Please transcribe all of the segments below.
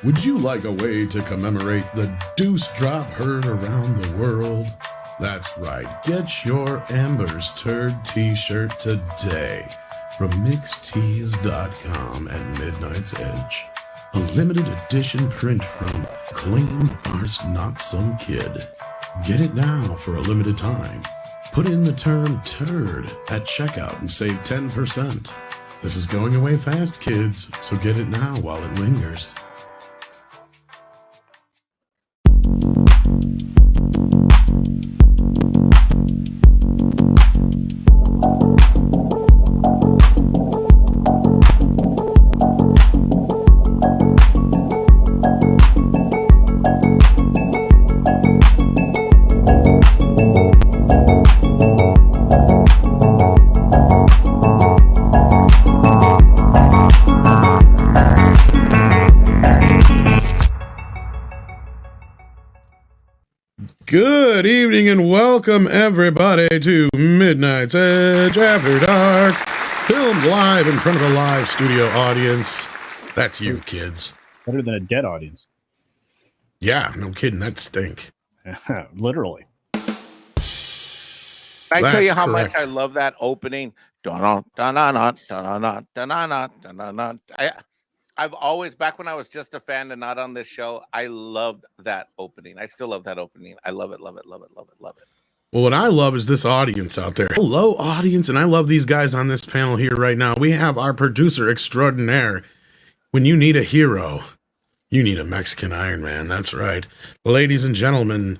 Would you like a way to commemorate the Deuce Drop heard around the world? That's right, get your Amber's Turd t-shirt today from mixtees.com and Midnight's Edge. A limited edition print from Clean Artist Not Some Kid. Get it now for a limited time. Put in the term turd at checkout and save 10%. This is going away fast, kids, so get it now while it lingers. Good evening and welcome everybody to Midnight's Edge After Dark, filmed live in front of a live studio audience. That's you, kids. Better than a dead audience. Yeah, no kidding, that stink. Literally. I tell you how much I love that opening. I've always, back when I was just a fan and not on this show, I loved that opening. I still love that opening. I love it, love it, love it, love it, love it. Well, what I love is this audience out there. Hello, audience, and I love these guys on this panel here right now. We have our producer extraordinaire. When you need a hero, you need a Mexican Iron Man. That's right. Ladies and gentlemen,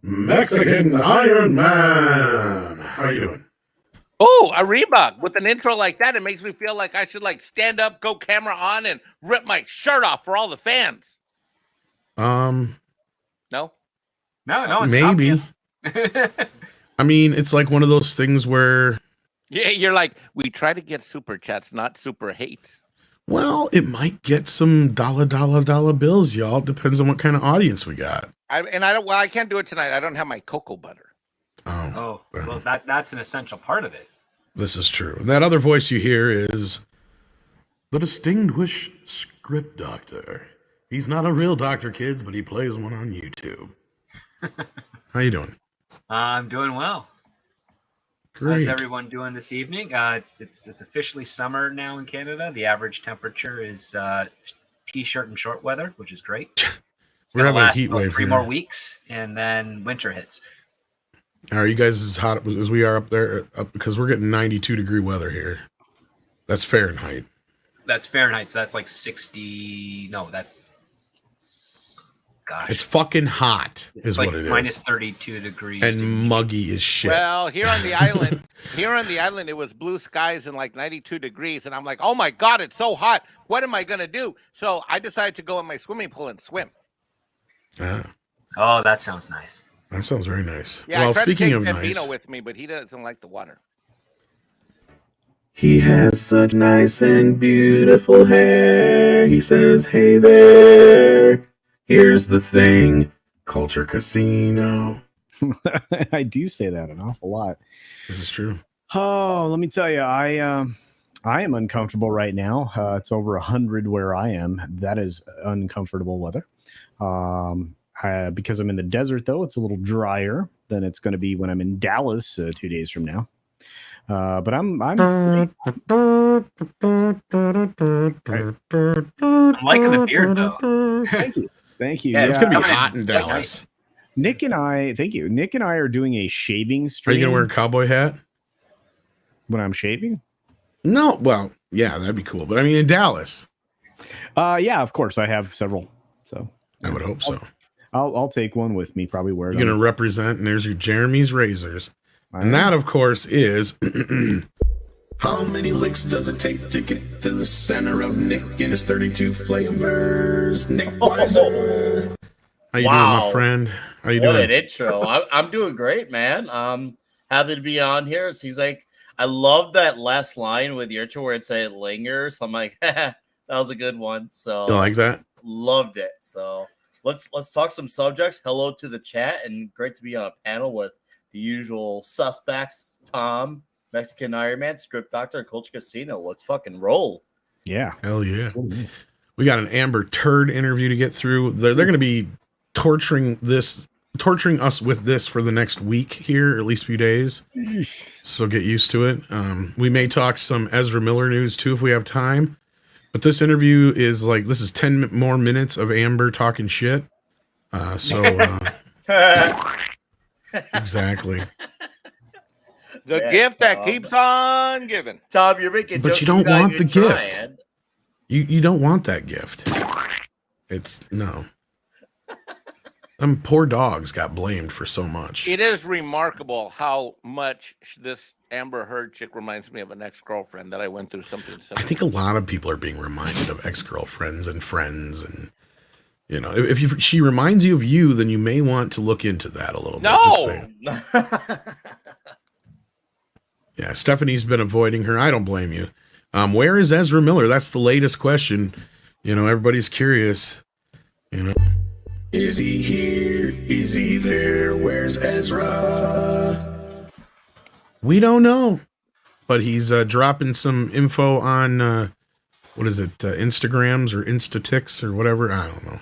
Mexican Iron Man. How are you doing? Oh, Arriba, with an intro like that, it makes me feel like I should stand up, go camera on, and rip my shirt off for all the fans. No? No, it's maybe. I mean, it's like one of those things where... Yeah, you're like, we try to get super chats, not super hate. Well, it might get some dollar bills, y'all. Depends on what kind of audience we got. I can't do it tonight. I don't have my cocoa butter. Oh, well, that's an essential part of it. This is true. And that other voice you hear is the distinguished script doctor. He's not a real doctor, kids, but he plays one on YouTube. How you doing? I'm doing well. Great. How's everyone doing this evening? It's officially summer now in Canada. The average temperature is t-shirt and short weather, which is great. It's We're going to having a last heat about wave 3 here. more weeks, and then winter hits. Are you guys as hot as we are up there? Because we're getting 92-degree weather here. That's Fahrenheit. That's Fahrenheit, so that's like 60. No, that's... Gosh. It's fucking hot, It's is like what it is. minus 32 degrees. And muggy as shit. Well, here on the island, it was blue skies and 92 degrees. And I'm like, oh my God, it's so hot. What am I going to do? So I decided to go in my swimming pool and swim. Ah, Oh, that sounds nice. that sounds very nice. Yeah, Well, I tried speaking to of take nice, Bambino with me, but he doesn't like the water. he has such nice and beautiful hair. He says, hey there, here's the thing, Culture Casino. I do say that an awful lot. This is true. Oh, let me tell you, I am uncomfortable right now. It's over 100 where I am. That is uncomfortable weather. Because I'm in the desert, though, it's a little drier than it's going to be when I'm in Dallas 2 days from now. But I'm I'm liking the beard, though. Thank you. Yeah, It's going to be coming in hot in quite Dallas. Nick and I, thank you. Nick and I are doing a shaving stream. Are you going to wear a cowboy hat? when I'm shaving? No. Well, yeah, that'd be cool. But I mean, in Dallas. Yeah, of course. I have several. So I would hope so. I'll take one with me, probably wear it. You're going to represent, and there's your Jeremy's Razors. And that, of course, is... How many licks does it take to get to the center of Nick and his 32 flavors? Nick Weiser. How you doing, my friend? How you What doing? an intro. I'm doing great, man. Happy to be on here. It seems like I love that last line with your intro where it said lingers. I'm like, that was a good one. So You like that? loved it. So let's talk some subjects. Hello to the chat, and great to be on a panel with the usual suspects, Tom, Mexican Iron Man, Script Doctor, and Culture Casino. Let's fucking roll. Yeah. Hell yeah. We got an Amber Turd interview to get through. They're going to be torturing us with this for the next week here, or at least a few days. So get used to it. We may talk some Ezra Miller news too if we have time. But this interview is this is 10 more minutes of Amber talking shit. Exactly. The gift that keeps on giving. Tom, you're making. But you don't want the gift. You don't want that gift. It's no. Poor dogs got blamed for so much. It is remarkable how much this Amber Heard chick reminds me of an ex-girlfriend that I went through something similar. I think a lot of people are being reminded of ex-girlfriends and friends, and if she reminds you of you, then you may want to look into that a little bit. Just saying. Yeah, Stephanie's been avoiding her. I don't blame you. Where is Ezra Miller? That's the latest question. Everybody's curious. Is he here? Is he there? Where's Ezra? We don't know, but he's dropping some info on Instagrams or Instaticks or whatever. I don't know.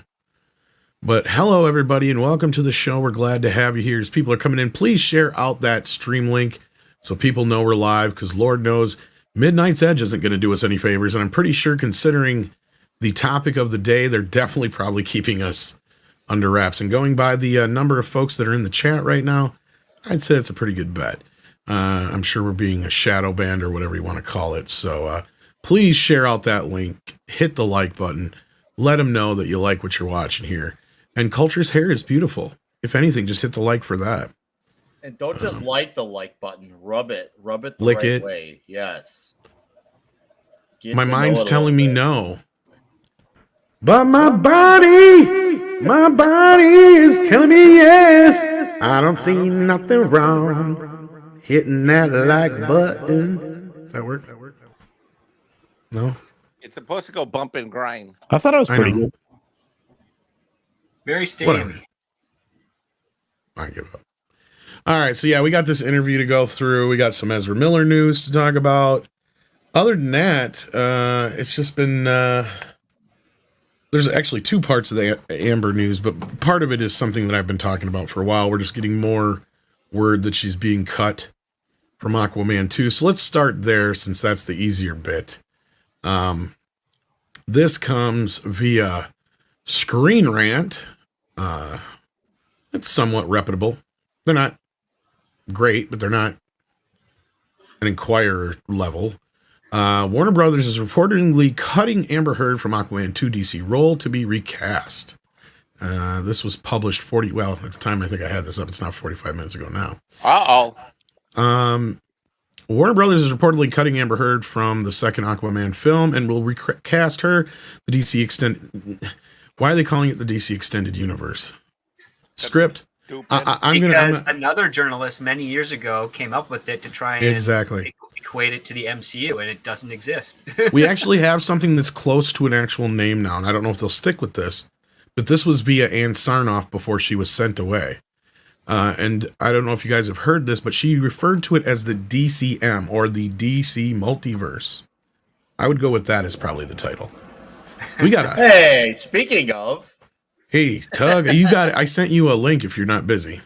But hello, everybody, and welcome to the show. We're glad to have you here. As people are coming in, please share out that stream link so people know we're live, because Lord knows Midnight's Edge isn't going to do us any favors, and I'm pretty sure, considering the topic of the day, they're definitely probably keeping us under wraps. And going by the number of folks that are in the chat right now, I'd say it's a pretty good bet. I'm sure we're being a shadow banned or whatever you want to call it. So please share out that link, hit the like button, let them know that you like what you're watching here. And Culture's hair is beautiful. If anything, just hit the like for that. And don't just like the like button. Rub it the lick right it. way. Yes. My mind's telling me no. But my body is telling me yes. I don't see nothing wrong hitting that like button. Does that work? No? It's supposed to go bump and grind. I thought it was pretty good. Very stable. I give up. All right, so yeah, we got this interview to go through. We got some Ezra Miller news to talk about. Other than that, it's just been... there's actually two parts of the Amber news, but part of it is something that I've been talking about for a while. We're just getting more word that she's being cut from Aquaman 2. So let's start there, since that's the easier bit. This comes via Screen Rant. It's somewhat reputable. They're not great, but they're not an Inquirer level. Warner Brothers is reportedly cutting Amber Heard from Aquaman 2 DC role to be recast. This was published at the time I think I had this up, it's not 45 minutes ago now. Warner Brothers is reportedly cutting Amber Heard from the second Aquaman film and will recast her. The DC extended... Why are they calling it the DC Extended Universe? Script. Another journalist many years ago came up with it to try and equate it to the MCU, and it doesn't exist. We actually have something that's close to an actual name now, and I don't know if they'll stick with this, but this was via Ann Sarnoff before she was sent away. And I don't know if you guys have heard this, but she referred to it as the DCM, or the DC Multiverse. I would go with that as probably the title. We got Hey, speaking of... Hey, Tug, you got it. I sent you a link if you're not busy.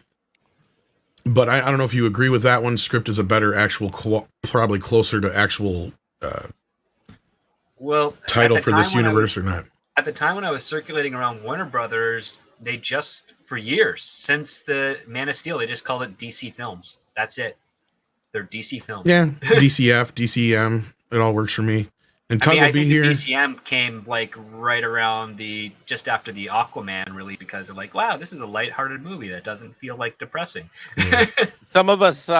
But I don't know if you agree with that one. Script is a better actual, probably closer to actual title for this universe or not. At the time when I was circulating around Warner Brothers, they just, for years, since the Man of Steel, they just called it DC Films. That's it. They're DC Films. Yeah, DCF, DCM, it all works for me. And Tug will be here. The DCM came right around just after the Aquaman release, because they're like, wow, this is a lighthearted movie that doesn't feel decpressing. Yeah. Some of us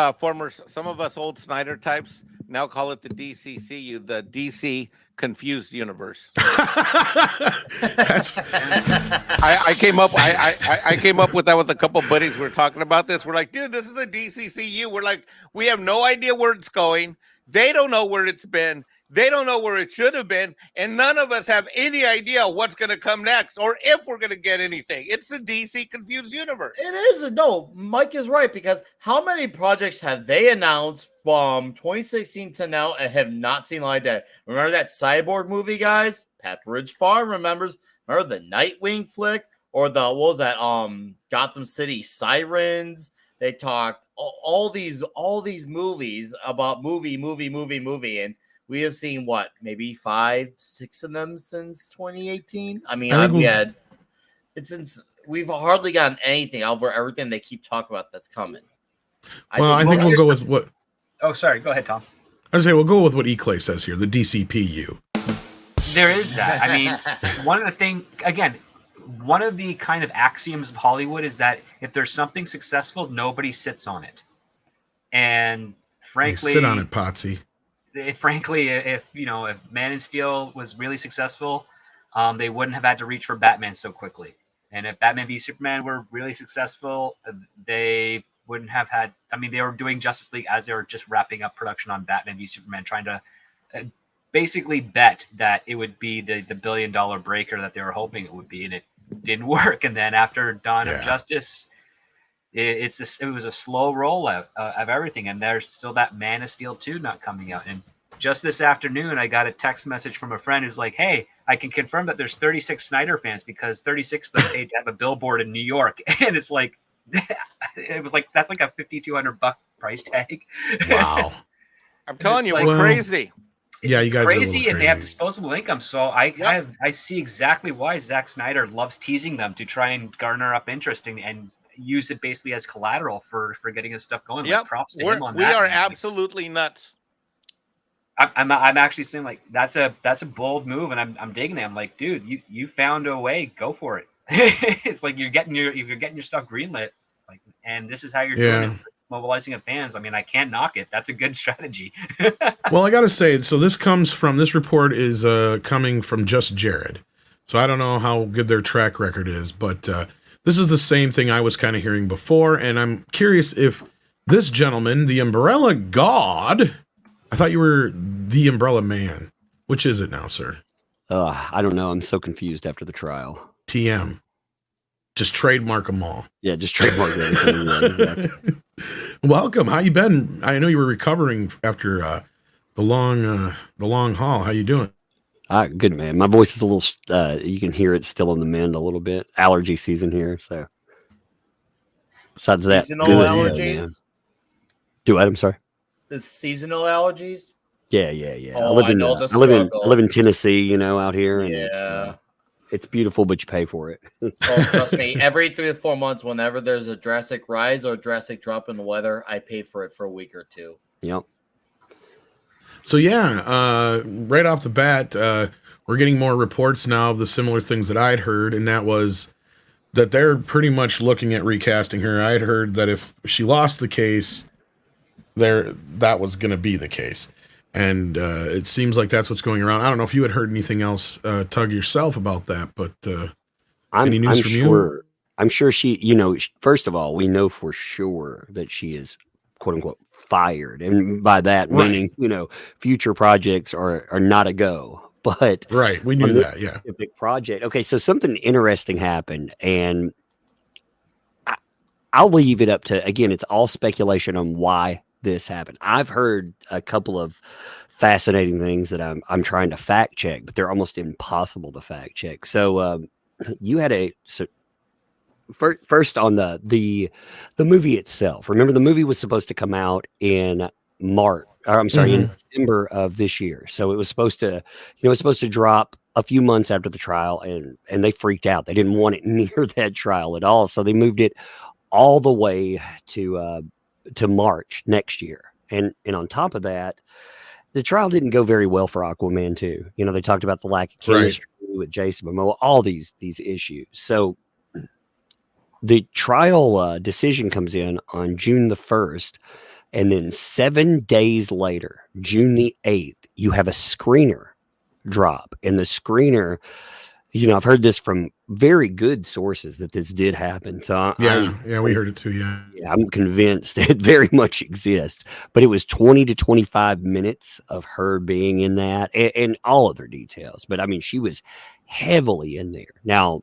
old Snyder types now call it the DCCU, the DC Confused Universe. That's... I came up with that with a couple buddies. We were talking about this. We're like, dude, this is a DCCU. We're like, we have no idea where it's going. They don't know where it's been. They don't know where it should have been, and none of us have any idea what's going to come next or if we're going to get anything. It's the DC confused universe. It is. No, Mike is right, because how many projects have they announced from 2016 to now and have not seen light day? Remember that Cyborg movie, guys? Pepperidge Farm remembers. Remember the Nightwing flick, or the, what was that? Gotham City Sirens. They talked all these movies about movie, and we have seen what, maybe 5, 6 of them since 2018. I mean, we've hardly gotten anything over everything they keep talking about that's coming. I think we'll go with what. Oh, sorry. Go ahead, Tom. I say we'll go with what Eclay says here, the DCPU. There is that. I mean, one of the kind of axioms of Hollywood is that if there's something successful, nobody sits on it. And frankly, sit on it, Potsy. If Man of Steel was really successful, they wouldn't have had to reach for Batman so quickly. And if Batman v Superman were really successful, they wouldn't have had. I mean, they were doing Justice League as they were just wrapping up production on Batman v Superman, trying to basically bet that it would be the $1 billion breaker that they were hoping it would be, and it didn't work. And then after Dawn of Justice, it was a slow roll of everything, and there's still that Man of Steel 2 not coming out. And just this afternoon, I got a text message from a friend who's like, "Hey, I can confirm that there's 36 Snyder fans because 36 of them paid to have a billboard in New York." And it's like, it was like, that's like a $5,200 price tag. Wow. I'm telling you, we're crazy. Yeah, you guys crazy, and they have disposable income. So I see exactly why Zack Snyder loves teasing them to try and garner up interest and use it basically as collateral for getting his stuff going. Yep. Like, props to him on we that. Are absolutely nuts. I'm actually saying, like, that's a bold move, and I'm digging it. I'm like, dude, you found a way, go for it. It's like you're getting your stuff greenlit, like, and this is how you're doing it. Mobilizing of fans. I mean, I can't knock it. That's a good strategy. Well, I gotta say, so this report is coming from Just Jared. So I don't know how good their track record is, but this is the same thing I was kind of hearing before, and I'm curious if this gentleman, the Umbrella God, I thought you were the Umbrella Man. Which is it now, sir? I don't know. I'm so confused after the trial. TM. Just trademark them all. Yeah, just trademark everything. Yeah, exactly. Welcome. How you been? I know you were recovering after the long haul. How you doing? Good, man. My voice is a little. You can hear it still on the mend a little bit. Allergy season here, so. Besides that, seasonal allergies. Yeah, do what? I'm sorry. The seasonal allergies. Yeah. Oh, I live in Tennessee, out here, and it's beautiful, but you pay for it. Oh, trust me, every 3 to 4 months, whenever there's a drastic rise or a drastic drop in the weather, I pay for it for a week or two. Yep. So right off the bat, we're getting more reports now of the similar things that I'd heard, and that was that they're pretty much looking at recasting her. I'd heard that if she lost the case, that was going to be the case. And it seems like that's what's going around. I don't know if you had heard anything else, Tug, yourself about that, but any news from you? I'm sure she, first of all, we know for sure that she is, quote unquote, fired. And by that, meaning, future projects are not a go. But right, we knew that, yeah. Specific project. Okay, so something interesting happened, and I'll leave it up to, again, it's all speculation on why this happened. I've heard a couple of fascinating things that I'm trying to fact check, but they're almost impossible to fact check. So you had first on the movie itself. Remember, the movie was supposed to come out in March. Or I'm sorry, in December of this year. So it was supposed to drop a few months after the trial, and they freaked out. They didn't want it near that trial at all. So they moved it all the way to March next year. And on top of that, the trial didn't go very well for Aquaman too. They talked about the lack of chemistry with Jason Momoa, all these issues. So the trial decision comes in on June the 1st. And then 7 days later, June the 8th, you have a screener drop. And the screener, I've heard this from very good sources that this did happen. So we heard it too. Yeah. I'm convinced it very much exists. But it was 20 to 25 minutes of her being in that and all other details. But I mean, she was heavily in there. Now,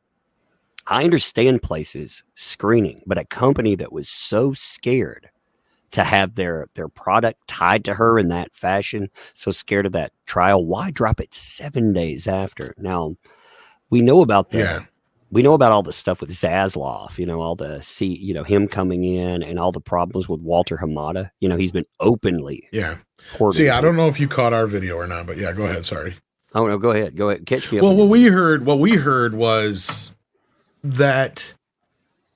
I understand places screening, but a company that was so scared to have their product tied to her in that fashion, so scared of that trial, why drop it 7 days after? Now, we know about we know about all the stuff with Zasloff, all the him coming in and all the problems with Walter Hamada. He's been openly. Yeah. See, I don't know if you caught our video or not, but yeah, go ahead. Sorry. Oh no, go ahead. Catch me up. Well, what we heard was that,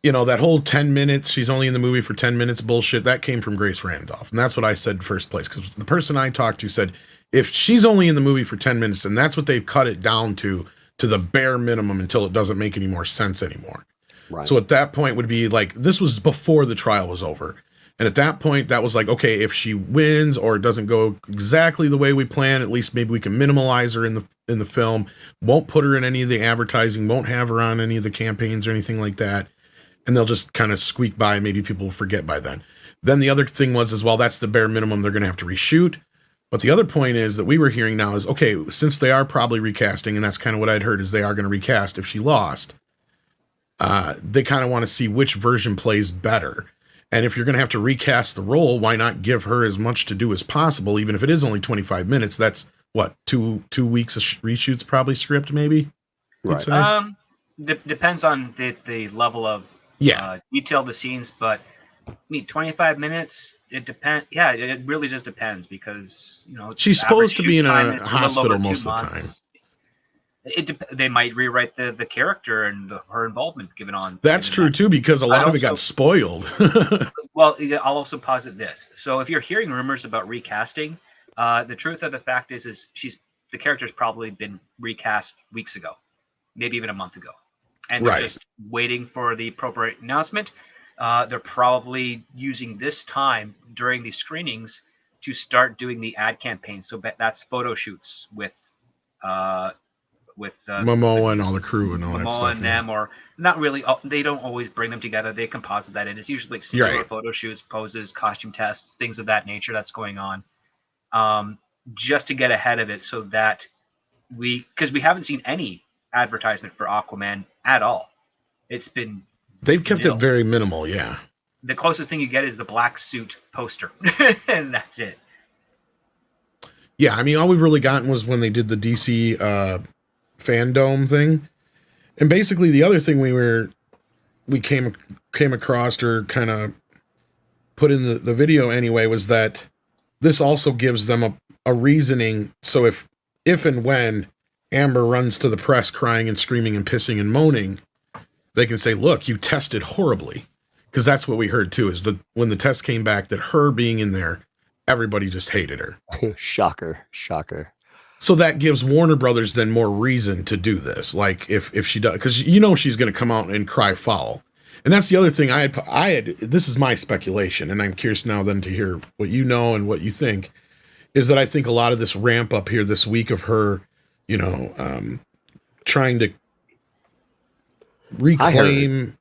that whole 10 minutes, she's only in the movie for 10 minutes bullshit, that came from Grace Randolph. And that's what I said first place. Because the person I talked to said, if she's only in the movie for 10 minutes, and that's what they've cut it down to the bare minimum until it doesn't make any more sense anymore. Right. So at that point would be like, this was before the trial was over. And at that point, that was like, okay, if she wins or it doesn't go exactly the way we plan, at least maybe we can minimalize her in the film, won't put her in any of the advertising, won't have her on any of the campaigns or anything like that. And they'll just kind of squeak by. Maybe people will forget by then. Then the other thing was as well, that's the bare minimum they're going to have to reshoot. But the other point is that we were hearing now is, okay, since they are probably recasting, and that's kind of what I'd heard is they are going to recast if she lost, they kind of want to see which version plays better. And if you're going to have to recast the role, why not give her as much to do as possible, even if it is only 25 minutes? That's what, two weeks of reshoots, probably script, maybe? Right. Depends on the level of detail of the scenes, but 25 minutes, it depends. Yeah, it really just depends because, she's supposed to be in a hospital most of the time. They might rewrite the character and her involvement given on. That's true too, because a lot of it got spoiled. Well, I'll also posit this. So if you're hearing rumors about recasting, the truth of the fact is the character's probably been recast weeks ago, maybe even a month ago. And they're just waiting for the appropriate announcement. They're probably using this time during these screenings to start doing the ad campaign. So that's photo shoots with Momoa and all the crew and all that stuff. And them, or not really. They don't always bring them together. They composite that in. It's usually like singular photo shoots, poses, costume tests, things of that nature that's going on, just to get ahead of it, so that because we haven't seen any advertisement for Aquaman at all. They've kept it very minimal. Yeah. The closest thing you get is the black suit poster, and that's it. Yeah, I mean, all we've really gotten was when they did the DC fandom thing, and basically the other thing we came across or kind of put in the video anyway was that this also gives them a reasoning. So if and when Amber runs to the press crying and screaming and pissing and moaning, they can say, look, you tested horribly. Because that's what we heard too, is that when the test came back, that her being in there, everybody just hated her. Shocker. So that gives Warner Brothers then more reason to do this. Like if she does, because she's going to come out and cry foul. And that's the other thing I had, this is my speculation, and I'm curious now then to hear what you know and what you think, is that I think a lot of this ramp up here this week of her, trying to reclaim.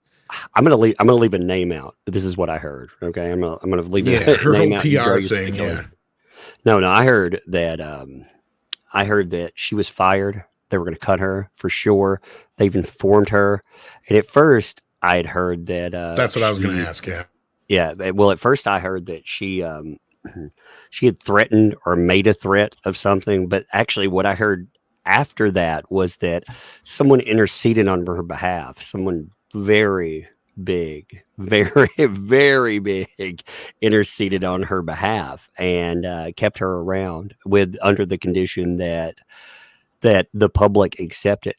I'm gonna leave a name out, but this is what I heard. Okay, I'm gonna leave her name whole out. PR thing. Yeah. No, I heard that she was fired. They were gonna cut her for sure. They've informed her, and at first I had heard that. That's what I was gonna ask. Yeah. Yeah. Well, at first I heard that she had threatened or made a threat of something, but actually what I heard after that was that someone interceded on her behalf. Someone very big, very, very big interceded on her behalf and kept her around under the condition that the public accepted.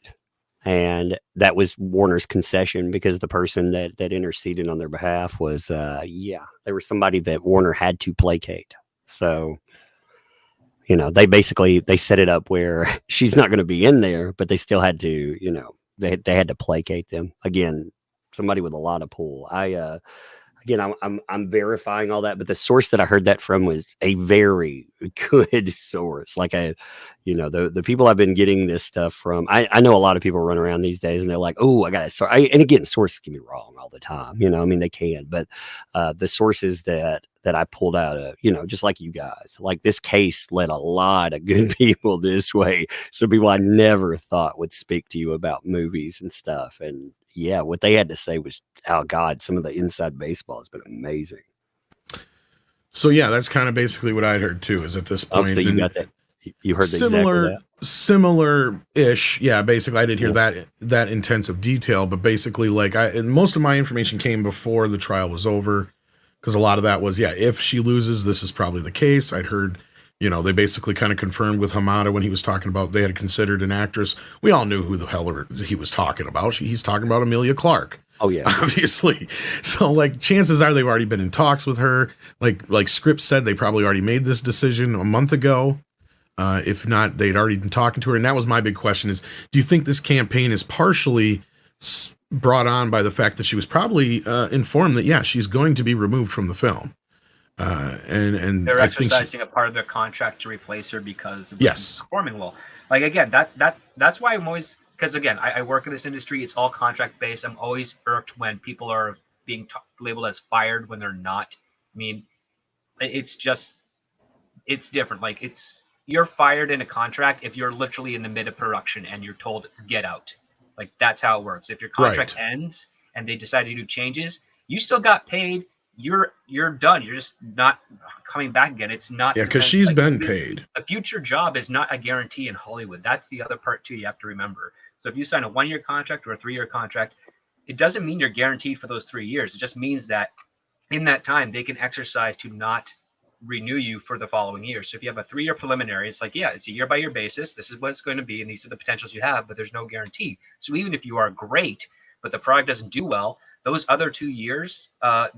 And that was Warner's concession, because the person that interceded on their behalf was, they were somebody that Warner had to placate. So, they set it up where she's not going to be in there, but they still had to, they had to placate them. Again, somebody with a lot of pull. I again, I'm verifying all that, but the source that I heard that from was a very good source. Like the people I've been getting this stuff from, I know a lot of people run around these days and they're like, oh, I got it. And again, sources can be wrong all the time. I mean, they can, but the sources that I pulled out of, just like you guys, like this case led a lot of good people this way. So people I never thought would speak to you about movies and stuff. And yeah, what they had to say was, oh God, some of the inside baseball has been amazing. So yeah, that's kind of basically what I'd heard too, is at this point. So you got that. You heard similar-ish. Yeah, basically I didn't hear that intensive detail, but basically and most of my information came before the trial was over. Because a lot of that was, if she loses, this is probably the case. I'd heard, they basically kind of confirmed with Hamada when he was talking about they had considered an actress. We all knew who the hell he was talking about. He's talking about Emilia Clarke. Oh, yeah. Obviously. So, chances are they've already been in talks with her. Like Script said, they probably already made this decision a month ago. If not, they'd already been talking to her. And that was my big question is, do you think this campaign is partially brought on by the fact that she was probably informed that she's going to be removed from the film, and they're exercising a part of their contract to replace her because of performing well. Again, that's why I'm always, because again, I work in this industry. It's all contract based. I'm always irked when people are being labeled as fired when they're not. I mean, it's different. You're fired in a contract if you're literally in the mid of production and you're told get out. That's how it works. If your contract ends and they decide to do changes, you still got paid. You're done. You're just not coming back again. It's not. Yeah, because she's been paid. A future job is not a guarantee in Hollywood. That's the other part too. You have to remember. So if you sign a 1-year contract or a 3-year contract, it doesn't mean you're guaranteed for those 3 years. It just means that in that time they can exercise to not renew you for the following year. So if you have a 3-year preliminary, it's it's a year-by-year basis. This is what it's going to be, and these are the potentials you have, but there's no guarantee. So even if you are great, but the product doesn't do well, those other 2 years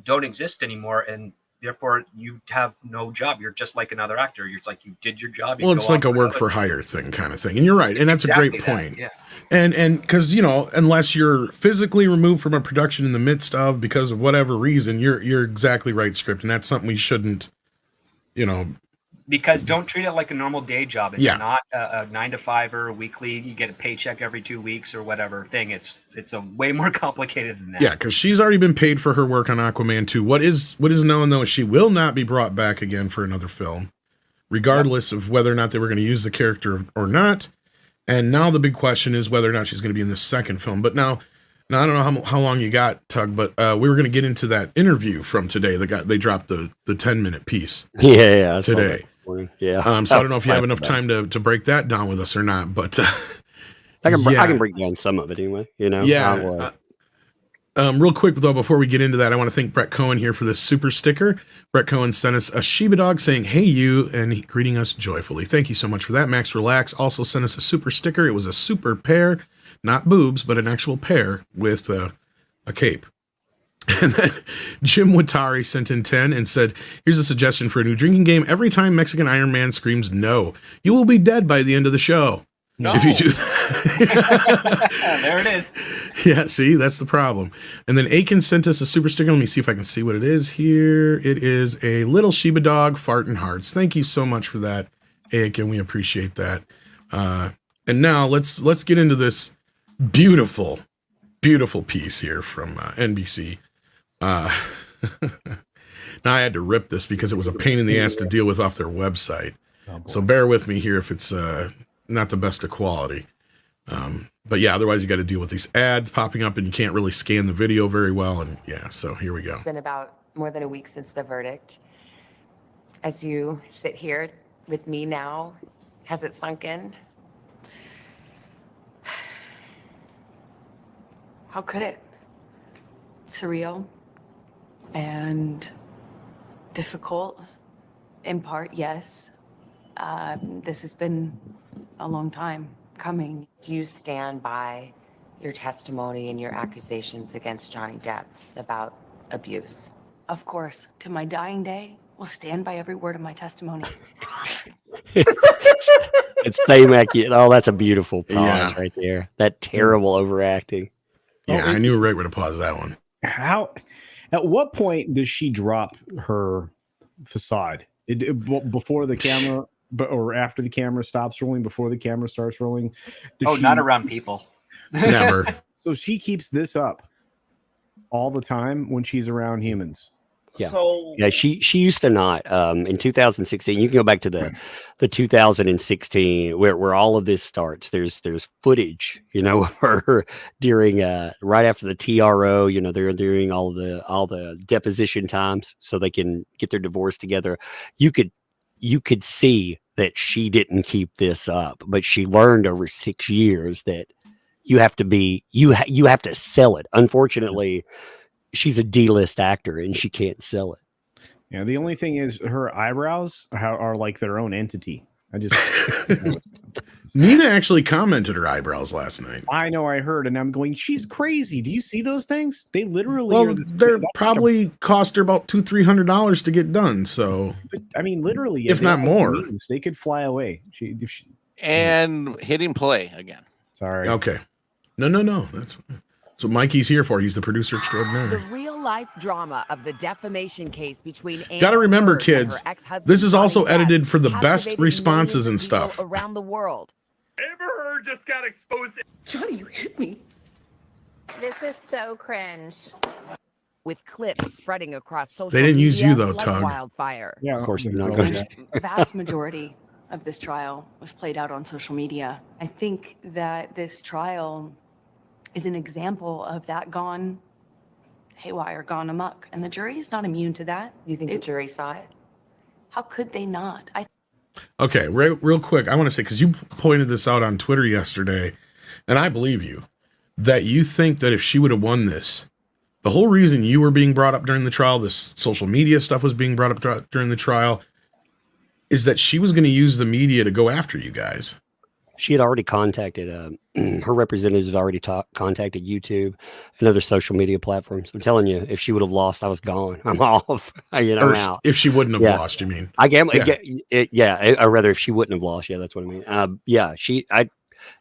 don't exist anymore, and therefore you have no job. You're just like another actor. You're you did your job. Well, it's like a work for hire thing kind of thing. And you're right. And that's exactly a great point. Yeah. And because, unless you're physically removed from a production in the midst of, because of whatever reason, you're exactly right, Script. And that's something we shouldn't, because don't treat it like a normal day job. It's not a 9-to-5 or a weekly. You get a paycheck every 2 weeks or whatever thing. It's a way more complicated than that. Yeah, because she's already been paid for her work on Aquaman 2. What is known though is she will not be brought back again for another film, regardless of whether or not they were going to use the character or not. And now the big question is whether or not she's going to be in the second film. But now I don't know how long you got, Tug, but we were going to get into that interview from today. They dropped the 10-minute piece. Yeah, today. Yeah. So I don't know if you have enough time to break that down with us or not, but I can break down some of it anyway. Yeah. Real quick though, before we get into that, I want to thank Brett Cohen here for this super sticker. Brett Cohen sent us a Shiba dog saying, "Hey you," and greeting us joyfully. Thank you so much for that. Max Relax also sent us a super sticker. It was a super pair, not boobs, but an actual pair with a cape. And then Jim Watari sent in 10 and said, "Here's a suggestion for a new drinking game. Every time Mexican Iron Man screams no, you will be dead by the end of the show." No. If you do that. There it is. Yeah, see, that's the problem. And then Aiken sent us a super sticker. Let me see if I can see what it is here. It is a little Shiba dog, farting hearts. Thank you so much for that, Aiken. We appreciate that. And now let's get into this beautiful, beautiful piece here from NBC. Now I had to rip this because it was a pain in the ass to deal with off their website. So bear with me here if it's not the best of quality. But yeah, otherwise you got to deal with these ads popping up and you can't really scan the video very well. And yeah, so here we go. It's been about more than a week since the verdict. As you sit here with me now, has it sunk in? How could it? Surreal and difficult, in part, yes. This has been a long time coming. Do you stand by your testimony and your accusations against Johnny Depp about abuse? Of course. To my dying day, will stand by every word of my testimony. It's same accurate. Oh, that's a beautiful pause right there. That terrible overacting. Yeah, I knew right where to pause that one. At what point does she drop her facade? Before the camera, or after the camera stops rolling? Before the camera starts rolling? Not around people. Never. So she keeps this up all the time when she's around humans. Yeah. So Yeah, she used to not. In 2016, you can go back to the 2016 where all of this starts. There's footage, of her during right after the TRO. They're doing all the deposition times so they can get their divorce together. You could see that she didn't keep this up, but she learned over 6 years that you have to sell it. Unfortunately, she's a D-list actor and she can't sell it. Yeah, the only thing is her eyebrows are like their own entity. I just Nina actually commented her eyebrows last night. I know, I heard, and I'm going, she's crazy. Do you see those things? They literally Well, they're probably cost her about $200-$300 to get done. So I mean, literally, if not more, they could fly away. And hitting play again. Sorry. Okay. No. That's what Mikey's here for. He's the producer extraordinaire. The real-life drama of the defamation case between Got to remember, Amber Heard and kids, her ex-husband this is also Johnny Depp edited for the best captivated responses and millions of stuff. people around the world. Amber Heard just got exposed. Johnny, you hit me. This is so cringe. With clips spreading across social They didn't use media you, though, like Tug. wildfire. Yeah, Of course, they're not going to. The vast majority of this trial was played out on social media. I think that this trial is an example of that gone haywire, gone amok. And the jury is not immune to that. You think the jury saw it? How could they not? Okay, real quick, I want to say, because you pointed this out on Twitter yesterday, and I believe you, that you think that if she would have won this, the whole reason you were being brought up during the trial, this social media stuff was being brought up during the trial, is that she was going to use the media to go after you guys. She had already contacted her representatives. Had already contacted YouTube and other social media platforms. I'm telling you, if she would have lost, I was gone. I'm off. I'm out. If she wouldn't have lost, you mean? I gamble. Or rather, if she wouldn't have lost, that's what I mean. It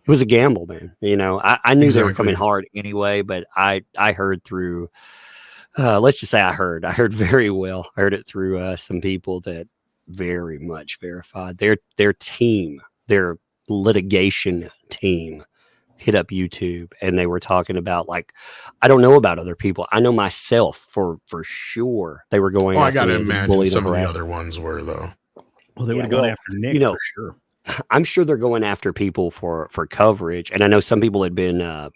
was a gamble, man. I knew they were coming hard anyway, but I heard through. Let's just say I heard very well. I heard it through some people that very much verified their team, their litigation team hit up YouTube, and they were talking about, like, I don't know about other people. I know myself for sure. They were going. I got to imagine some of the other ones were, though. Well, they would have gone after Nick for sure. I'm sure they're going after people for coverage, and I know some people had been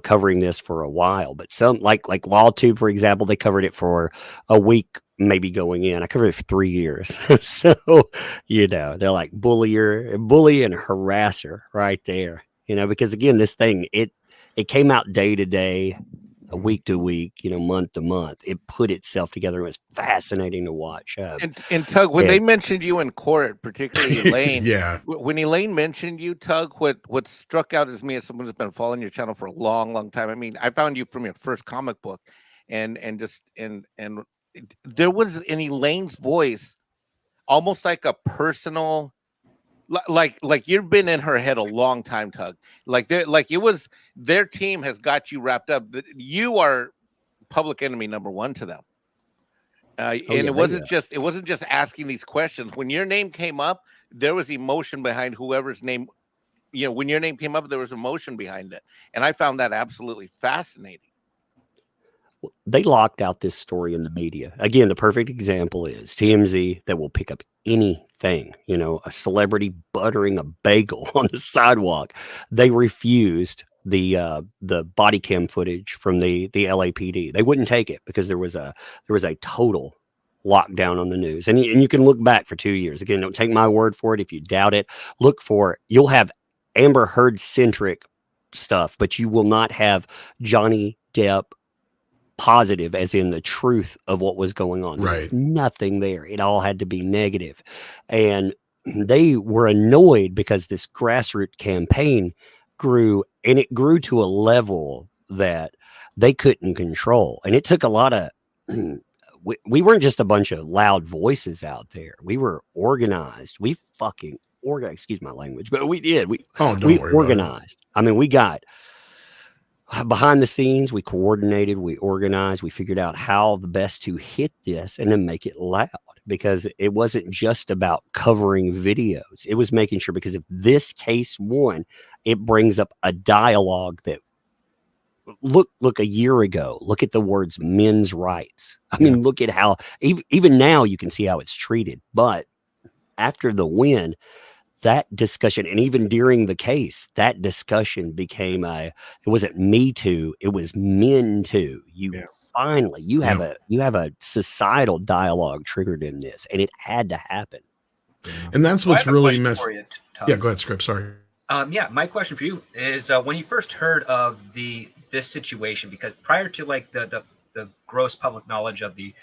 covering this for a while, but some like LawTube, for example, they covered it for a week, maybe going in. I covered it for 3 years. So, they're like bully and harasser right there, because again, this thing, it came out day to day, week to week, month to month. It put itself together. It was fascinating to watch. And Tug, when they mentioned you in court, particularly Elaine, yeah, when Elaine mentioned you, Tug, what struck out as me as someone who's been following your channel for a long, long time. I mean, I found you from your first comic book, and there was in Elaine's voice almost like a personal. Like you've been in her head a long time, Tug. It was their team has got you wrapped up. You are public enemy number one to them, it wasn't just asking these questions. When your name came up, there was emotion behind whoever's name. When your name came up, there was emotion behind it, and I found that absolutely fascinating. They locked out this story in the media. Again, the perfect example is TMZ that will pick up anything, a celebrity buttering a bagel on the sidewalk. They refused the body cam footage from the LAPD. They wouldn't take it because there was a total lockdown on the news. And you can look back for 2 years. Again, don't take my word for it. If you doubt it, look for it. You'll have Amber Heard centric stuff, but you will not have Johnny Depp positive, as in the truth of what was going on. Right. There's nothing there. It all had to be negative. And they were annoyed because this grassroots campaign grew, and it grew to a level that they couldn't control. And it took a lot of, we weren't just a bunch of loud voices out there. We were organized. We fucking organized, excuse my language, but we did. We organized. I mean, we got behind the scenes, we coordinated, we organized, we figured out how the best to hit this and then make it loud, because it wasn't just about covering videos. It was making sure, because if this case won, it brings up a dialogue that look a year ago, look at the words men's rights. I mean, look at how even now you can see how it's treated. But after the win, that discussion, and even during the case, that discussion became it wasn't me too, it was men too. Finally, you have a societal dialogue triggered in this, and it had to happen. And that's So I what's have a really question messed. for you, Tom. Yeah, go ahead, Script. Sorry. Yeah, my question for you is when you first heard of this situation, because prior to like the gross public knowledge of the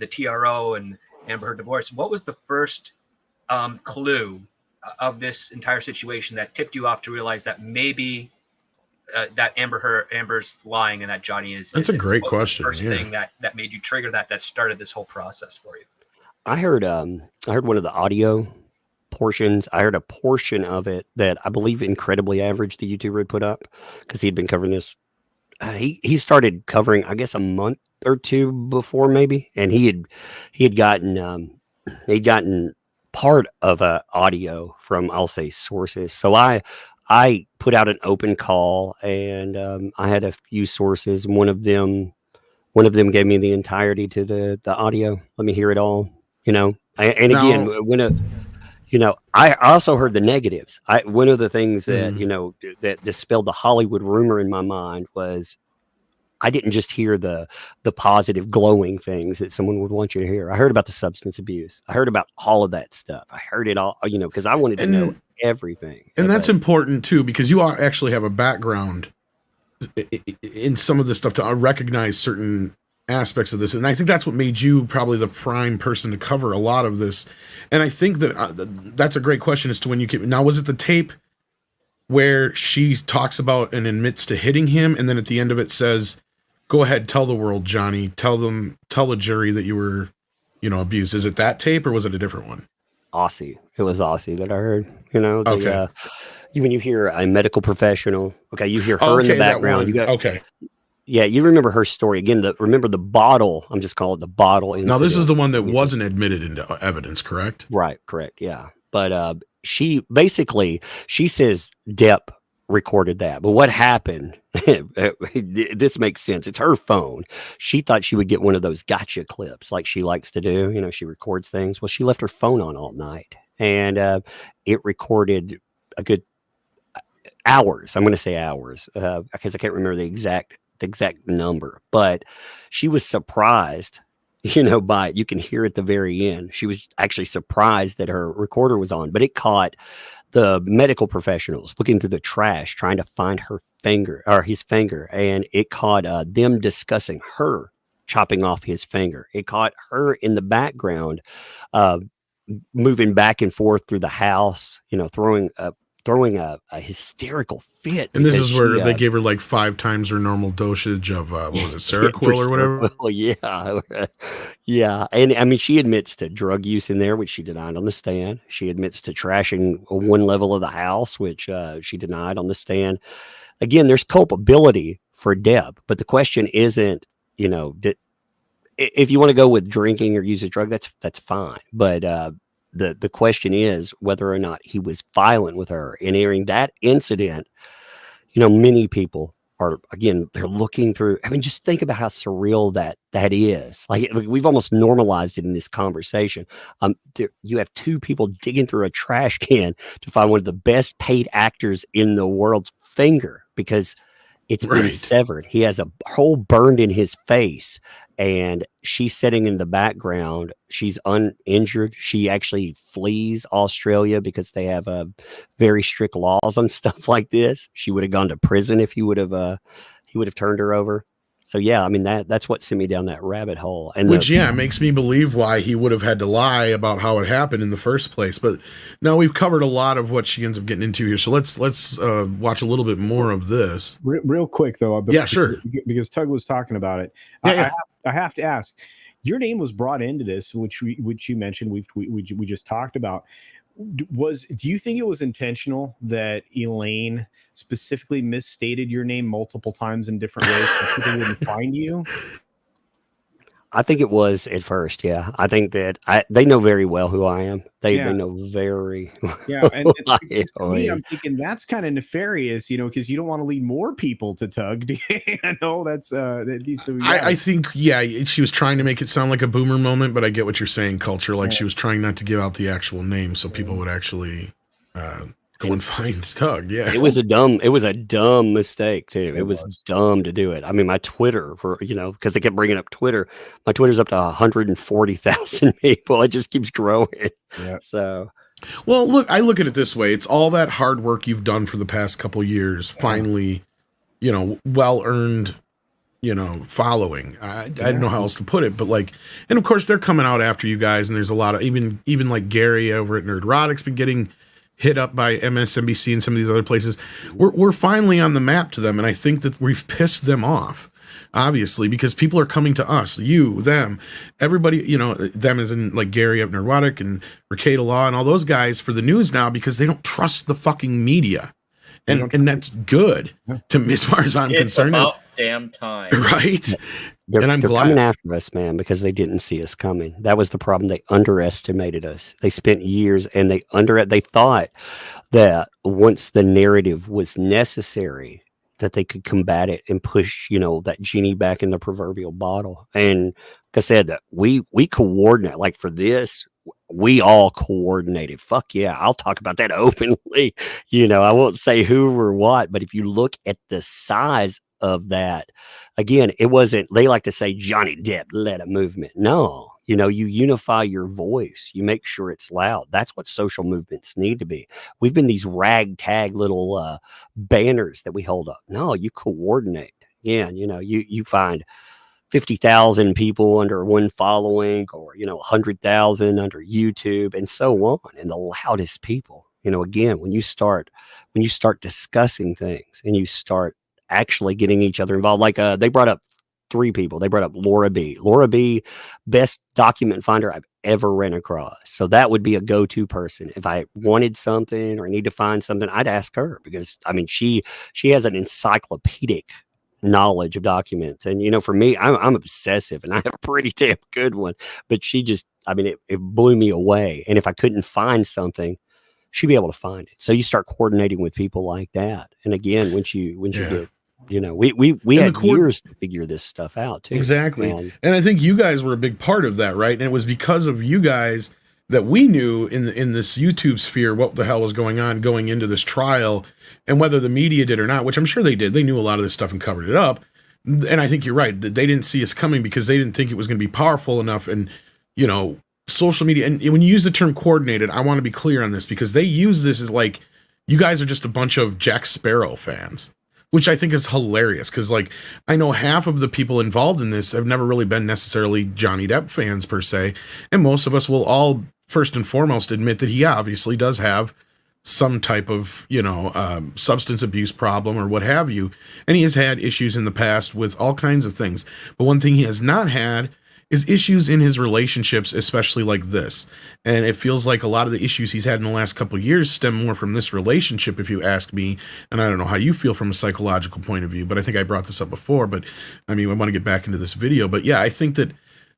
TRO and Amber Heard divorce, what was the first clue of this entire situation that tipped you off to realize that maybe that Amber's lying and that Johnny is? That's a great question. First thing that made you trigger that started this whole process for you. I heard one of the audio portions. I heard a portion of it that I believe Incredibly Average, the YouTuber, had put up, because he'd been covering this. He started covering, I guess, a month or two before, maybe, and he had gotten part of a audio from, I'll say, sources. So I put out an open call, and I had a few sources, and one of them gave me the entirety to the audio. Let me hear it all, and again, I also heard the negatives. One of the things that, that dispelled the Hollywood rumor in my mind was I didn't just hear the positive glowing things that someone would want you to hear. I heard about the substance abuse. I heard about all of that stuff. I heard it all, because I wanted to know everything. And that's important too, because you actually have a background in some of this stuff to recognize certain aspects of this. And I think that's what made you probably the prime person to cover a lot of this. And I think that that's a great question as to when you came. Now, was it the tape where she talks about and admits to hitting him, and then at the end of it says, "Go ahead, tell the world, Johnny, tell the jury that you were, abused"? Is it that tape, or was it a different one? Aussie. It was Aussie that I heard, okay. When you hear a medical professional, okay, you hear her in the background. Yeah, you remember her story. Again, remember the bottle, I'm just calling it the bottle incident. Now, this is the one that wasn't admitted into evidence, correct? Right, correct, yeah. But she says Depp recorded that. But what happened, this makes sense. It's her phone. She thought she would get one of those gotcha clips like she likes to do. She records things. Well, she left her phone on all night, and it recorded a good hours. I'm going to say hours because I can't remember the exact number, but she was surprised, by it. You can hear at the very end. She was actually surprised that her recorder was on, but it caught the medical professionals looking through the trash, trying to find his finger. And it caught them discussing her chopping off his finger. It caught her in the background, moving back and forth through the house, throwing a hysterical fit. And this is where they gave her like 5 times her normal dosage of what was it, Seroquel or whatever? Yeah. And I mean, she admits to drug use in there, which she denied on the stand. She admits to trashing one level of the house, which she denied on the stand. Again, there's culpability for Depp, but the question isn't, if you want to go with drinking or use a drug, that's fine. But the question is whether or not he was violent with her. And hearing that incident, many people are, again, they're looking through. I mean, just think about how surreal that is. Like, we've almost normalized it in this conversation. You have 2 people digging through a trash can to find one of the best paid actors in the world's finger because it's been severed. He has a hole burned in his face, and she's sitting in the background. She's uninjured. She actually flees Australia because they have very strict laws on stuff like this. She would have gone to prison if he would have turned her over. So yeah, I mean that's what sent me down that rabbit hole. And makes me believe why he would have had to lie about how it happened in the first place. But now we've covered a lot of what she ends up getting into here. So let's watch a little bit more of this. Real quick though. Yeah, sure. Because Tug was talking about it. I have to ask. Your name was brought into this, which you mentioned. We just talked about. Do you think it was intentional that Elaine specifically misstated your name multiple times in different ways so people wouldn't find you? I think it was at first, yeah. I think that they know very well who I am. They know very Yeah, and who I to me, am. I'm thinking that's kind of nefarious, because you don't want to lead more people to Tug. I know that's I think, she was trying to make it sound like a boomer moment, but I get what you're saying, Culture. Like she was trying not to give out the actual name so people would actually go and find Tug. Yeah, it was a dumb mistake too. It was dumb to do it. I mean, my Twitter because they kept bringing up Twitter. My Twitter's up to 140,000 people. It just keeps growing. Yeah. So, well, look, I look at it this way: it's all that hard work you've done for the past couple years. Finally, well earned. Following. I don't know how else to put it, but and of course they're coming out after you guys, and there's a lot of even like Gary over at Nerdrotic's been getting hit up by MSNBC and some of these other places. We're finally on the map to them, and I think that we've pissed them off, obviously, because people are coming to us, you, them, everybody, them as in like Gary at Nerdrotic and Ricada Law and all those guys for the news now because they don't trust the fucking media. And that's good to me as far as I'm concerned. It's about damn time. Right? They're glad. Coming after us, man, because they didn't see us coming. That was the problem. They underestimated us. They spent years and they thought that once the narrative was necessary, that they could combat it and push, that genie back in the proverbial bottle. And like I said, we coordinate. Like for this, we all coordinated. Fuck yeah, I'll talk about that openly. I won't say who or what, but if you look at the size of that, again, it wasn't, they like to say Johnny Depp led a movement. No, you unify your voice. You make sure it's loud. That's what social movements need to be. We've been these ragtag little banners that we hold up. No, you coordinate. Again, you find 50,000 people under one following, or 100,000 under YouTube, and so on. And the loudest people, again, when you start discussing things and you start actually getting each other involved, like they brought up 3 people. They brought up Laura B, best document finder I've ever ran across. So that would be a go-to person. If I wanted something or I need to find something, I'd ask her, because I mean, she has an encyclopedic knowledge of documents. And for me, I'm obsessive, and I have a pretty damn good one, but she just, it blew me away. And if I couldn't find something, she'd be able to find it. So you start coordinating with people like that. And again, once you get, we had years to figure this stuff out too. Exactly. And I think you guys were a big part of that, right? And it was because of you guys that we knew in this YouTube sphere what the hell was going on going into this trial, and whether the media did or not, which I'm sure they did. They knew a lot of this stuff and covered it up. And I think you're right, that they didn't see us coming because they didn't think it was going to be powerful enough. And, social media, and when you use the term coordinated, I want to be clear on this, because they use this as like, you guys are just a bunch of Jack Sparrow fans, which I think is hilarious. Because I know half of the people involved in this have never really been necessarily Johnny Depp fans per se. And most of us will all first and foremost admit that he obviously does have some type of, substance abuse problem or what have you. And he has had issues in the past with all kinds of things. But one thing he has not had is issues in his relationships, especially like this. And it feels like a lot of the issues he's had in the last couple of years stem more from this relationship, if you ask me. And I don't know how you feel from a psychological point of view, but I think I brought this up before. But I want to get back into this video. But yeah, I think that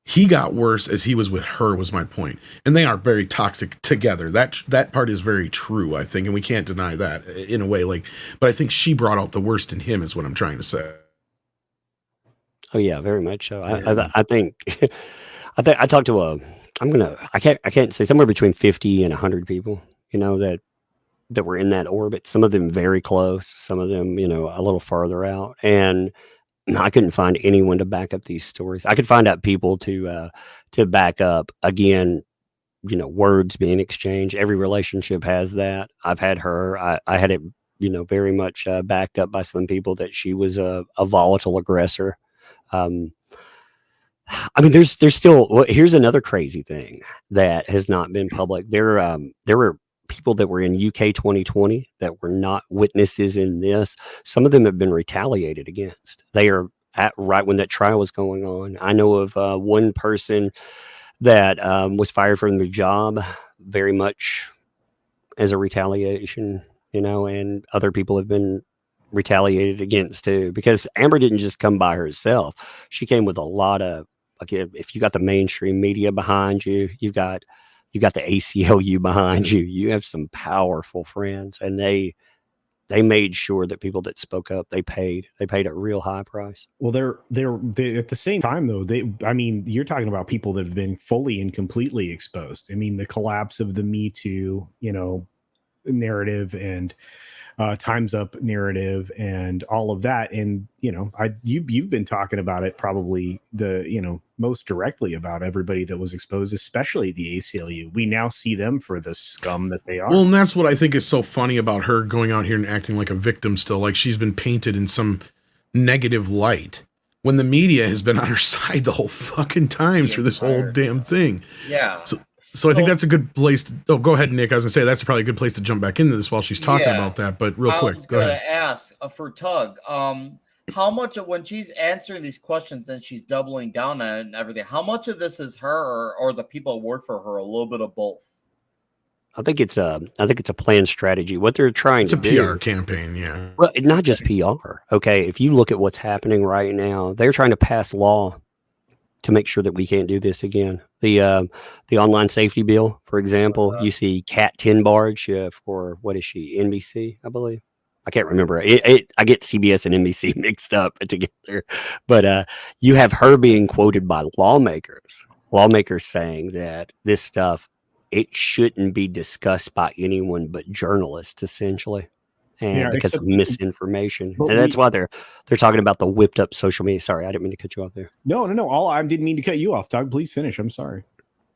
he got worse as he was with her, was my point. And they are very toxic together. That part is very true, I think, and we can't deny that in a way. But I think she brought out the worst in him, is what I'm trying to say. Oh yeah, very much so. I think I talked to I can't say, somewhere between 50 and 100 people, that were in that orbit. Some of them very close, some of them, a little farther out. And I couldn't find anyone to back up these stories. I could find out people to back up, again, words being exchanged. Every relationship has that. I've had her. I had it, very much backed up by some people that she was a volatile aggressor. There's still. Well, here's another crazy thing that has not been public. There were people that were in UK 2020 that were not witnesses in this. Some of them have been retaliated against. They are right when that trial was going on. I know of one person that was fired from their job, very much as a retaliation, and other people have been retaliated against too, because Amber didn't just come by herself. She came with a lot of, like, if you got the mainstream media behind you, you've got the ACLU behind you. You have some powerful friends, and they made sure that people that spoke up, they paid a real high price. Well, they're at the same time though. I mean, you're talking about people that have been fully and completely exposed. I mean, the collapse of the Me Too, narrative and Time's Up narrative and all of that. And you've been talking about it probably most directly about everybody that was exposed, especially the ACLU. We now see them for the scum that they are. Well, and that's what I think is so funny about her going out here and acting like a victim still, like she's been painted in some negative light when the media has been on her side the whole fucking time through this whole damn thing. Yeah. So I think that's a good place to. Oh, go ahead, Nick. I was gonna say that's probably a good place to jump back into this while she's talking about that. But real quick, go ahead. I was gonna ask for Tug, how much of when she's answering these questions and she's doubling down on it and everything, how much of this is her or the people who work for her? A little bit of both. I think it's a planned strategy. What they're trying to do. It's a PR campaign, yeah. Well, not just PR. Okay, if you look at what's happening right now, they're trying to pass law to make sure that we can't do this again. The online safety bill, for example, you see Kat Tenbarge for, what is she, NBC, I believe. I can't remember. I get CBS and NBC mixed up together. But you have her being quoted by lawmakers saying that this stuff, it shouldn't be discussed by anyone but journalists, essentially. And because of misinformation. And that's why they're talking about the whipped up social media. Sorry, I didn't mean to cut you off there. No. I didn't mean to cut you off, Doug. Please finish. I'm sorry.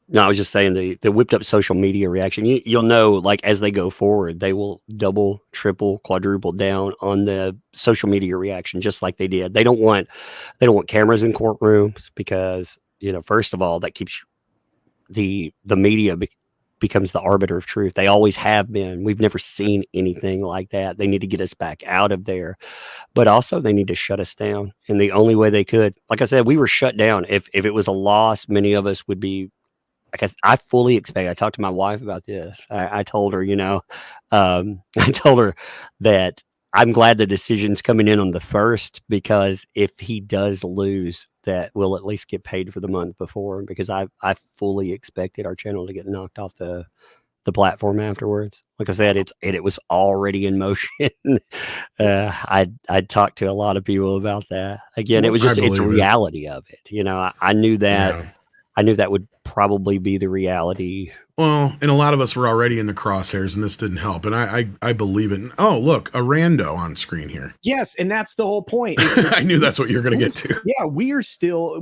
No, I was just saying the whipped up social media reaction. You'll know, like, as they go forward, they will double, triple, quadruple down on the social media reaction, just like they did. They don't want cameras in courtrooms because, first of all, that keeps the media becomes the arbiter of truth. They always have been. We've never seen anything like that. They need to get us back out of there, but also they need to shut us down. And the only way they could, like I said, we were shut down. If it was a loss, many of us would be, I fully expect, I talked to my wife about this. I told her, I told her that I'm glad the decision's coming in on the 1st, because if he does lose, that we'll at least get paid for the month before, because I fully expected our channel to get knocked off the platform afterwards. Like I said, it was already in motion. I'd talked to a lot of people about that. Again, it was just, it's a reality of it. I knew that. Yeah. I knew that would probably be the reality. Well, and a lot of us were already in the crosshairs, and this didn't help. And I believe it. Oh, look, a rando on screen here. Yes, and that's the whole point. I knew that's what you're going to get to. Yeah, we are still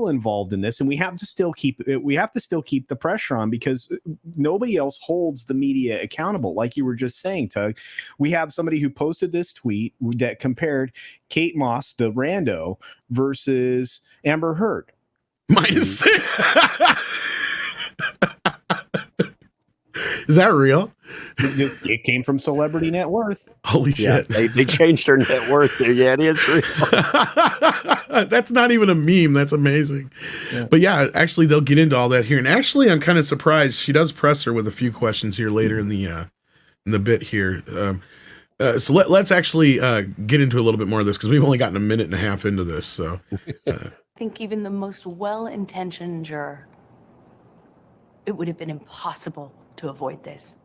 involved in this, and we have to still keep the pressure on, because nobody else holds the media accountable. Like you were just saying, Tug, we have somebody who posted this tweet that compared Kate Moss, the rando, versus Amber Heard. Minus. Is that real? It came from Celebrity Net Worth. Holy shit. They changed her net worth there. Yeah, it is real. That's not even a meme. That's amazing. Yeah. But yeah, actually, they'll get into all that here. And actually, I'm kind of surprised. She does press her with a few questions here later in the bit here. So let's actually get into a little bit more of this, because we've only gotten a minute and a half into this. So I think even the most well-intentioned juror, it would have been impossible to avoid this.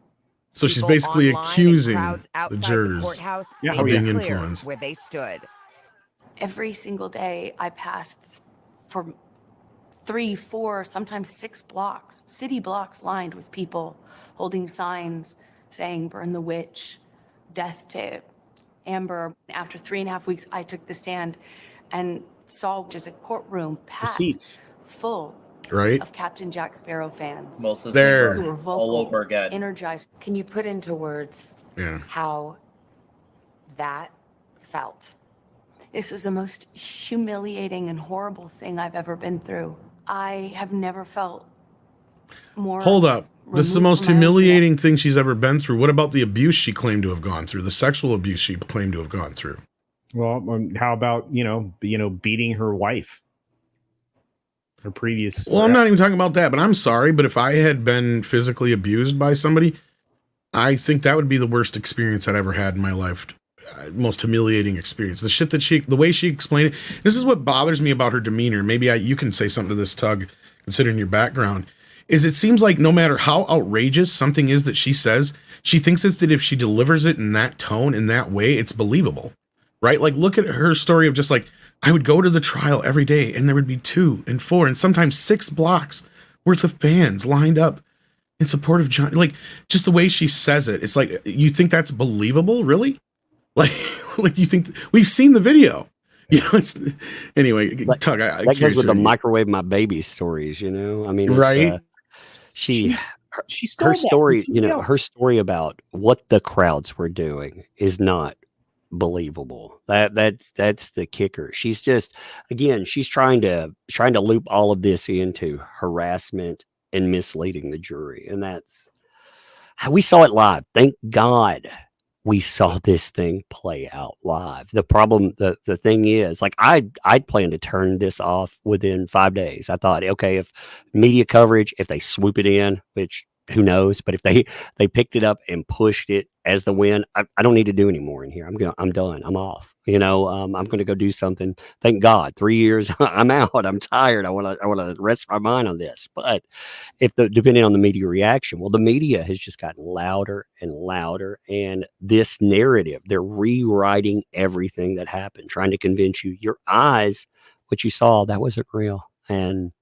So she's basically accusing the jurors of being influenced. Where they stood. Every single day I passed for 3, 4, sometimes 6 blocks, city blocks lined with people holding signs saying "Burn the witch," "Death to Amber." After 3.5 weeks, I took the stand and saw just a courtroom packed, full, right, of Captain Jack Sparrow fans. Most of them who were vocal, all over again, energized. Can you put into words how that felt? This was the most humiliating and horrible thing I've ever been through. I have never felt more. Hold up. This is the most humiliating thing she's ever been through. What about the abuse she claimed to have gone through? The sexual abuse she claimed to have gone through? Well, how about, beating her wife? Her previous. Well, I'm not even talking about that, but I'm sorry. But if I had been physically abused by somebody, I think that would be the worst experience I'd ever had in my life. Most humiliating experience. The way she explained it. This is what bothers me about her demeanor. Maybe you can say something to this, Tug, considering your background. Is it seems like no matter how outrageous something is that she says, she thinks that if she delivers it in that tone, in that way, it's believable, right? Like, look at her story of just like, I would go to the trial every day and there would be 2 and 4 and sometimes 6 blocks worth of fans lined up in support of John. Like, just the way she says it, it's like, you think that's believable, really? Like you think we've seen the video? You know, it's anyway. Tug, that goes with the microwave my baby stories. You know, I mean, right? She her story. You know, her story about what the crowds were doing is not believable. That's the kicker. She's just, again, she's trying to loop all of this into harassment and misleading the jury, and that's how we saw it live. Thank God we saw this thing play out live. The problem, the thing is, like, I'd planned to turn this off within 5 days. I thought, okay, if media coverage, if they swoop it in, which who knows, but if they picked it up and pushed it as the win, I don't need to do any more in here. I'm done. I'm off. You know, I'm going to go do something. Thank God, 3 years, I'm out. I'm tired. I want to rest my mind on this. But depending on the media reaction, well, the media has just gotten louder and louder, and this narrative, they're rewriting everything that happened, trying to convince you, your eyes, what you saw, that wasn't real. And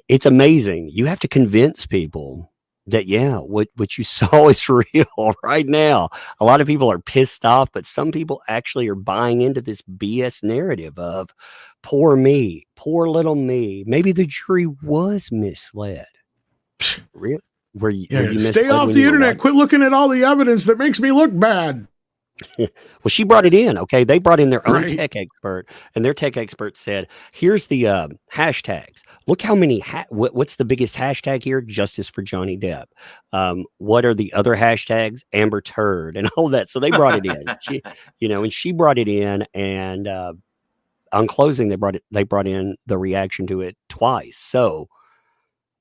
it's amazing. You have to convince people that, yeah, what you saw is real right now. A lot of people are pissed off, but some people actually are buying into this BS narrative of poor me, poor little me. Maybe the jury was misled. Really? Were you stay off the internet. Quit looking at all the evidence that makes me look bad. Well, she brought it in. Okay, they brought in their own tech expert, and their tech expert said, "Here's the hashtags. Look how many. What's the biggest hashtag here? Justice for Johnny Depp. What are the other hashtags? Amber Turd and all that." So they brought it in. She brought it in, and on closing, they brought in the reaction to it twice. So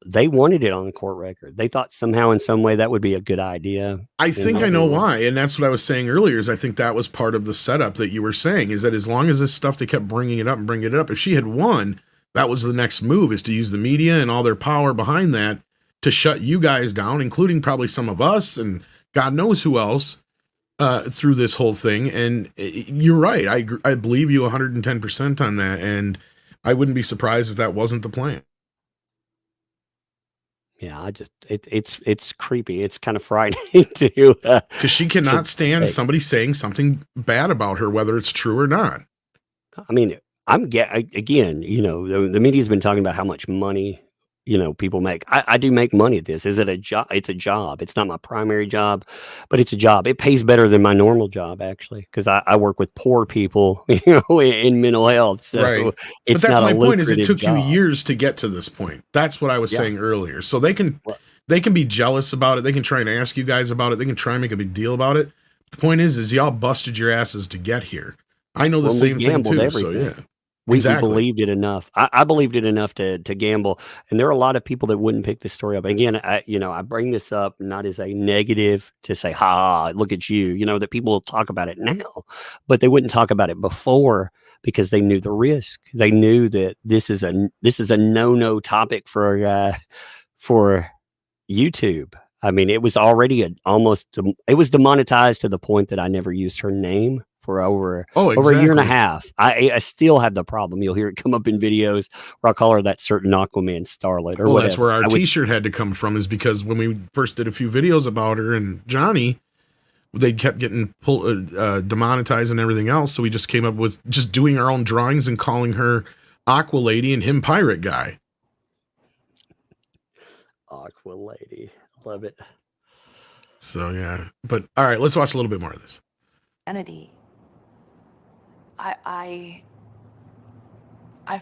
they wanted it on the court record. They thought somehow in some way that would be a good idea. I think I know why. And that's what I was saying earlier, is I think that was part of the setup that you were saying, is that as long as this stuff, they kept bringing it up. If she had won, that was the next move, is to use the media and all their power behind that to shut you guys down, including probably some of us and God knows who else through this whole thing. And you're right. I believe you 110% on that. And I wouldn't be surprised if that wasn't the plan. Yeah, it's creepy. It's kind of frightening to because she cannot stand somebody saying something bad about her, whether it's true or not. I mean, again, the media's been talking about how much money, people make. I do make money at this. Is it a job? It's a job. It's not my primary job, but it's a job. It pays better than my normal job, actually, because I work with poor people, in mental health. So right. It's but that's not my a point. Is it took job. you years to get to this point? That's what I was saying earlier. So they can be jealous about it. They can try and ask you guys about it. They can try and make a big deal about it. The point is y'all busted your asses to get here. I know the same thing too. Everything. So yeah. We believed it enough. I believed it enough to gamble. And there are a lot of people that wouldn't pick this story up. Again, I bring this up not as a negative to say, look at you, that people talk about it now, but they wouldn't talk about it before because they knew the risk. They knew that this is a no topic for YouTube. I mean, it was already it was demonetized to the point that I never used her name for over a year and a half. I still have the problem. You'll hear it come up in videos where I'll call her that certain Aquaman starlet or whatever. That's where our t-shirt had to come from, is because when we first did a few videos about her and Johnny, they kept getting demonetized and everything else. So we just came up with just doing our own drawings and calling her Aqua Lady and him Pirate Guy. Aqua Lady. Love it. So yeah, but all right, let's watch a little bit more of this. Entity. I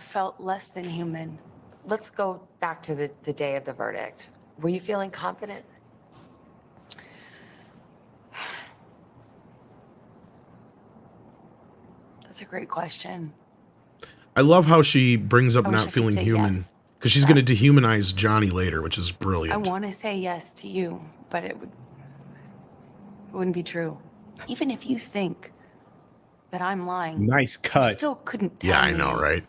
felt less than human. Let's go back to the day of the verdict. Were you feeling confident? That's a great question. I love how she brings up I wish not I could feeling say human. yes. because she's going to dehumanize Johnny later, which is I brilliant. want to say yes to you, but it wouldn't be true. Even if you think that I'm lying, Nice you cut. still couldn't tell Yeah, I me. know, right?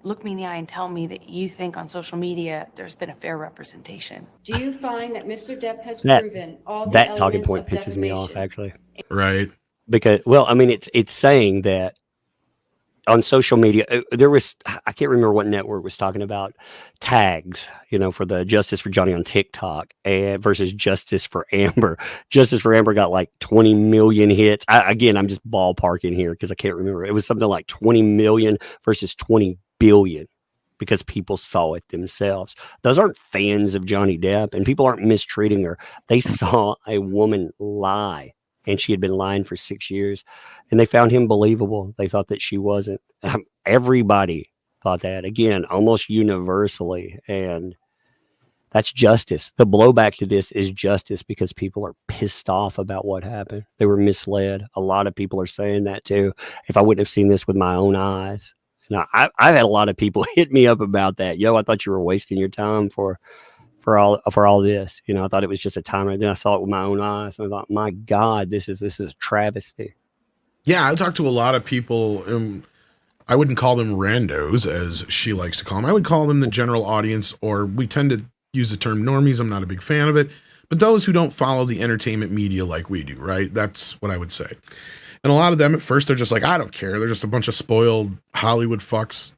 Look me in the eye and tell me that you think on social media there's been a fair representation. Do you find that Mr. Depp has That proven all the that talking elements point of pisses me off, defamation? actually, Right. because well, I mean, it's saying that on social media, there was I can't remember what network was talking about tags, for the Justice for Johnny on TikTok and versus Justice for Amber. Justice for Amber got like 20 million hits. Again, I'm just ballparking here because I can't remember. It was something like 20 million versus 20 billion because people saw it themselves. Those aren't fans of Johnny Depp, and people aren't mistreating her. They saw a woman lie, and she had been lying for 6 years, and they found him believable. They thought that she wasn't. Everybody thought that, again, almost universally, and that's justice. The blowback to this is justice because people are pissed off about what happened. They were misled. A lot of people are saying that too. If I wouldn't have seen this with my own eyes. Now, I've had a lot of people hit me up about that. Yo, I thought you were wasting your time for all this. I thought it was just a timer. Then I saw it with my own eyes, and I thought, my God, this is a travesty. Yeah, I talked to a lot of people. I wouldn't call them randos, as she likes to call them. I would call them the general audience, or we tend to use the term normies. I'm not a big fan of it, but those who don't follow the entertainment media like we do, right? That's what I would say. And a lot of them at first, they're just like, I don't care. They're just a bunch of spoiled Hollywood fucks,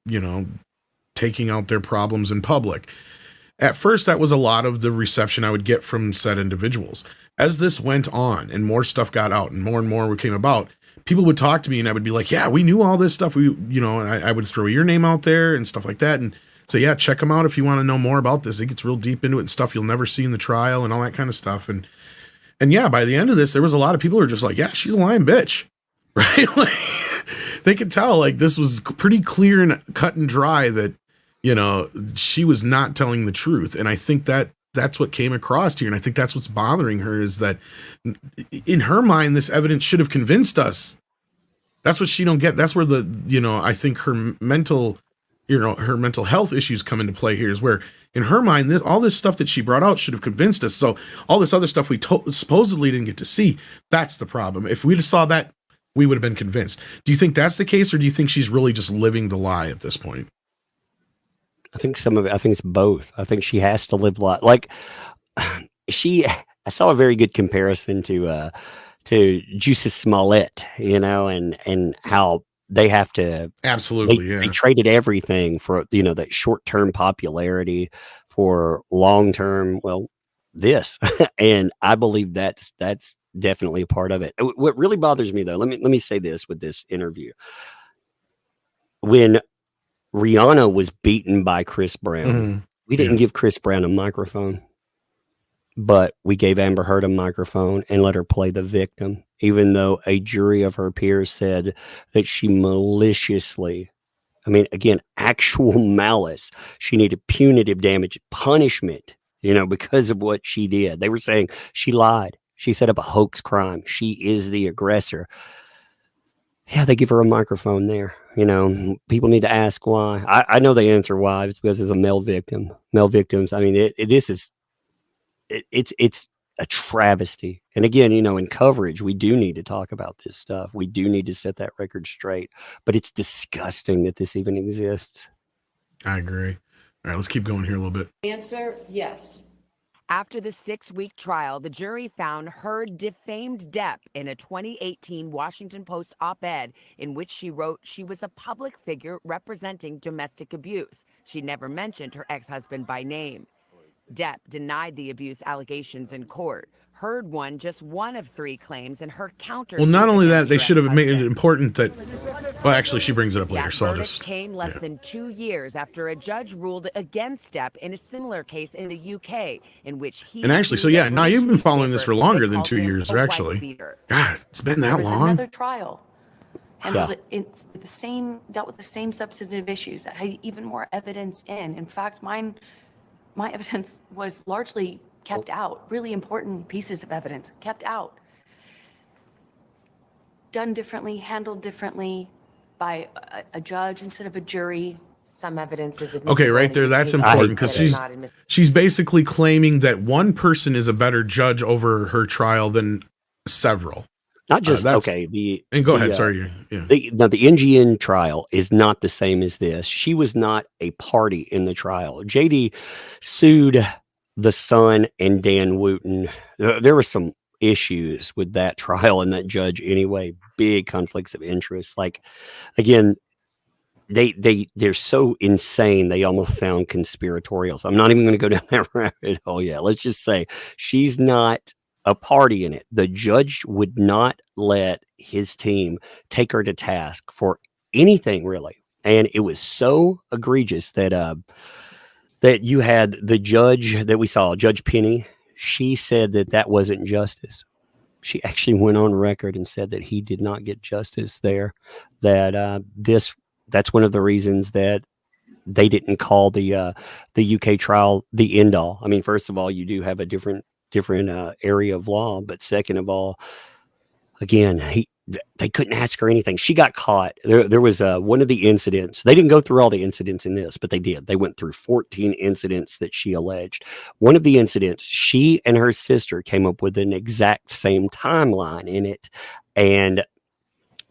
taking out their problems in public. At first, that was a lot of the reception I would get from said individuals. As this went on and more stuff got out and more came about, people would talk to me and I would be like, yeah, we knew all this stuff. And I would throw your name out there and stuff like that. And say, yeah, check them out if you want to know more about this. It gets real deep into it and stuff you'll never see in the trial and all that kind of stuff. And yeah, by the end of this, there was a lot of people who were just like, yeah, she's a lying bitch, right? Like, they could tell like this was pretty clear and cut and dry that, she was not telling the truth. And I think that's what came across here. And I think that's what's bothering her is that in her mind, this evidence should have convinced us. That's what she don't get. That's where I think her mental health issues come into play here is where in her mind, all this stuff that she brought out should have convinced us. So all this other stuff we supposedly didn't get to see, that's the problem. If we just saw that, we would have been convinced. Do you think that's the case? Or do you think she's really just living the lie at this point? I think some of it, I think it's both. I think she has to live like I saw a very good comparison to Juicy Smollett, and how they have to absolutely, they traded everything for, that short-term popularity for long-term, this. And I believe that's definitely a part of it. What really bothers me though, let me say this with this interview. When Rihanna was beaten by Chris Brown, we didn't give Chris Brown a microphone, but we gave Amber Heard a microphone and let her play the victim, even though a jury of her peers said that she maliciously, again, actual malice, she needed punitive damage punishment, because of what she did. They were saying she lied. She set up a hoax crime. She is the aggressor. Yeah, they give her a microphone there. People need to ask why. I know the answer why. It's because it's a male victim. Male victims. It's a travesty. And again, in coverage, we do need to talk about this stuff. We do need to set that record straight. But it's disgusting that this even exists. I agree. All right, let's keep going here a little bit. Answer, yes. After the 6-week trial, the jury found Heard defamed Depp in a 2018 Washington Post op-ed in which she wrote she was a public figure representing domestic abuse. She never mentioned her ex-husband by name. Depp denied the abuse allegations in court. Heard won just one of 3 claims in her counter. Well, not only that, they should have made it important that. Well, actually, she brings it up later, so I'll verdict just. Came less than 2 years after a judge ruled against Depp in a similar case in the UK, in which he. And actually, so yeah, now you've been following this for longer than 2 years, actually. God, it's been that There was long. another trial. Handled it dealt with the same substantive issues that had even more evidence in. In fact, my evidence was largely kept out. Really important pieces of evidence kept out. Done differently, handled differently by a judge instead of a jury. Some evidence is Okay, right there. That's important because she's basically claiming that one person is a better judge over her trial than several. Not just and go ahead. Sorry. Yeah. The NGN trial is not the same as this. She was not a party in the trial. JD sued the son and Dan Wooten. There were some issues with that trial and that judge anyway. Big conflicts of interest. Like, again, they're so insane they almost sound conspiratorial. So I'm not even going to go down that rabbit hole yet. Let's just say she's not a party in it. The judge would not let his team take her to task for anything really, and it was so egregious that that you had the judge that we saw, Judge Penny. She said that wasn't justice. She actually went on record and said that he did not get justice there. That's one of the reasons that they didn't call the UK trial the end all. I mean, first of all, you do have a different area of law, but second of all, again, they couldn't ask her anything. She got caught. There was one of the incidents. They didn't go through all the incidents in this, but they did. They went through 14 incidents that she alleged. One of the incidents, she and her sister came up with an exact same timeline in it, and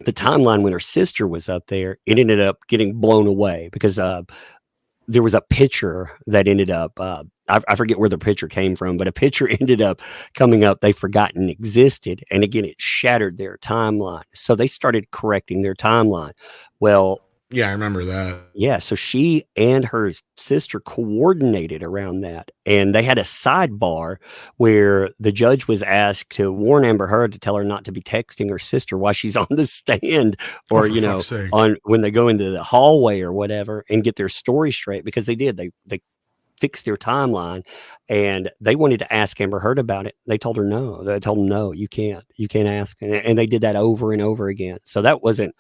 the timeline when her sister was up there, it ended up getting blown away because there was a picture that ended up, I forget where the picture came from, but a picture ended up coming up they've forgotten existed. And again, it shattered their timeline. So they started correcting their timeline. Well, yeah, I remember that. Yeah. So she and her sister coordinated around that. And they had a sidebar where the judge was asked to warn Amber Heard to tell her not to be texting her sister while she's on the stand or, on when they go into the hallway or whatever and get their story straight, because they did. They fixed their timeline and they wanted to ask Amber Heard about it. They told her no. They told them, no, you can't ask. And they did that over and over again. So that wasn't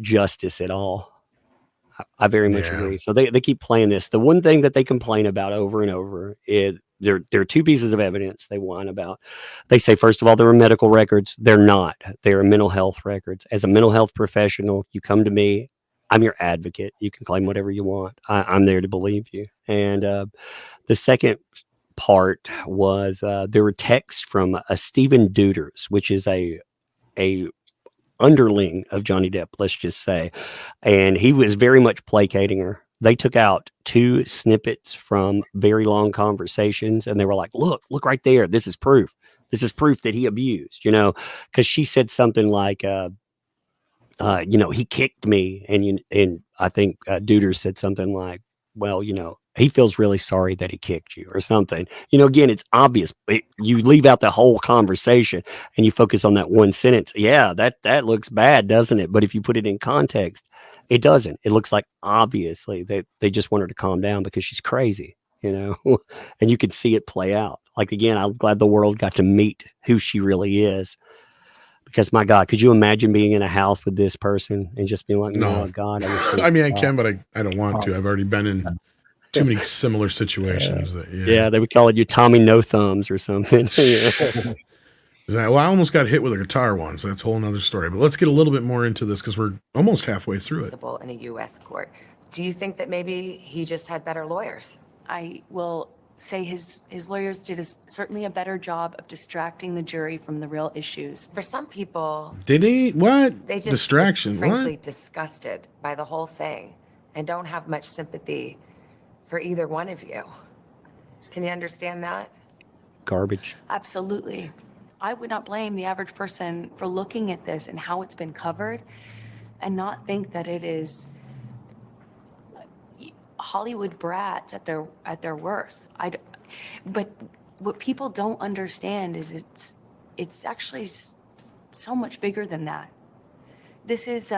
justice at all. I very much agree. So they keep playing this. The one thing that they complain about over and over is there are two pieces of evidence they whine about. They say, first of all, there are medical records. They're not. They are mental health records. As a mental health professional, you come to me. I'm your advocate. You can claim whatever you want. I'm there to believe you. And the second part was there were texts from Stephen Duders, which is a underling of Johnny Depp, let's just say. And he was very much placating her. They took out 2 snippets from very long conversations and they were like, look right there. This is proof. This is proof that he abused, because she said something like, he kicked me. And I think Duders said something like, well, he feels really sorry that he kicked you or something. Again, it's obvious. You leave out the whole conversation and you focus on that one sentence. Yeah, that looks bad, doesn't it? But if you put it in context, it doesn't. It looks like obviously they just want her to calm down because she's crazy, and you can see it play out. Like, again, I'm glad the world got to meet who she really is. Because, my God, could you imagine being in a house with this person and just being like, no, oh, God. I mean, I can, but I don't want to. I've already been in too many similar situations. Yeah, they would call it you Tommy No Thumbs or something. Well, I almost got hit with a guitar once. So that's a whole nother story. But let's get a little bit more into this because we're almost halfway through it. In a U.S. court. Do you think that maybe he just had better lawyers? I will say his lawyers did certainly a better job of distracting the jury from the real issues. For some people, did he? What? They just distraction? Frankly, disgusted by the whole thing and don't have much sympathy for either one of you. Can you understand that? Garbage. Absolutely. I would not blame the average person for looking at this and how it's been covered and not think that it is Hollywood brats at their worst. But what people don't understand is it's actually so much bigger than that. This is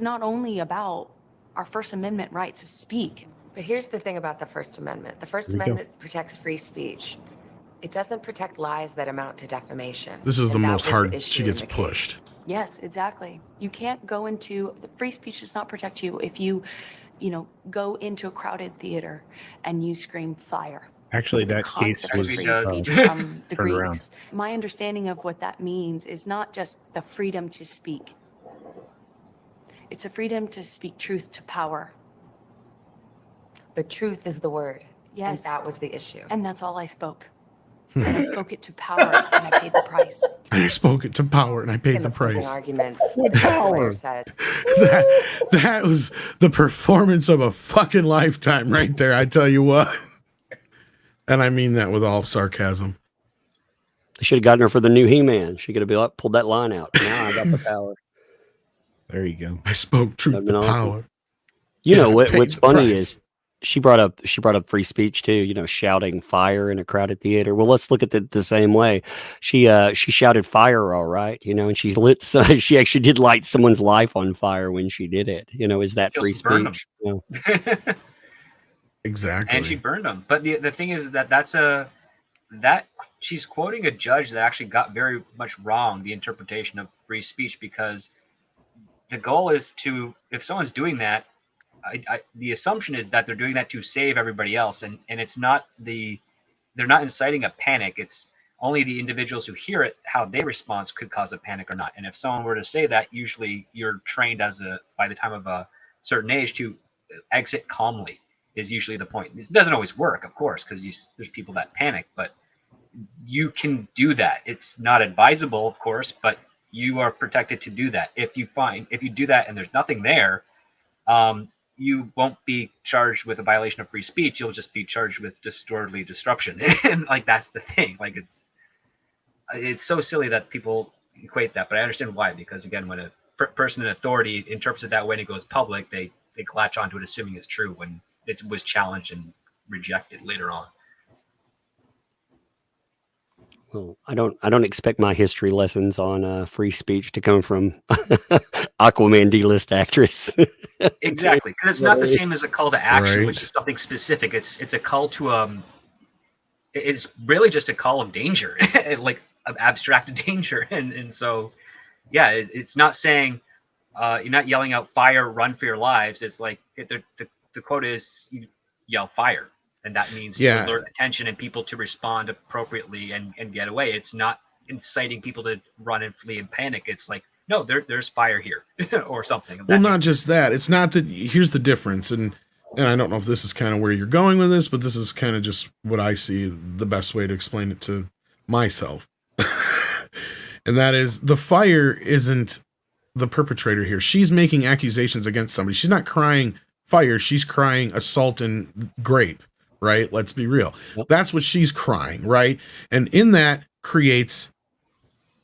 not only about our First Amendment right to speak. But here's the thing about the First Amendment. The First Amendment protects free speech. It doesn't protect lies that amount to defamation. This is the most hard she gets pushed. Yes, exactly. You can't go into the free speech does not protect you if you go into a crowded theater and you scream fire. Actually, that case was from the Greeks. My understanding of what that means is not just the freedom to speak. It's a freedom to speak truth to power. But truth is the word. Yes. And that was the issue. And that's all I spoke. And I spoke it to power, and I paid the price. And I spoke it to power, and I paid In the closing price. arguments, What the power? lawyer said, That was the performance of a fucking lifetime right there. I tell you what. And I mean that with all sarcasm. They should have gotten her for the new He-Man. She could have pulled that line out. Now I got the power. There you go. I spoke truth That'd to been awesome. power. You know And I what? paid What's the funny price. is she brought up free speech too. You know, shouting fire in a crowded theater. Well, let's look at it the same way. She shouted fire, all right. You know, and she she actually did light someone's life on fire when she did it. You know, is that She free also burned speech? You know? Exactly. And she burned them. But the thing is that she's quoting a judge that actually got very much wrong the interpretation of free speech, because the goal is to, if someone's doing that, the assumption is that they're doing that to save everybody else, and it's not they're not inciting a panic. It's only the individuals who hear it, how they respond could cause a panic or not. And if someone were to say that, usually you're trained by the time of a certain age to exit calmly is usually the point. This doesn't always work, of course, because there's people that panic, but you can do that. It's not advisable, of course, but you are protected to do that. If you do that and there's nothing there, you won't be charged with a violation of free speech. You'll just be charged with disorderly disruption. And like, that's the thing. Like, it's so silly that people equate that, but I understand why, because again, when a person in authority interprets it that way and it goes public, they latch onto it assuming it's true when it was challenged and rejected later on. Well, I don't expect my history lessons on free speech to come from Aquaman D-list actress. Exactly, because it's not the same as a call to action, Right. which is something specific. It's a call to it's really just a call of danger, like of abstract danger, and so yeah, it's not saying you're not yelling out fire, run for your lives. It's like the quote is you yell fire, and that means Yeah. to alert attention and people to respond appropriately and get away. It's not inciting people to run and flee and panic. It's like, no, there's fire here or something. Well, not just that. It's not that. Here's the difference, and I don't know if this is kind of where you're going with this, but this is kind of just what I see the best way to explain it to myself. And that is, the fire isn't the perpetrator here. She's making accusations against somebody. She's not crying fire. She's crying assault and grape, right? Let's be real. Yep. That's what she's crying, right? And in that creates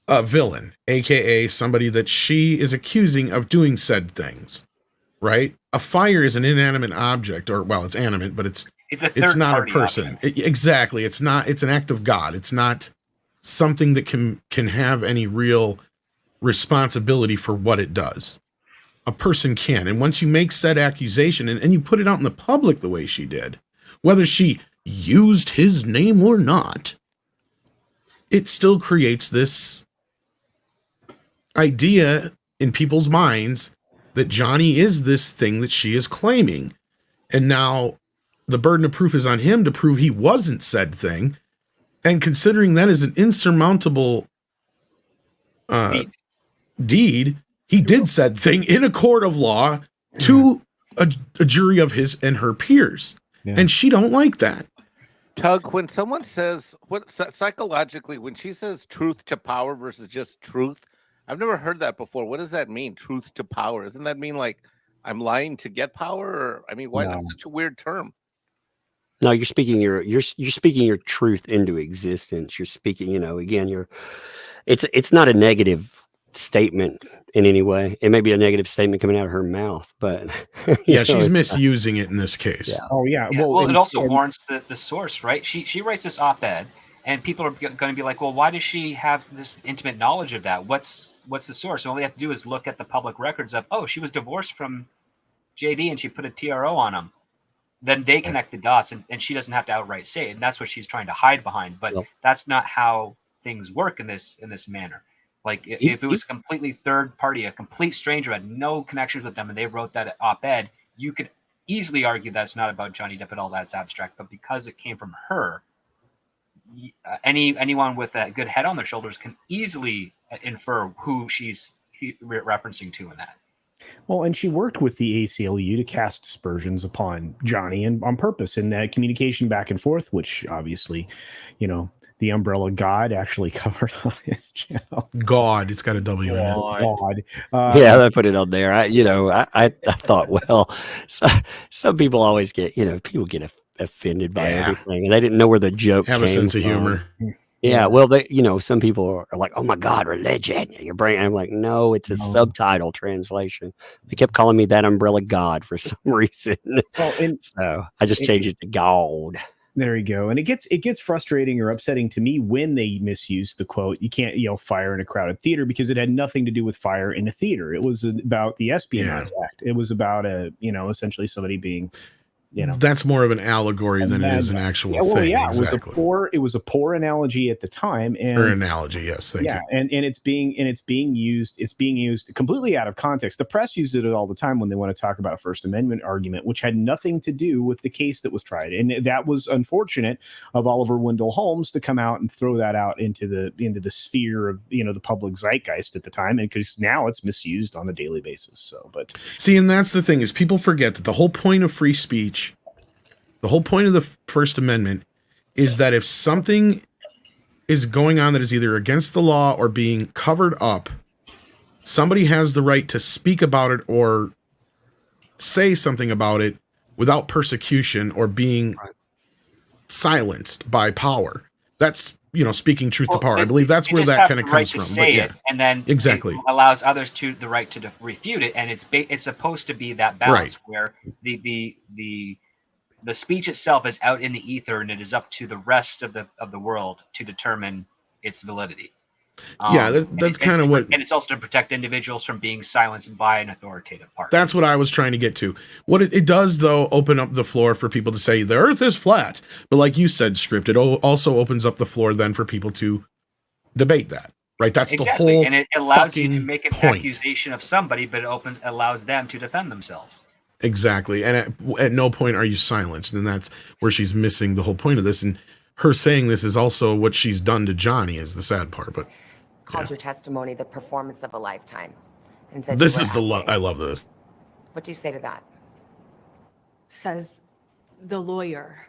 a villain, aka somebody that she is accusing of doing said things, right? A fire is an inanimate object, or well, it's animate, but it's not a person. Exactly. It's not. It's an act of God. It's not something that can have any real responsibility for what it does. A person can, and once you make said accusation and you put it out in the public the way she did, whether she used his name or not, it still creates this idea in people's minds that Johnny is this thing that she is claiming. And now the burden of proof is on him to prove he wasn't said thing. And considering that is an insurmountable deed, he did said thing in a court of law to a jury of his and her peers. Yeah. And she don't like that. Tug, when someone says, psychologically, when she says truth to power versus just truth, I've never heard that before. What does that mean? Truth to power? Doesn't that mean like I'm lying to get power? Or, I mean, why that's such a weird term? No, you're speaking you're speaking your truth into existence. You're speaking, again, it's not a negative statement in any way. It may be a negative statement coming out of her mouth, but yeah, she's misusing it in this case. Yeah. Oh yeah. Well, it also warrants the source, right? She writes this op-ed, and people are going to be like, well, why does she have this intimate knowledge of that? What's the source? And all they have to do is look at the public records of, oh, she was divorced from JD and she put a TRO on him. Then they connect the dots, and she doesn't have to outright say it, and that's what she's trying to hide behind. But that's not how things work in this manner. Like if it was a completely third party, a complete stranger had no connections with them, and they wrote that op-ed, you could easily argue that's not about Johnny Depp at all. That's abstract. But because it came from her, anyone with a good head on their shoulders can easily infer who she's referencing to in that. Well, and she worked with the ACLU to cast aspersions upon Johnny and on purpose in that communication back and forth, which obviously, the umbrella God actually covered on his channel. God, it's got a W in it. God. Yeah, I put it on there. I thought, well, some people always get, people get offended by everything, and they didn't know where the joke Have came a sense of from. humor. Yeah, well, some people are like, "Oh my God, religion!" Your brain. I'm like, no, it's a subtitle translation. They kept calling me that umbrella God for some reason, so I just changed it to God. There you go. And it gets frustrating or upsetting to me when they misuse the quote, "You can't yell fire in a crowded theater," because it had nothing to do with fire in a theater. It was about the Espionage Act. It was about essentially somebody being, that's more of an allegory than it is an actual thing. Yeah, exactly. it was a poor analogy at the time, or analogy. Yes, thank you. And it's being used completely out of context. The press uses it all the time when they want to talk about a First Amendment argument, which had nothing to do with the case that was tried, and that was unfortunate of Oliver Wendell Holmes to come out and throw that out into the sphere of the public zeitgeist at the time, and because now it's misused on a daily basis. So, but see, and that's the thing is people forget that the whole point of free speech. The whole point of the First Amendment is that if something is going on that is either against the law or being covered up, somebody has the right to speak about it or say something about it without persecution or being silenced by power. That's, speaking truth to power. I believe that's where that kind of comes from. Say it, and then exactly it allows others the right to refute it, and it's supposed to be that balance where the speech itself is out in the ether, and it is up to the rest of the world to determine its validity. That's kind of what, and it's also to protect individuals from being silenced by an authoritative party. That's what I was trying to get to. What it does, though, open up the floor for people to say the Earth is flat. But like you said, Script, it also opens up the floor then for people to debate that. Right? That's the whole. And it allows you to make an accusation of somebody, but it allows them to defend themselves. Exactly. And at no point are you silenced. And that's where she's missing the whole point of this. And her saying this is also what she's done to Johnny is the sad part. But called your testimony the performance of a lifetime. And said this is I love this. What do you say to that? Says the lawyer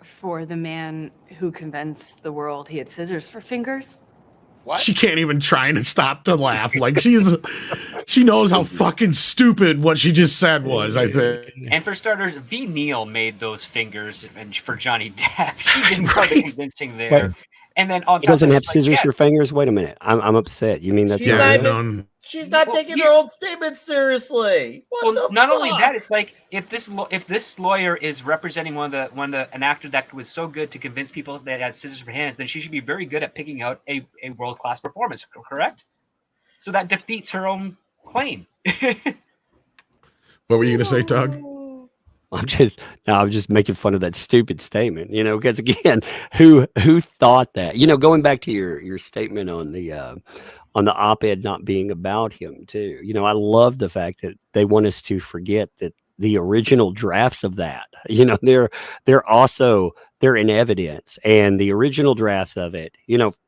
for the man who convinced the world he had scissors for fingers. What? She can't even try and stop to laugh. Like she knows how fucking stupid what she just said was, I think. And for starters, V. Neal made those fingers and for Johnny Depp. She didn't go the convincing there. Wait. And then on he doesn't have scissors for fingers. Wait a minute, I'm upset. You mean that's she's not taking her own statement seriously. Not only that, it's like if this lawyer is representing an actor that was so good to convince people that had scissors for hands, then she should be very good at picking out a world-class performance. Correct? So that defeats her own claim. What were you going to say, Doug? I'm just making fun of that stupid statement, because again, who thought that? Going back to your statement on the op-ed not being about him too. I love the fact that they want us to forget that the original drafts of that, they're in evidence, and the original drafts of it,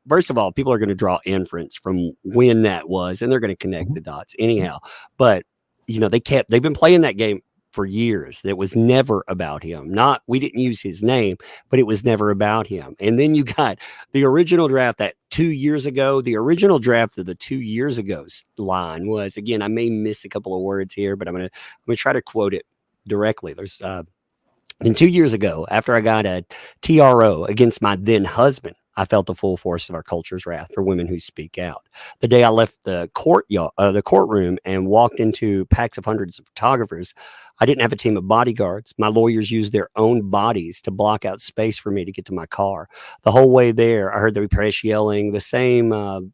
first of all, people are going to draw inference from when that was, and they're going to connect the dots anyhow. But they've been playing that game for years. That was never about him. We didn't use his name, but it was never about him. And then you got the original draft that 2 years ago. The original draft of the 2 years ago line was, again, I may miss a couple of words here, but I'm gonna try to quote it directly. There's and 2 years ago, after I got a TRO against my then husband, I felt the full force of our culture's wrath for women who speak out. The day I left the courtroom and walked into packs of hundreds of photographers, I didn't have a team of bodyguards. My lawyers used their own bodies to block out space for me to get to my car. The whole way there, I heard the press yelling the same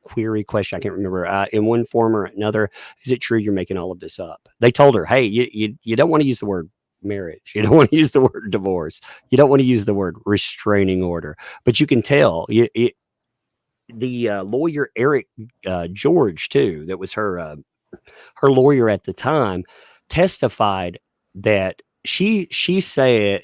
query question. I can't remember in one form or another. Is it true you're making all of this up? They told her, hey, you don't want to use the word marriage. You don't want to use the word divorce. You don't want to use the word restraining order. But you can tell the lawyer, Eric George, too, that was her lawyer at the time, testified that she said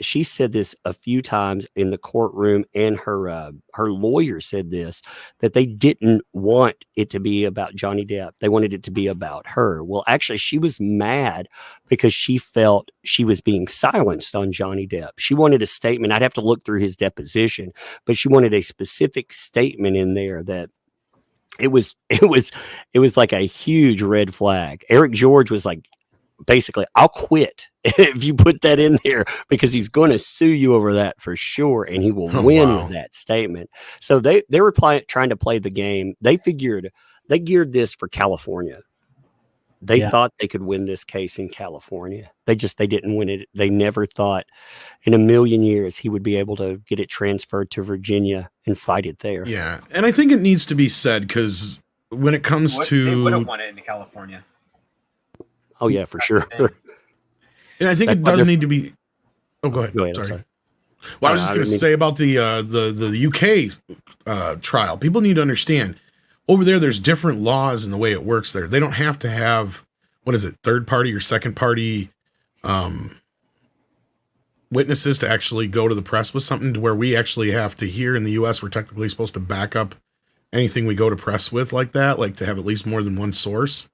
this a few times in the courtroom, and her lawyer said this, that they didn't want it to be about Johnny Depp. They wanted it to be about her. Well, actually, she was mad because she felt she was being silenced on Johnny Depp. She wanted a statement. I'd have to look through his deposition, but she wanted a specific statement in there that it was like a huge red flag. Eric George was like, basically, I'll quit if you put that in there, because he's going to sue you over that for sure, and he will win with that statement. So they were trying to play the game. They geared this for California. They thought they could win this case in California. They didn't win it. They never thought in a million years he would be able to get it transferred to Virginia and fight it there. Yeah, and I think it needs to be said, because when it comes to, they would have won it in California. Oh yeah, for sure. And I think it does need to be. Oh, go ahead. Sorry. Well, I was just going to say about the UK trial. People need to understand, over there's different laws in the way it works there. They don't have to have, what is it, third party or second party witnesses to actually go to the press with something, to where we actually have to, here in the US, we're technically supposed to back up anything we go to press with like that, like to have at least more than one source.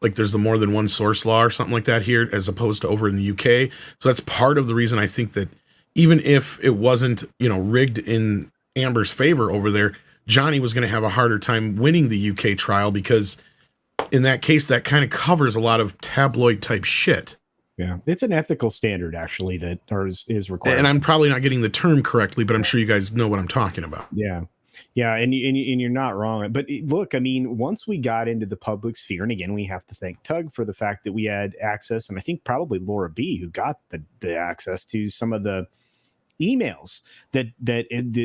Like there's the more than one source law or something like that here, as opposed to over in the UK. So that's part of the reason I think that even if it wasn't, rigged in Amber's favor over there, Johnny was going to have a harder time winning the UK trial, because in that case, that kind of covers a lot of tabloid type shit. Yeah, it's an ethical standard actually that is required. And I'm probably not getting the term correctly, but I'm sure you guys know what I'm talking about. Yeah. Yeah, and you're not wrong. But look, I mean, once we got into the public sphere, and again, we have to thank Tug for the fact that we had access, and I think probably Laura B, who got the access to some of the emails that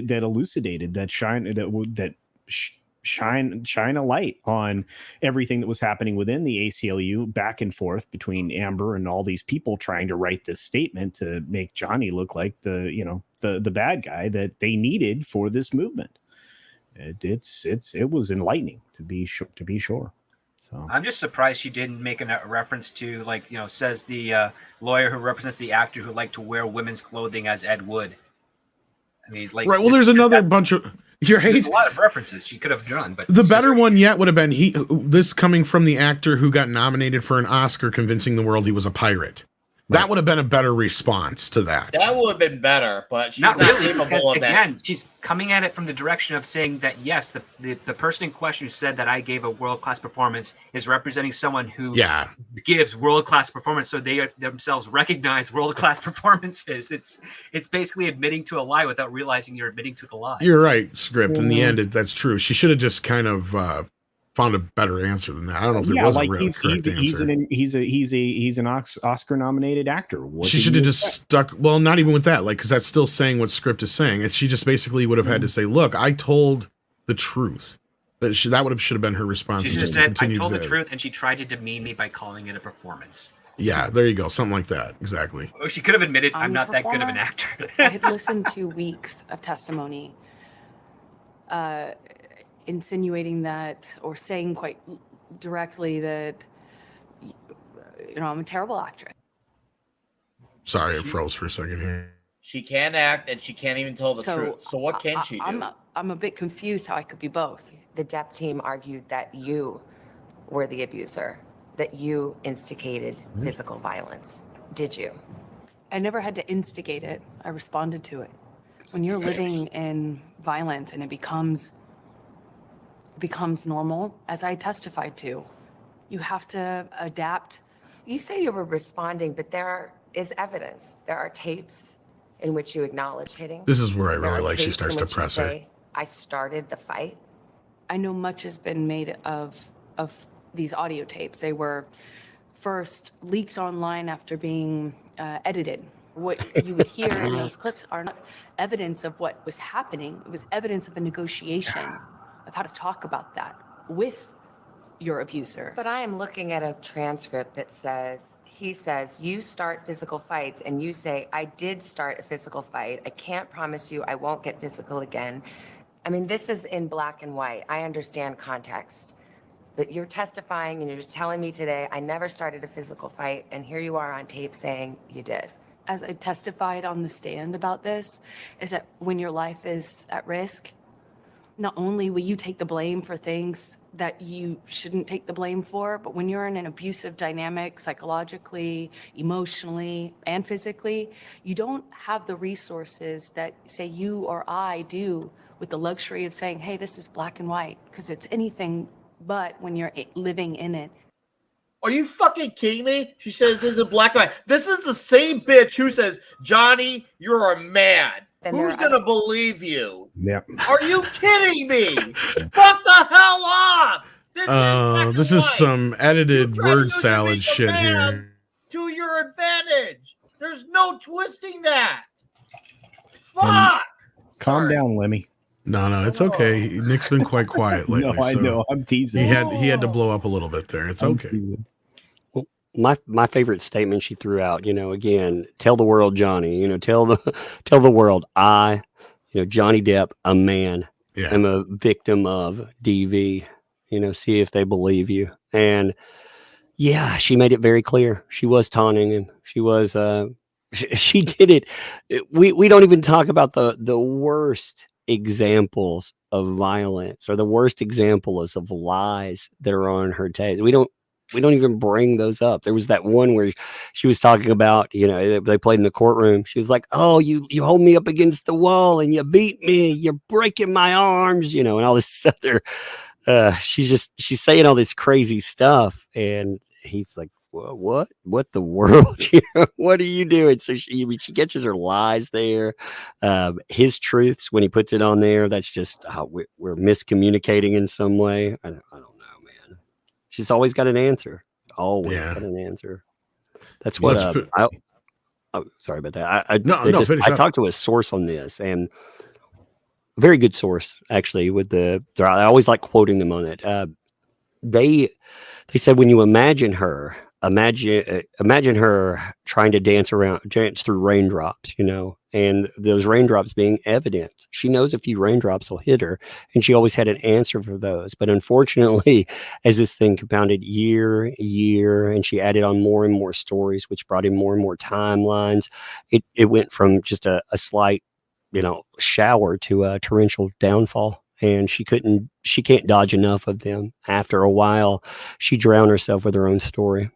elucidated, that shine a light on everything that was happening within the ACLU, back and forth between Amber and all these people trying to write this statement to make Johnny look like the bad guy that they needed for this movement. It was enlightening to be sure. So I'm just surprised she didn't make a reference to, says the lawyer who represents the actor who liked to wear women's clothing as Ed Wood. I mean, right. Well, there's another bunch of. There's a lot of references she could have done, but the better one yet would have been this coming from the actor who got nominated for an Oscar, convincing the world he was a pirate. That would have been a better response to that. That would have been better, but she's not really, capable because of again, that. she's coming at it from the direction of saying that yes, the person in question who said that I gave a world-class performance is representing someone who gives world-class performance, so they themselves recognize world-class performances. It's basically admitting to a lie without realizing you're admitting to the lie. You're right, Script. In the end, that's true. She should have just kind of found a better answer than that. I don't know if there was a real correct answer. He's an Oscar nominated actor. She should have just stuck. Well, not even with that, because that's still saying what Script is saying. She just basically would have had to say, "Look, I told the truth." That should have been her response. She just said, "I told the truth," and she tried to demean me by calling it a performance. Yeah, there you go, something like that. Exactly. Oh, she could have admitted, "I'm not that good of an actor." I had listened to weeks of testimony. Insinuating that, or saying quite directly that, I'm a terrible actress. Sorry, it froze for a second here. She can't act, and she can't even tell the truth. So what can she do? I'm a bit confused how I could be both. The Depp team argued that you were the abuser, that you instigated physical violence. Did you? I never had to instigate it. I responded to it. When you're living in violence and it becomes normal, as I testified to, you have to adapt. You say you were responding, but there is evidence. There are tapes in which you acknowledge hitting. This is where I really like she starts to press her. I started the fight. I know much has been made of these audio tapes. They were first leaked online after being edited. What you would hear in those clips are not evidence of what was happening. It was evidence of a negotiation of how to talk about that with your abuser. But I am looking at a transcript that he says, you start physical fights, and you say, I did start a physical fight. I can't promise you I won't get physical again. I mean, this is in black and white. I understand context. But you're testifying and you're just telling me today, I never started a physical fight. And here you are on tape saying you did. As I testified on the stand about this, is that when your life is at risk, not only will you take the blame for things that you shouldn't take the blame for, but when you're in an abusive dynamic, psychologically, emotionally, and physically, you don't have the resources that, say, you or I do with the luxury of saying, hey, this is black and white, because it's anything but when you're living in it. Are you fucking kidding me? She says this is black and white. This is the same bitch who says, Johnny, you're a man. And Who's going to believe you? Yep. Are you kidding me? Fuck the hell off. This is some edited word salad shit here. To your advantage. There's no twisting that. Fuck. Calm down, Lemmy. No, it's okay. Nick's been quite quiet lately. No, I know. I'm teasing. He had to blow up a little bit there. It's okay. Well, my favorite statement she threw out, again, tell the world, Johnny, tell the world, Johnny Depp, a man, am a victim of DV, see if they believe you. And yeah, she made it very clear. She was taunting him. She was, she did it. We don't even talk about the worst examples of violence or the worst examples of lies that are on her tape. We don't even bring those up. There was that one where she was talking about, they played in the courtroom. She was like, oh, you hold me up against the wall and you beat me. You're breaking my arms, and all this stuff there. She's saying all this crazy stuff. And he's like, what the world? What are you doing? So she catches her lies there. His truths, when he puts it on there, that's just how we're miscommunicating in some way. I don't know, man. She's always got an answer. Always got an answer. That's what. Sorry about that. I talked to a source on this, and a very good source actually. I always like quoting them on it. They said when you imagine her trying to dance through raindrops, and those raindrops being evidence. She knows a few raindrops will hit her, and she always had an answer for those. But unfortunately, as this thing compounded year, and she added on more and more stories, which brought in more and more timelines, it went from just a slight, shower to a torrential downfall. And she can't dodge enough of them. After a while, she drowned herself with her own story.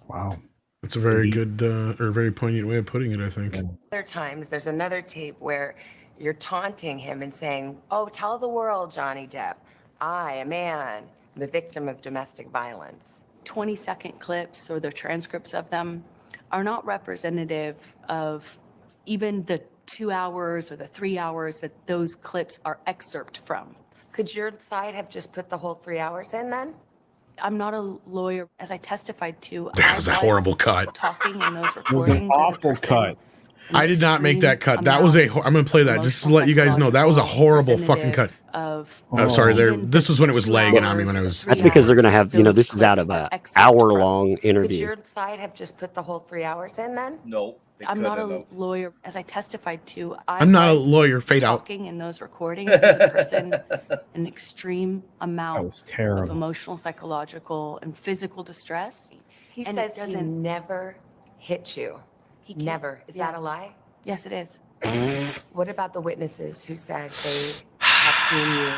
Wow. That's a very good or very poignant way of putting it, I think. Other times, there's another tape where you're taunting him and saying, oh, tell the world, Johnny Depp, I, a man, am a victim of domestic violence. 20-second clips or the transcripts of them are not representative of even the 2 hours or the 3 hours that those clips are excerpt from. Could your side have just put the whole 3 hours in then? I'm not a lawyer. As I testified to, that was a horrible cut. Talking in those It was recordings. an awful cut. I did not make that cut. That was I'm going to play that just to let you guys know. That was a horrible fucking cut. Sorry, this was when it was lagging on me when I was. That's because they're going to have, this is out of an hour-long interview. Could your side have just put the whole 3 hours in then? No. I'm not a lawyer. As I testified to, I'm not a lawyer. Fade out. Talking in those recordings as a person, an extreme amount of emotional, psychological, and physical distress. He says he never hit you. He never. Is that a lie? Yes, it is. What about the witnesses who said they have seen you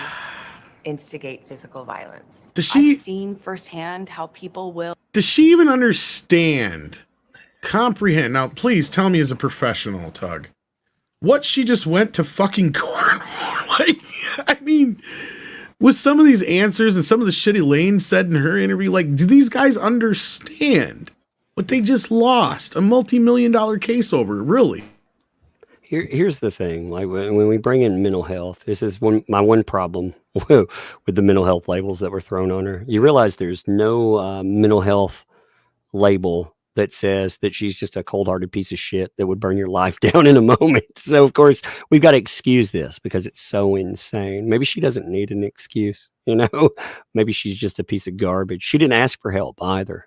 instigate physical violence? Does she? I've seen firsthand how people will. Does she even understand? Comprehend. Now, please tell me as a professional, Tug, what she just went to fucking court for. With some of these answers and some of the shit Elaine said in her interview, do these guys understand what they just lost a multi-million-dollar case over? Really? Here's the thing. When we bring in mental health, this is my one problem with the mental health labels that were thrown on her. You realize there's no mental health label that says that she's just a cold-hearted piece of shit that would burn your life down in a moment. So, of course, we've got to excuse this because it's so insane. Maybe she doesn't need an excuse, Maybe she's just a piece of garbage. She didn't ask for help either,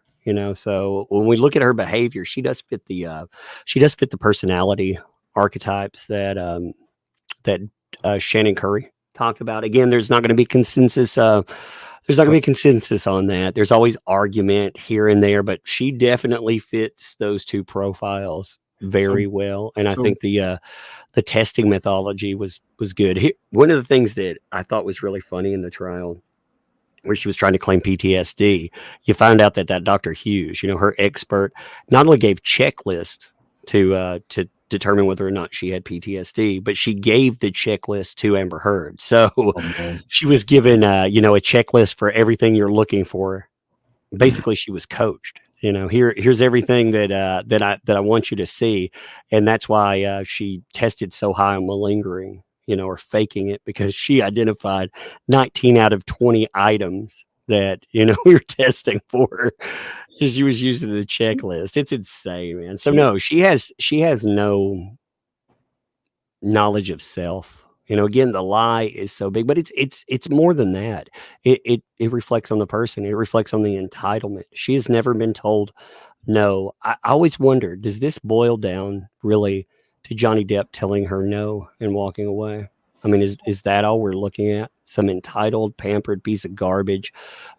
So when we look at her behavior, she does fit the personality archetypes that Shannon Curry talked about. Again, there's not going to be consensus there's not going to be a consensus on that. There's always argument here and there, but she definitely fits those two profiles very well. And I think the testing methodology was good. One of the things that I thought was really funny in the trial, where she was trying to claim PTSD, you found out that Dr. Hughes, her expert, not only gave checklists to determine whether or not she had PTSD, but she gave the checklist to Amber Heard. So she was given, a checklist for everything you're looking for. Basically, she was coached. Here's everything that I want you to see, and that's why she tested so high on malingering, or faking it, because she identified 19 out of 20 items that we were testing for. She was using the checklist. It's insane, man. So no, she has no knowledge of self. Again, the lie is so big, but it's more than that. It reflects on the person. It reflects on the entitlement. She has never been told no. I always wonder, does this boil down really to Johnny Depp telling her no and walking away? I mean, is that all we're looking at? Some entitled, pampered piece of garbage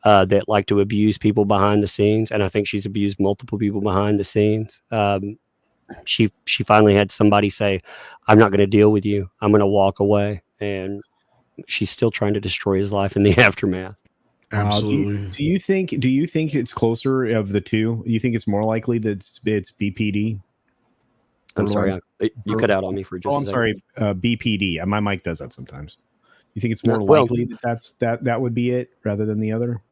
that like to abuse people behind the scenes, and I think she's abused multiple people behind the scenes. She finally had somebody say, "I'm not going to deal with you. I'm going to walk away," and she's still trying to destroy his life in the aftermath. Absolutely. Do you think it's closer of the two? You think it's more likely that it's BPD? I'm sorry, you cut out on me for just a second. I'm sorry, BPD. My mic does that sometimes. You think it's more likely that would be it rather than the other?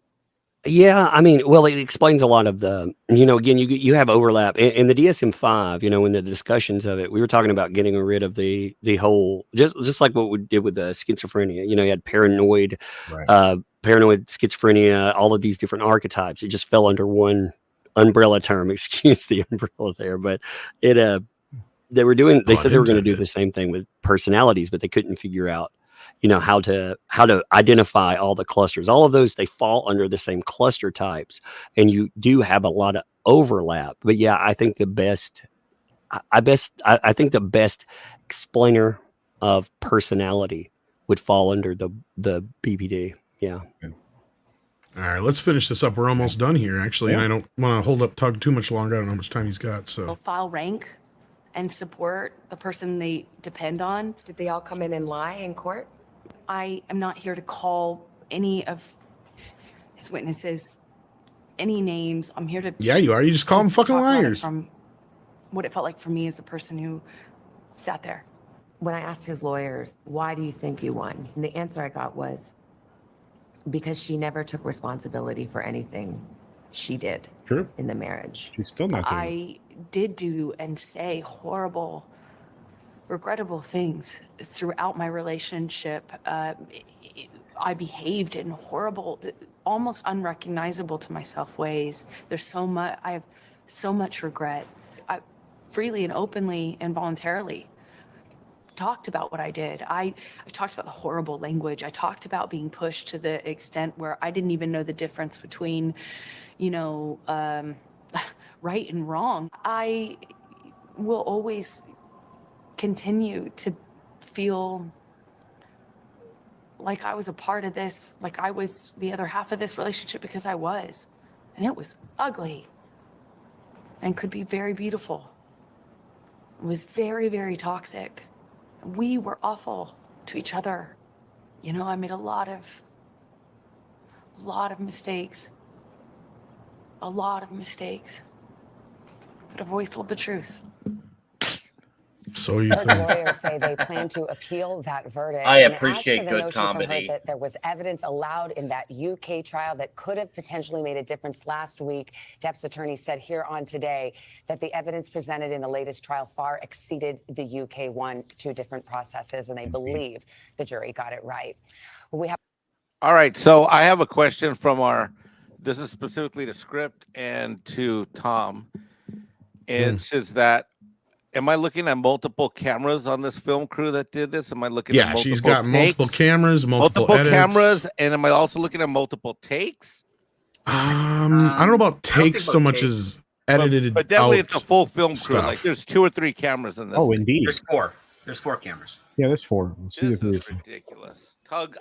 Yeah, I mean, well, it explains a lot of the, again, you have overlap in the DSM-5. In the discussions of it, we were talking about getting rid of the whole, just like what we did with the schizophrenia. You had paranoid, paranoid schizophrenia, all of these different archetypes. It just fell under one umbrella term. Excuse the umbrella there, but it they said they were going to do the same thing with personalities, but they couldn't figure out, how to identify all the clusters. All of those, they fall under the same cluster types, and you do have a lot of overlap. But yeah, I think the best explainer of personality would fall under the BPD. Yeah. All right, let's finish this up. We're almost done here, actually, and I don't want to hold up Tug too much longer. I don't know how much time he's got. So File rank and support the person they depend on. Did they all come in and lie in court? I am not here to call any of his witnesses any names. I'm here to. Yeah, you are. You just call them fucking liars. From what it felt like for me as a person who sat there. When I asked his lawyers, why do you think you won? And the answer I got was because she never took responsibility for anything she did in the marriage. She's still not doing it. I did do and say horrible, regrettable things throughout my relationship. I behaved in horrible, almost unrecognizable to myself ways. I have so much regret. I freely and openly and voluntarily talked about what I did. I talked about the horrible language. I talked about being pushed to the extent where I didn't even know the difference between, right and wrong. I will always continue to feel like I was a part of this, like I was the other half of this relationship, because I was. And it was ugly and could be very beautiful. It was very, very toxic. We were awful to each other. I made a lot of mistakes. A lot of mistakes. But I've always told the truth. So you Her say. lawyers say they plan to appeal that verdict. I And as appreciate for the good notion from her comedy. that there was evidence allowed in that UK trial that could have potentially made a difference last week. Depp's attorney said here on Today that the evidence presented in the latest trial far exceeded the UK one, 2 different processes, and they believe the jury got it right. We have. All right, so I have a question from this is specifically to script and to Tom. And it says that, am I looking at multiple cameras on this film crew that did this? Am I looking at multiple she's got takes? multiple cameras, multiple edits. cameras, and am I also looking at multiple takes? I don't know about takes so much as edited. But definitely it's a full film crew. stuff. Like there's 2 or 3 cameras in this. Oh, thing. indeed. There's 4 cameras. Yeah, there's 4. Let's see This if is ridiculous. Tug,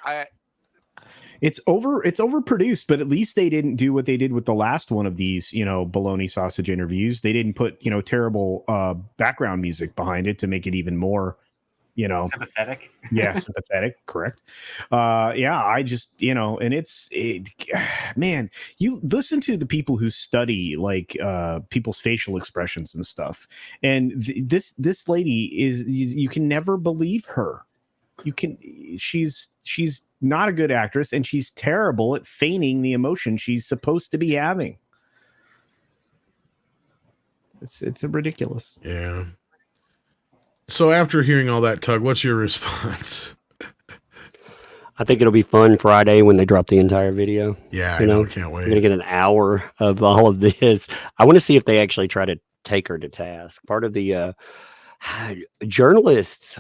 It's overproduced, but at least they didn't do what they did with the last one of these, bologna sausage interviews. They didn't put, terrible background music behind it to make it even more, sympathetic. Yeah, sympathetic, correct. Yeah, I just, and man, you listen to the people who study like people's facial expressions and stuff. And this lady you can never believe her. She's not a good actress, and she's terrible at feigning the emotion she's supposed to be having. It's ridiculous. Yeah. So after hearing all that, Tug, what's your response? I think it'll be fun Friday when they drop the entire video. Yeah, I know. Can't wait. We're gonna get an hour of all of this. I want to see if they actually try to take her to task. Part of the journalists.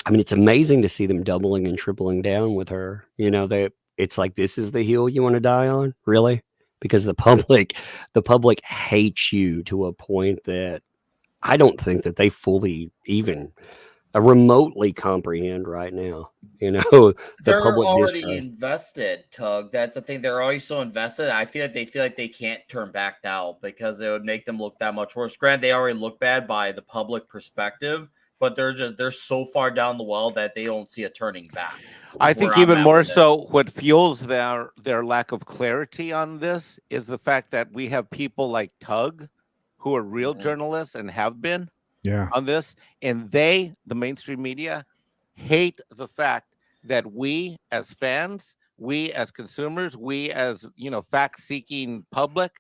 I mean, it's amazing to see them doubling and tripling down with her. It's like, this is the hill you want to die on, really? Because the public hates you to a point that I don't think that they fully even remotely comprehend right now. They're public already distrust. invested, Tug. That's the thing. They're already so invested. I feel like they can't turn back now because it would make them look that much worse. Granted, they already look bad by the public perspective, but they're so far down the well that they don't see a turning back. I think even more so, what fuels their lack of clarity on this is the fact that we have people like Tug, who are real journalists and have been on this, and the mainstream media, hate the fact that we as fans, we as consumers, we as fact-seeking public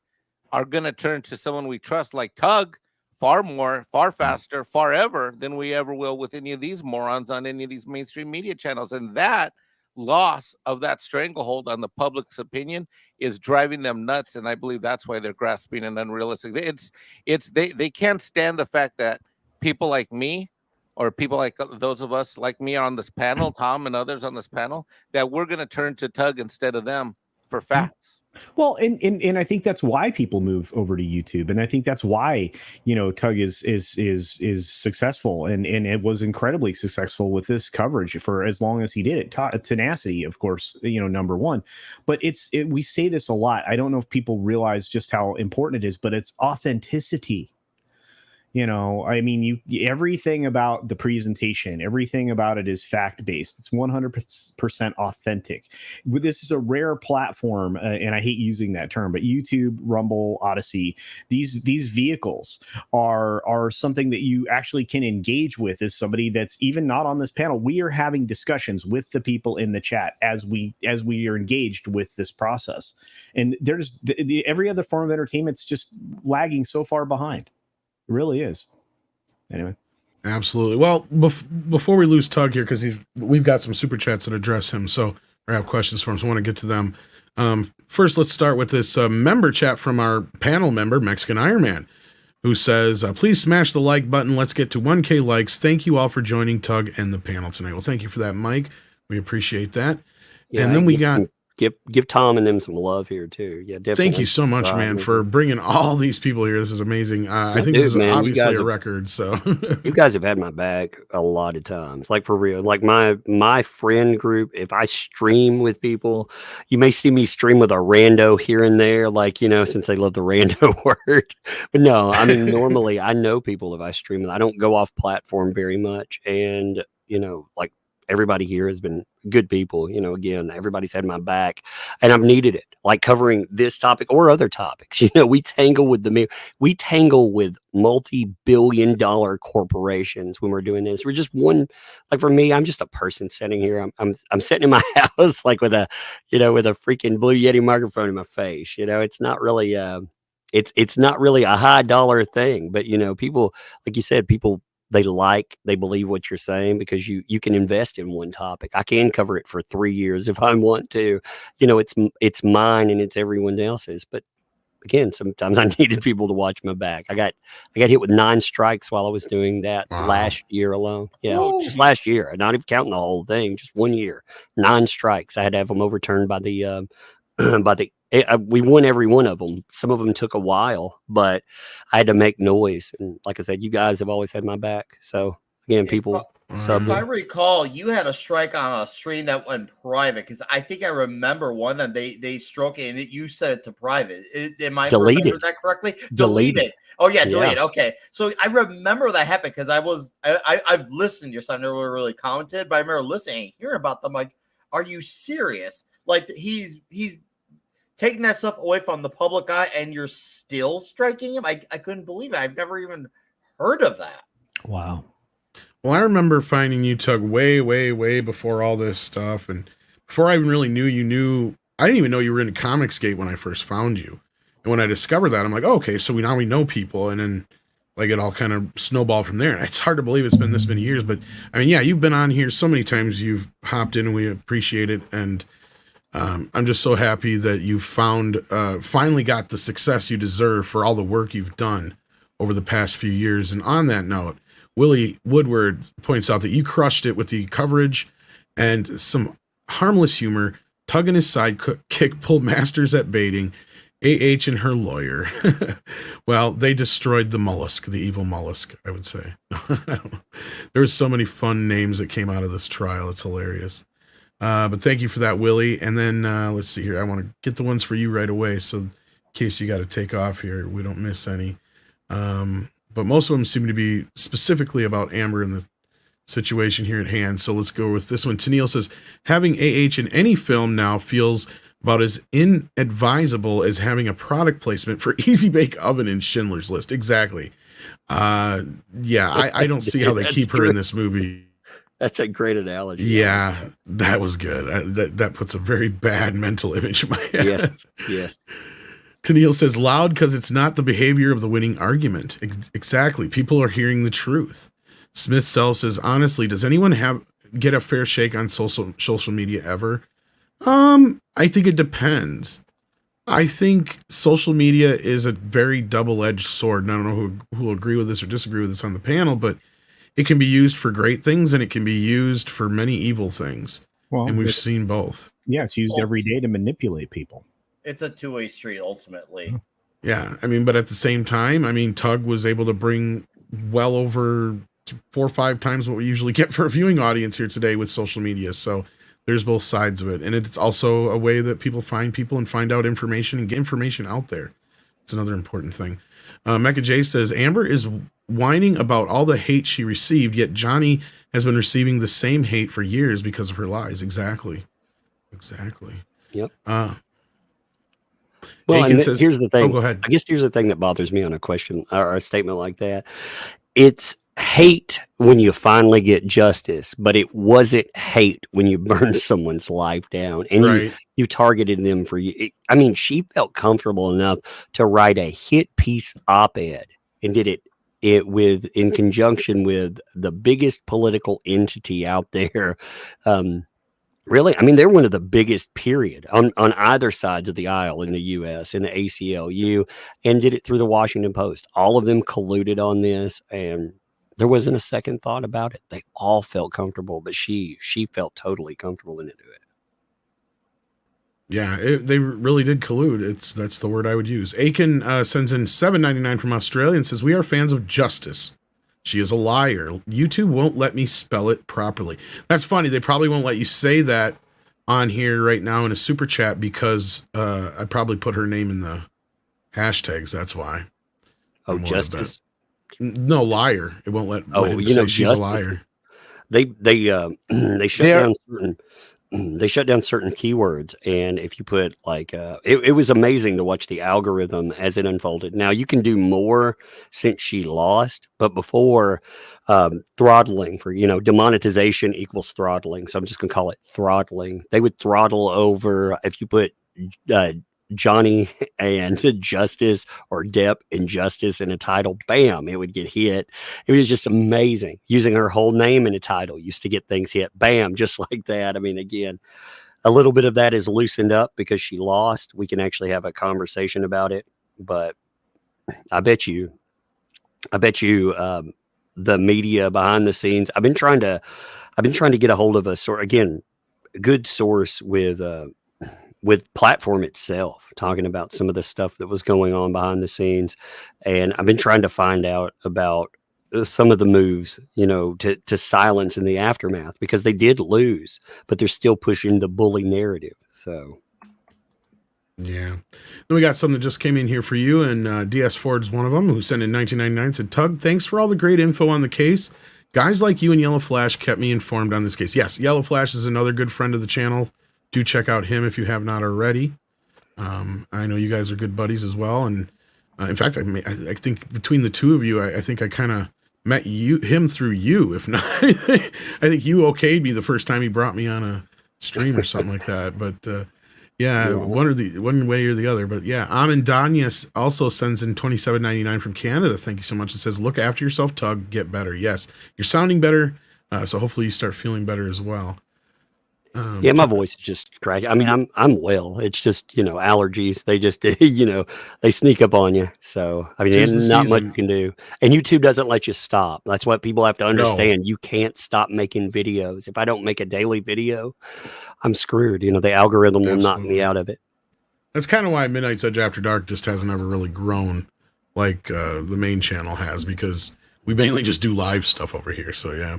are going to turn to someone we trust like Tug far more, far faster, far ever than we ever will with any of these morons on any of these mainstream media channels. And that loss of that stranglehold on the public's opinion is driving them nuts. And I believe that's why they're grasping and unrealistic. They can't stand the fact that people like me, or people like those of us like me on this panel, Tom and others on this panel, that we're going to turn to Tug instead of them for facts. Well, and I think that's why people move over to YouTube, and I think that's why Tug is successful, and it was incredibly successful with this coverage for as long as he did it. Tenacity, of course, number one, but we say this a lot. I don't know if people realize just how important it is, but it's authenticity. I mean, everything about the presentation, everything about it is fact-based. It's 100% authentic. This is a rare platform, and I hate using that term, but YouTube, Rumble, Odyssey, these vehicles are something that you actually can engage with as somebody that's even not on this panel. We are having discussions with the people in the chat as we are engaged with this process. And there's every other form of entertainment's just lagging so far behind. Really is. Anyway, absolutely. Well, before we lose Tug here, because we've got some super chats that address him, so I have questions for him, so I want to get to them. First, let's start with this member chat from our panel member, Mexican Iron Man, who says, "Please smash the like button. Let's get to 1K likes. Thank you all for joining Tug and the panel tonight." Well, thank you for that, Mike. We appreciate that. Yeah, and then we got. Give Tom and them some love here too. Yeah, definitely. Thank you so much, man, for bringing all these people here. This is amazing. I think this is obviously a record. So you guys have had my back a lot of times, like for real. Like my friend group. If I stream with people, you may see me stream with a rando here and there, like since they love the rando word. But no, I mean normally I know people if I stream, and I don't go off platform very much, and like. Everybody here has been good people. Again, everybody's had my back, and I've needed it. Like covering this topic or other topics. We tangle with multi-billion-dollar corporations when we're doing this. We're just one. Like for me, I'm just a person sitting here. I'm sitting in my house like with a freaking Blue Yeti microphone in my face. It's not really it's not really a high dollar thing. But people, like you said, people. They believe what you're saying because you can invest in one topic. I can cover it for 3 years if I want to. It's mine and it's everyone else's. But again, sometimes I needed people to watch my back. I got hit with 9 strikes while I was doing that last year alone. Yeah, just last year. Not even counting the whole thing, just 1 year. 9 strikes. I had to have them overturned by the we won every one of them. Some of them took a while, but I had to make noise. And like I said, you guys have always had my back. So Again, people If I recall, you had a strike on a stream that went private because I think I remember one that they struck it and you set it to private. Am I remember that correctly? Deleted. Oh yeah, deleted. Okay, so I remember that happened because I've listened to your son, never really commented, but I remember listening and hearing about them. Like, are you serious? Like he's taking that stuff away from the public eye, and you're still striking him. I couldn't believe it. I've never even heard of that. Wow. Well, I remember finding you, Tug, way, way, way before all this stuff. And before I even really knew you knew, I didn't even know you were in Comicsgate when I first found you. And when I discovered that, I'm like, oh, okay, so now we know people. And then like it all kind of snowballed from there. It's hard to believe it's been this many years. But I mean, yeah, you've been on here so many times. You've hopped in and we appreciate it. And I'm just so happy that you finally got the success you deserve for all the work you've done over the past few years. And on that note, Willie Woodward points out that you crushed it with the coverage and some harmless humor. Tug and his sidekick pulled masters at baiting. AH and her lawyer. Well, they destroyed the mollusk, the evil mollusk, I would say. I don't know. There was so many fun names that came out of this trial. It's hilarious. But thank you for that, Willie. And then let's see here. I want to get the ones for you right away. So in case you got to take off here, we don't miss any. But most of them seem to be specifically about Amber and the situation here at hand. So let's go with this one. Tennille says, having AH in any film now feels about as inadvisable as having a product placement for Easy Bake Oven in Schindler's List. Exactly. Yeah, I don't see how they keep her in this movie. That's a great analogy. Yeah, that was good. That puts a very bad mental image in my head. Yes. Tennille says, loud because it's not the behavior of the winning argument. Exactly. People are hearing the truth. Smith Self says, honestly, does anyone get a fair shake on social media ever? I think it depends. I think social media is a very double-edged sword. And I don't know who will agree with this or disagree with this on the panel, but it can be used for great things and it can be used for many evil things. Well, and we've seen both. Yeah, it's used every day to manipulate people. It's a two-way street, ultimately. Yeah, I mean, but at the same time, I mean, Tug was able to bring well over 4 or 5 times what we usually get for a viewing audience here today with social media. So there's both sides of it. And it's also a way that people find people and find out information and get information out there. It's another important thing. Mecca J says, Amber is whining about all the hate she received, yet Johnny has been receiving the same hate for years because of her lies. Exactly. Yep. Well, and here's the thing. Oh, go ahead. I guess here's the thing that bothers me on a question or a statement like that. It's hate when you finally get justice, but it wasn't hate when you burn someone's life down and you targeted them for you. I mean, she felt comfortable enough to write a hit piece op-ed and did it in conjunction with the biggest political entity out there. Really, I mean, they're one of the biggest, period, on either sides of the aisle in the U.S., in the ACLU, and did it through the Washington Post. All of them colluded on this, and there wasn't a second thought about it. They all felt comfortable, but she felt totally comfortable into it. Yeah, they really did collude. That's the word I would use. Aiken sends in $7.99 from Australia and says, we are fans of justice. She is a liar. YouTube won't let me spell it properly. That's funny. They probably won't let you say that on here right now in a super chat because I probably put her name in the hashtags. That's why. Oh, justice? No, liar. It won't let him say she's a liar. They shut down certain. They shut down certain keywords, and if you put like it was amazing to watch the algorithm as it unfolded. Now you can do more since she lost, but before throttling for demonetization equals throttling, so I'm just gonna call it throttling. They would throttle over if you put Johnny and Justice or Depp and Justice in a title, bam, it would get hit. It was just amazing. Using her whole name in a title used to get things hit, bam, just like that. I mean, again, a little bit of that is loosened up because she lost. We can actually have a conversation about it, but I bet you the media behind the scenes, I've been trying to get a hold of a good source with platform itself, talking about some of the stuff that was going on behind the scenes. And I've been trying to find out about some of the moves, to silence in the aftermath, because they did lose, but they're still pushing the bully narrative. So. Yeah. Then we got some that just came in here for you, and DS Ford's one of them, who sent in 1999, said, Tug, thanks for all the great info on the case. Guys like you and Yellow Flash kept me informed on this case. Yes, Yellow Flash is another good friend of the channel. Do check out him if you have not already. I know you guys are good buddies as well, and in fact, I think between the two of you, I think I kind of met him through you, if not. I think you okayed me the first time he brought me on a stream or something like that, but... Yeah, one way or the other. But yeah, Amin Danyas also sends in $27.99 from Canada. Thank you so much. It says, look after yourself, Tug, get better. Yes, you're sounding better. So hopefully you start feeling better as well. Yeah, my voice is just cracking. I mean, I'm well. It's just, allergies. They just, they sneak up on you. So, I mean, there's not much you can do. And YouTube doesn't let you stop. That's what people have to understand. No. You can't stop making videos. If I don't make a daily video, I'm screwed. The algorithm will knock me out of it. That's kind of why Midnight's Edge After Dark just hasn't ever really grown like the main channel has, because we mainly just do live stuff over here. So yeah.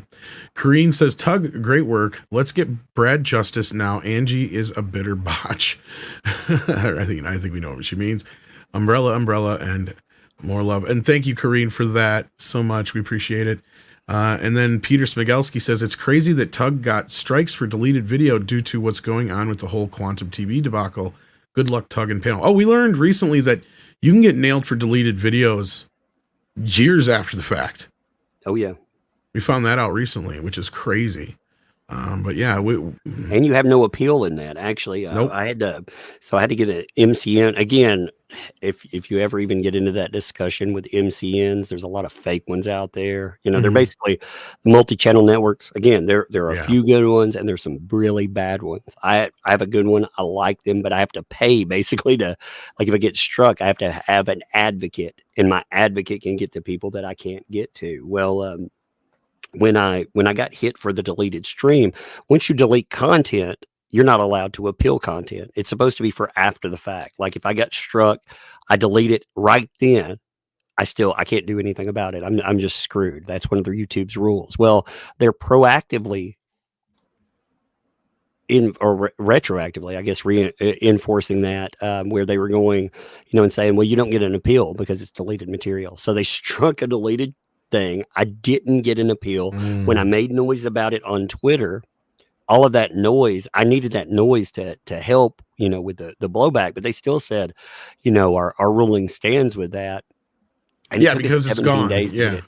Kareen says, Tug, great work. Let's get Brad justice now. Angie is a bitter botch. I think we know what she means. Umbrella, and more love. And thank you, Kareen, for that so much. We appreciate it. And then Peter Smigelski says, it's crazy that Tug got strikes for deleted video due to what's going on with the whole Quantum TV debacle. Good luck, Tug and panel. Oh, we learned recently that you can get nailed for deleted videos years after the fact. Oh yeah, we found that out recently, which is crazy. But yeah, and you have no appeal in that. Actually, nope. I had to get an MCN again. If you ever even get into that discussion with MCNs, there's a lot of fake ones out there. They're basically multi-channel networks. Again, there are a few good ones, and there's some really bad ones. I have a good one. I like them, but I have to pay basically to, like, if I get struck, I have to have an advocate, and my advocate can get to people that I can't get to. Well, when I got hit for the deleted stream, once you delete content, you're not allowed to appeal content. It's supposed to be for after the fact. Like if I got struck, I delete it right then. I can't do anything about it. I'm just screwed. That's one of their YouTube's rules. Well, they're proactively retroactively, I guess, enforcing that, where they were going, and saying, well, you don't get an appeal because it's deleted material. So they struck a deleted thing. I didn't get an appeal. When I made noise about it on Twitter, all of that noise, I needed that noise to help, with the blowback, but they still said, our ruling stands with that. And yeah, because it's gone. Yeah.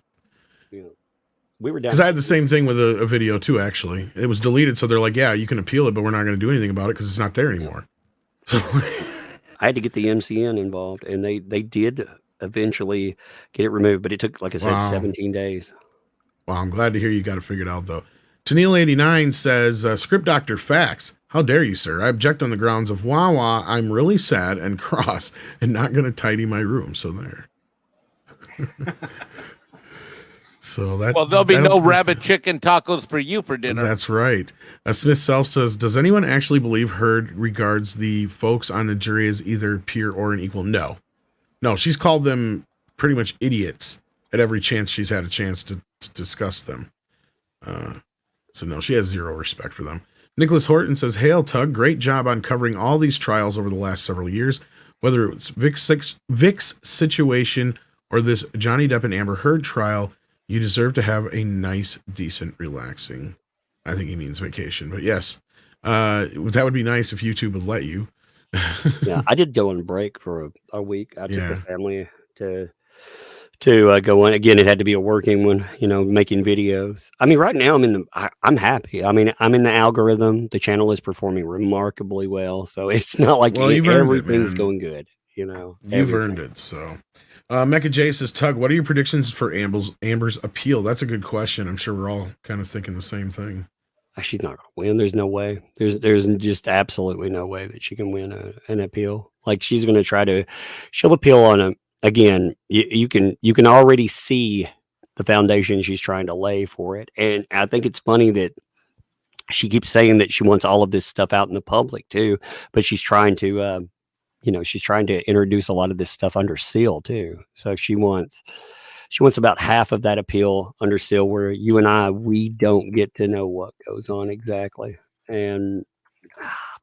We were down. Because I had the same thing with a video too, actually. It was deleted. So they're like, yeah, you can appeal it, but we're not going to do anything about it because it's not there anymore. So I had to get the MCN involved, and they did eventually get it removed, but it took, like I said, 17 days. Wow, I'm glad to hear you got it figured out, though. Tennille89 says, Script Doctor Facts. How dare you, sir? I object on the grounds of, I'm really sad and cross and not going to tidy my room. So there. So that. Well, there'll be no rabbit chicken tacos for you for dinner. That's right. Smith Self says, does anyone actually believe Heard regards the folks on the jury as either peer or an equal? No. No, she's called them pretty much idiots at every chance she's had a chance to discuss them. So no, she has zero respect for them. Nicholas Horton says, hail Tug, great job on covering all these trials over the last several years, whether it's Vic's situation or this Johnny Depp and Amber Heard trial. You deserve to have a nice, decent, relaxing, I think he means vacation, but yes, that would be nice if YouTube would let you. Yeah, I did go on break for a week. I took the family to go on. Again, it had to be a working one, making videos. I mean, right now I'm happy. I mean, I'm in the algorithm. The channel is performing remarkably well. So it's not like everything's going good, You've earned it. So Mecha J says, Tug, what are your predictions for Amber's appeal? That's a good question. I'm sure we're all kind of thinking the same thing. She's not going to win. There's no way. There's just absolutely no way that she can win an appeal. Like she's going to she'll appeal on again, you can already see the foundation she's trying to lay for it. And I think it's funny that she keeps saying that she wants all of this stuff out in the public too, but she's trying to, she's trying to introduce a lot of this stuff under seal too. So she wants about half of that appeal under seal, where you and we don't get to know what goes on exactly. And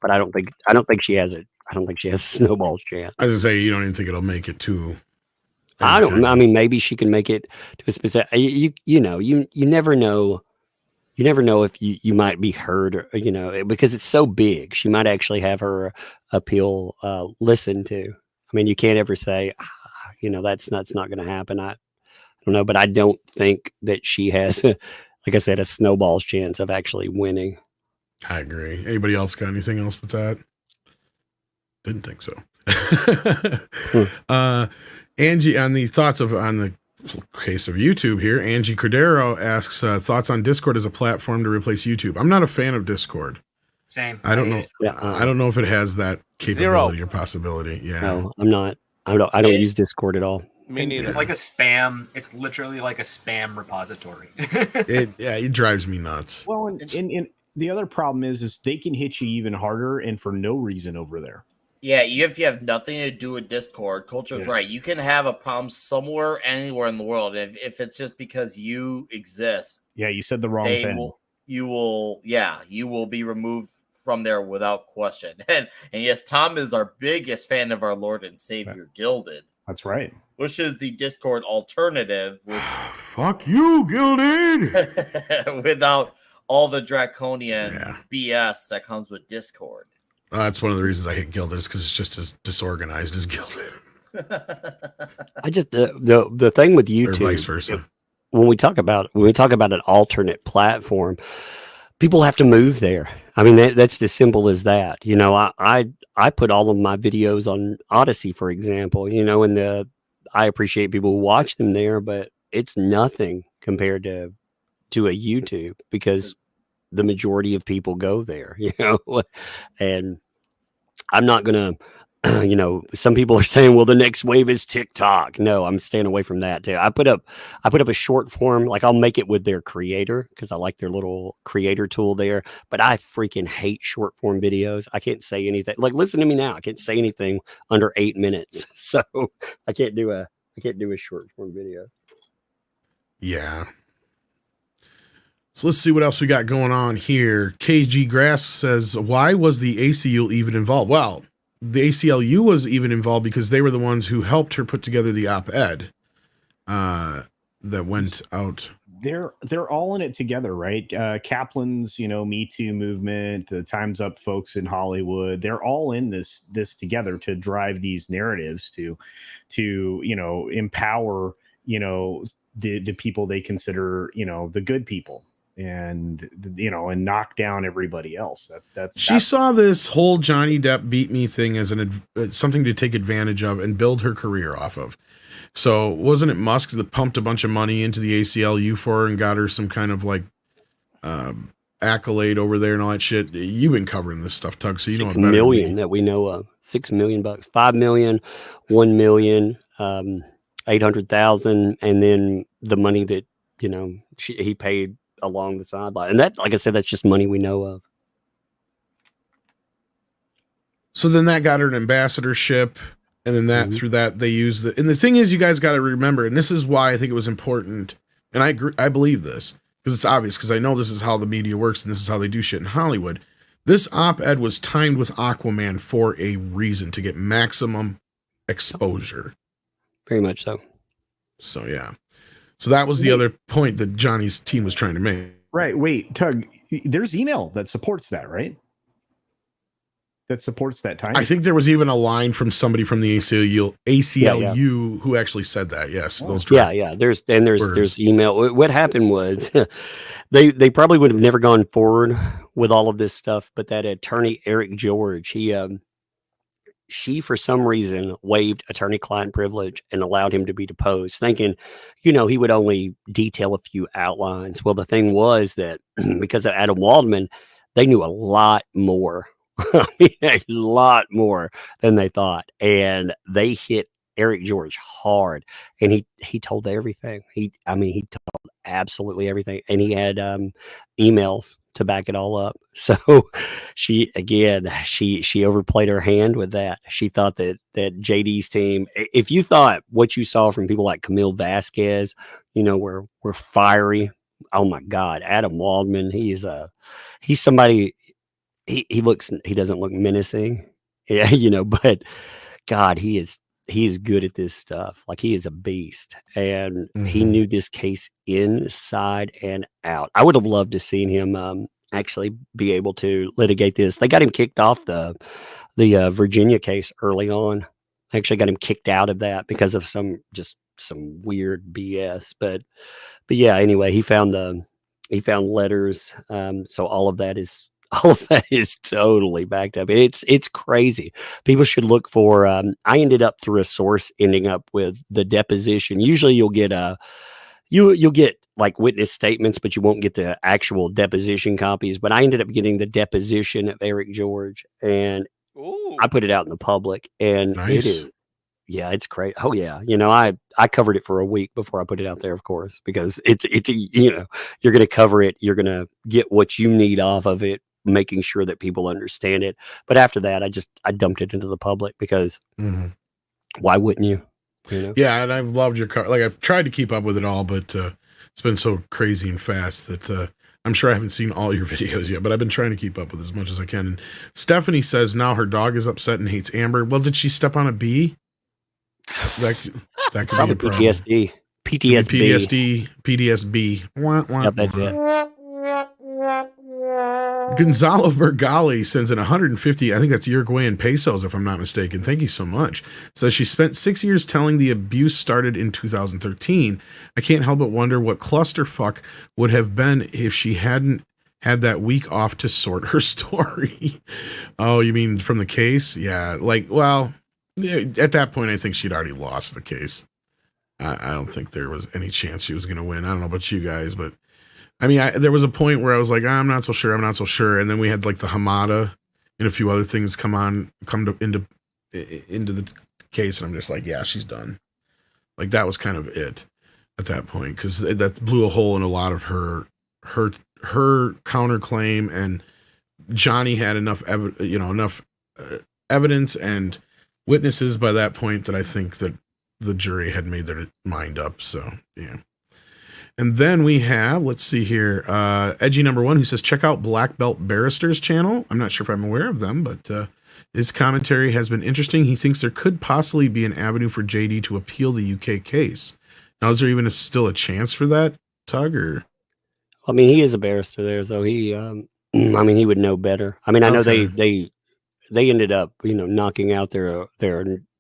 but I don't think she has it. I don't think she has a snowball's chance. I was gonna say, you don't even think it'll make it to. I mean, maybe she can make it to a specific. You never know. You never know if you might be heard, or, because it's so big. She might actually have her appeal listened to. I mean, you can't ever say, that's not going to happen. I don't know, but I don't think that she has, like I said, a snowball's chance of actually winning. I agree. Anybody else got anything else with that? Didn't think so. Angie, on the case of YouTube here, Angie Cordero asks thoughts on Discord as a platform to replace YouTube. I'm not a fan of Discord. Same. I don't know. I don't know if it has that capability or possibility. Yeah. No, I'm not. I don't use Discord at all. Me neither. It's like a spam. It's literally like a spam repository. It drives me nuts. Well, and the other problem is they can hit you even harder and for no reason over there. Yeah, if you have nothing to do with Discord, Culture's right. You can have a problem somewhere, anywhere in the world. If it's just because you exist. Yeah, you said the wrong thing. You will be removed from there without question. And yes, Tom is our biggest fan of our Lord and Savior, Gilded. That's right. Which is the Discord alternative. Which fuck you, Gilded! Without all the draconian BS that comes with Discord. That's one of the reasons I hate Gilded, is because it's just as disorganized as Gilded. I just the thing with YouTube, or vice versa. When we talk about an alternate platform, people have to move there. I mean, that's as simple as that. I put all of my videos on Odyssey, for example. And I appreciate people who watch them there, but it's nothing compared to a YouTube, because the majority of people go there, and I'm not gonna, some people are saying, well, the next wave is TikTok. No, I'm staying away from that too. I put up a short form, like I'll make it with their creator, because I like their little creator tool there, but I freaking hate short form videos. I can't say anything. Like, listen to me now. I can't say anything under 8 minutes. So I can't do a short form video. Yeah. So let's see what else we got going on here. KG Grass says, why was the ACLU even involved? Well, the ACLU was even involved because they were the ones who helped her put together the op-ed that went out. They're all in it together, right? Kaplan's, Me Too movement, the Time's Up folks in Hollywood, they're all in this together to drive these narratives to empower, the people they consider, the good people. And knock down everybody else. She saw this whole Johnny Depp beat me thing as something to take advantage of and build her career off of. So wasn't it Musk that pumped a bunch of money into the ACLU for her and got her some kind of like accolade over there and all that shit? You've been covering this stuff, Tug, so you know $6 million that we know of. $6 million, $5 million, $1 million, 800,000, and then the money that he paid along the sideline. And that, like I said, that's just money we know of. So then that got her an ambassadorship, and then that through that they used and the thing is, you guys got to remember, and this is why I think it was important, and I believe this because it's obvious, because I know this is how the media works and this is how they do shit in Hollywood. This op-ed was timed with Aquaman for a reason, to get maximum exposure. Very much so. So yeah. So that was the other point that Johnny's team was trying to make. Right. Wait, Tug, there's email that supports that, right? That supports that time. I think there was even a line from somebody from the ACLU who actually said that. Yes. Those There's email. What happened was they probably would have never gone forward with all of this stuff, but that attorney Eric George, she, for some reason, waived attorney-client privilege and allowed him to be deposed, thinking, he would only detail a few outlines. Well, the thing was that because of Adam Waldman, they knew a lot more. I mean, a lot more than they thought. And they hit Eric George hard. And he told everything. He told absolutely everything, and he had emails to back it all up. So she overplayed her hand with that. She thought that JD's team, if you thought what you saw from people like Camille Vasquez, were fiery. Oh my God, Adam Waldman, he's somebody. He doesn't look menacing, yeah, but God, he's good at this stuff. Like, he is a beast, and he knew this case inside and out. I would have loved to seen him actually be able to litigate this. They got him kicked off the Virginia case early on. They actually got him kicked out of that because of some weird BS. But yeah, anyway, he found letters. So all of that is totally backed up. It's crazy. People should look for. I ended up through a source ending up with the deposition. Usually, you'll get you'll get like witness statements, but you won't get the actual deposition copies. But I ended up getting the deposition of Eric George, and I put it out in the public, and Nice. it is. Yeah, it's great. Oh yeah, I covered it for a week before I put it out there, of course, because it's you're going to cover it. You're going to get what you need off of it, making sure that people understand it. But after that, I dumped it into the public because why wouldn't you? Yeah, and I've loved your car. Like, I've tried to keep up with it all, but it's been so crazy and fast that I'm sure I haven't seen all your videos yet, but I've been trying to keep up with as much as I can. And Stephanie says now her dog is upset and hates Amber. Well, did she step on a bee? That could Probably be a problem. PTSD. Wah, wah, Yep, that's wah. it. Gonzalo Vergali sends in 150, I think that's Uruguayan pesos, if I'm not mistaken. Thank you so much. Says she spent 6 years telling the abuse started in 2013. I can't help but wonder what clusterfuck would have been if she hadn't had that week off to sort her story. Oh, you mean from the case? Yeah, yeah, at that point, I think she'd already lost the case. I don't think there was any chance she was going to win. I don't know about you guys, but I mean, there was a point where I was like, I'm not so sure. And then we had like the Hamada and a few other things come into the case. And I'm just like, yeah, she's done. Like, that was kind of it at that point, because that blew a hole in a lot of her counterclaim. And Johnny had enough evidence and witnesses by that point that I think that the jury had made their mind up. So, yeah. And then we have, let's see here, Edgy Number One, who says, check out Black Belt Barrister's channel. I'm not sure if I'm aware of them, but his commentary has been interesting. He thinks there could possibly be an avenue for JD to appeal the UK case. Now, is there even still a chance for that, Tug? Or? I mean, he is a barrister there, so he, he would know better. I mean, I know they ended up, knocking out their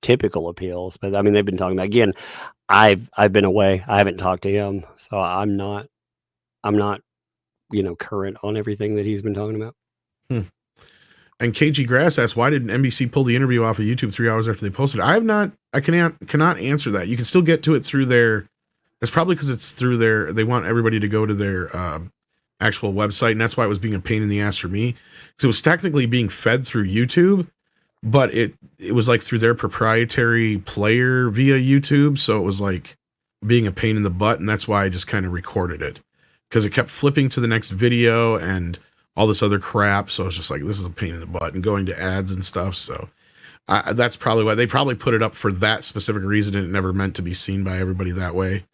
typical appeals, but I mean, they've been talking about, again, I've been away. I haven't talked to him, so I'm not, current on everything that he's been talking about. And KG Grass asks, why didn't NBC pull the interview off of YouTube 3 hours after they posted it? I cannot answer that. You can still get to it through their, it's probably because it's through their, they want everybody to go to their actual website, and that's why it was being a pain in the ass for me. Because it was technically being fed through YouTube, but it was like through their proprietary player via YouTube. So it was like being a pain in the butt. And that's why I just kind of recorded it, because it kept flipping to the next video and all this other crap. So it's just like, this is a pain in the butt, and going to ads and stuff. So that's probably why they probably put it up for that specific reason. And it never meant to be seen by everybody that way.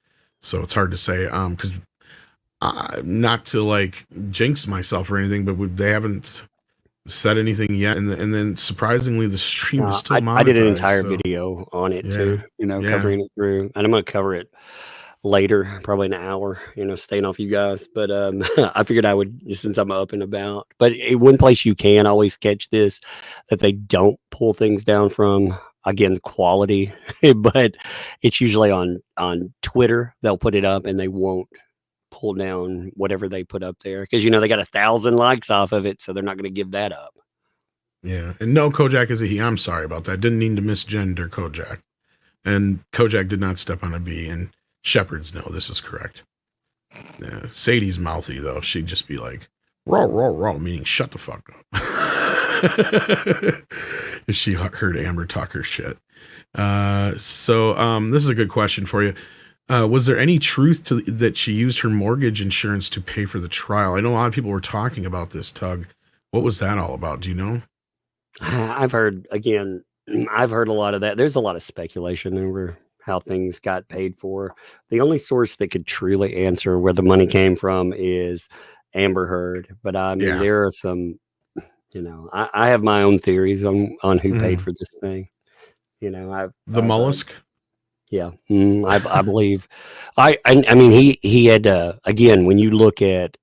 So it's hard to say, because not to like jinx myself or anything, but they haven't said anything yet, and then surprisingly the stream is still monetized. I did an entire video on it too, covering it through, and I'm going to cover it later, probably an hour, staying off you guys, but I figured I would, since I'm up and about. But one place you can always catch this that they don't pull things down from, again, quality, but it's usually on Twitter. They'll put it up and they won't pull down whatever they put up there, because they got 1,000 likes off of it, so they're not going to give that up. Yeah, and no, Kojak is a he. I'm sorry about that. Didn't mean to misgender Kojak, and Kojak did not step on a bee. And Shepherds, no, this is correct. Yeah, Sadie's mouthy though. She'd just be like, "Raw, raw, raw," meaning shut the fuck up. If she heard Amber talk her shit. So this is a good question for you. Was there any truth to that she used her mortgage insurance to pay for the trial? I know a lot of people were talking about this, Tug. What was that all about? Do you know? I've heard again. I've heard a lot of that. There's a lot of speculation over how things got paid for. The only source that could truly answer where the money came from is Amber Heard. But I mean, Yeah. there are some. I have my own theories on who paid for this thing. The mollusk. Yeah, I believe. I mean, he had again. When you look at,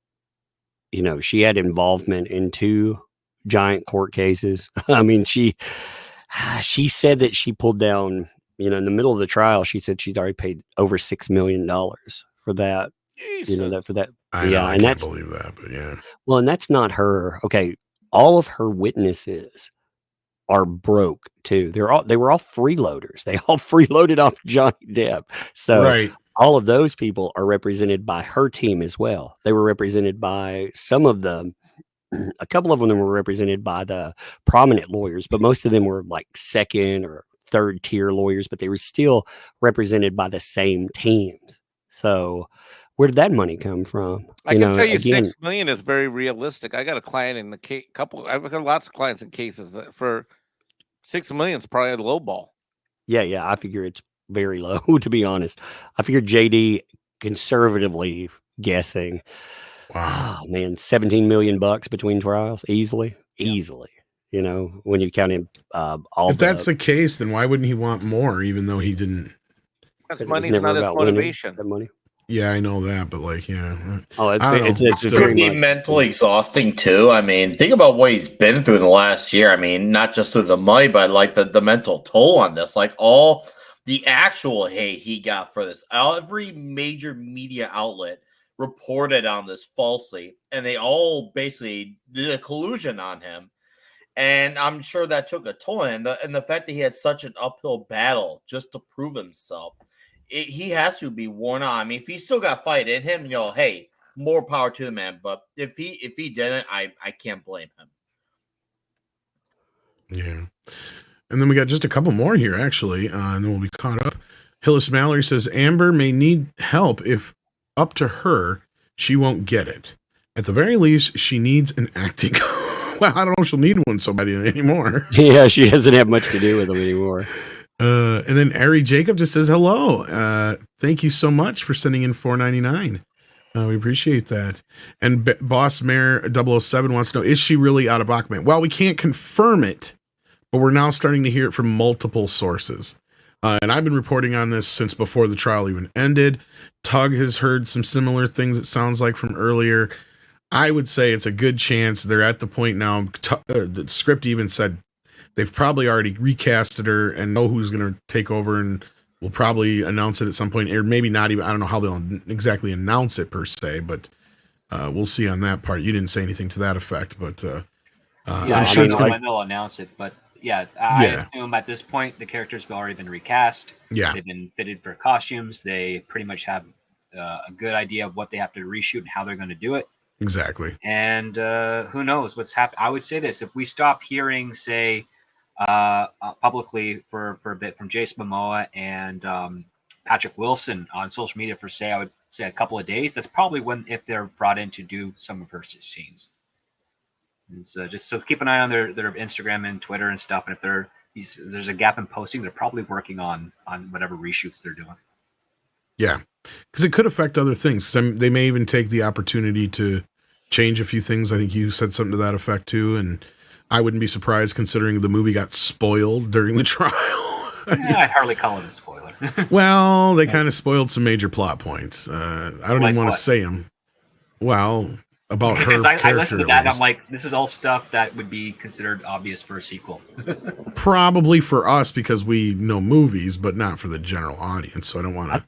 she had involvement in 2 giant court cases. I mean, she said that she pulled down. In the middle of the trial, she said she'd already paid over $6 million for that. Jesus. For that. I know, I can't believe that, but yeah. Well, and that's not her. Okay, all of her witnesses are broke too. They were all freeloaders. They all freeloaded off Johnny Depp. So Right. all of those people are represented by her team as well. They were represented by some of them. A couple of them were represented by the prominent lawyers, but most of them were like second or third tier lawyers, but they were still represented by the same teams. So where did that money come from? I can tell you, again, $6 million is very realistic. I got a client in the I've got lots of clients in cases that for $6 million is probably a low ball. Yeah. I figure it's very low, to be honest. I figure JD conservatively guessing. Wow, oh, man, $17 million between trials, easily. When you count in all. If that's the case, then why wouldn't he want more? Even though he didn't. Because money's not his motivation. Money. Yeah, I know that, but like, yeah. Oh, it's could be mentally exhausting too. I mean, think about what he's been through in the last year. I mean, not just through the money, but like the mental toll on this, like all the actual hate he got for this. Every major media outlet reported on this falsely, and they all basically did a collusion on him. And I'm sure that took a toll. And the fact that he had such an uphill battle just to prove himself. He has to be worn out. I mean, if he's still got fight in him, hey, more power to the man. But if he didn't, I can't blame him. Yeah. And then we got just a couple more here, actually, and then we'll be caught up. Hillis Mallory says Amber may need help. If up to her, she won't get it. At the very least, she needs an acting. Well, I don't know if she'll need one so badly anymore. Yeah, she doesn't have much to do with them anymore. And then Ari Jacob just says hello. Thank you so much for sending in $4.99. We appreciate that. And Boss Mayor 007 wants to know, is she really out of Aquaman? Well, we can't confirm it, but we're now starting to hear it from multiple sources. And I've been reporting on this since before the trial even ended. Tug has heard some similar things, it sounds like, from earlier. I would say it's a good chance they're at the point now. The script even said they've probably already recasted her and know who's going to take over, and will probably announce it at some point, or maybe not even. I don't know how they'll exactly announce it per se, but we'll see on that part. You didn't say anything to that effect, but I'm sure it's going to. They'll announce it, but yeah, I assume at this point the characters have already been recast. Yeah, they've been fitted for costumes. They pretty much have a good idea of what they have to reshoot and how they're going to do it. Exactly. And who knows what's happening? I would say this: if we stop hearing, say, publicly for a bit from Jason Momoa and Patrick Wilson on social media for, say, I would say a couple of days, that's probably when, if they're brought in to do some of her scenes. And so just so keep an eye on their Instagram and Twitter and stuff. And if there's a gap in posting, they're probably working on whatever reshoots they're doing. Yeah, because it could affect other things. They may even take the opportunity to change a few things. I think you said something to that effect too, and I wouldn't be surprised considering the movie got spoiled during the trial. I'd hardly call it a spoiler. Well, they kind of spoiled some major plot points. I don't even want to say them. Well, about her because character. I listened to that and I'm like, this is all stuff that would be considered obvious for a sequel. Probably for us because we know movies, but not for the general audience. So I don't want to.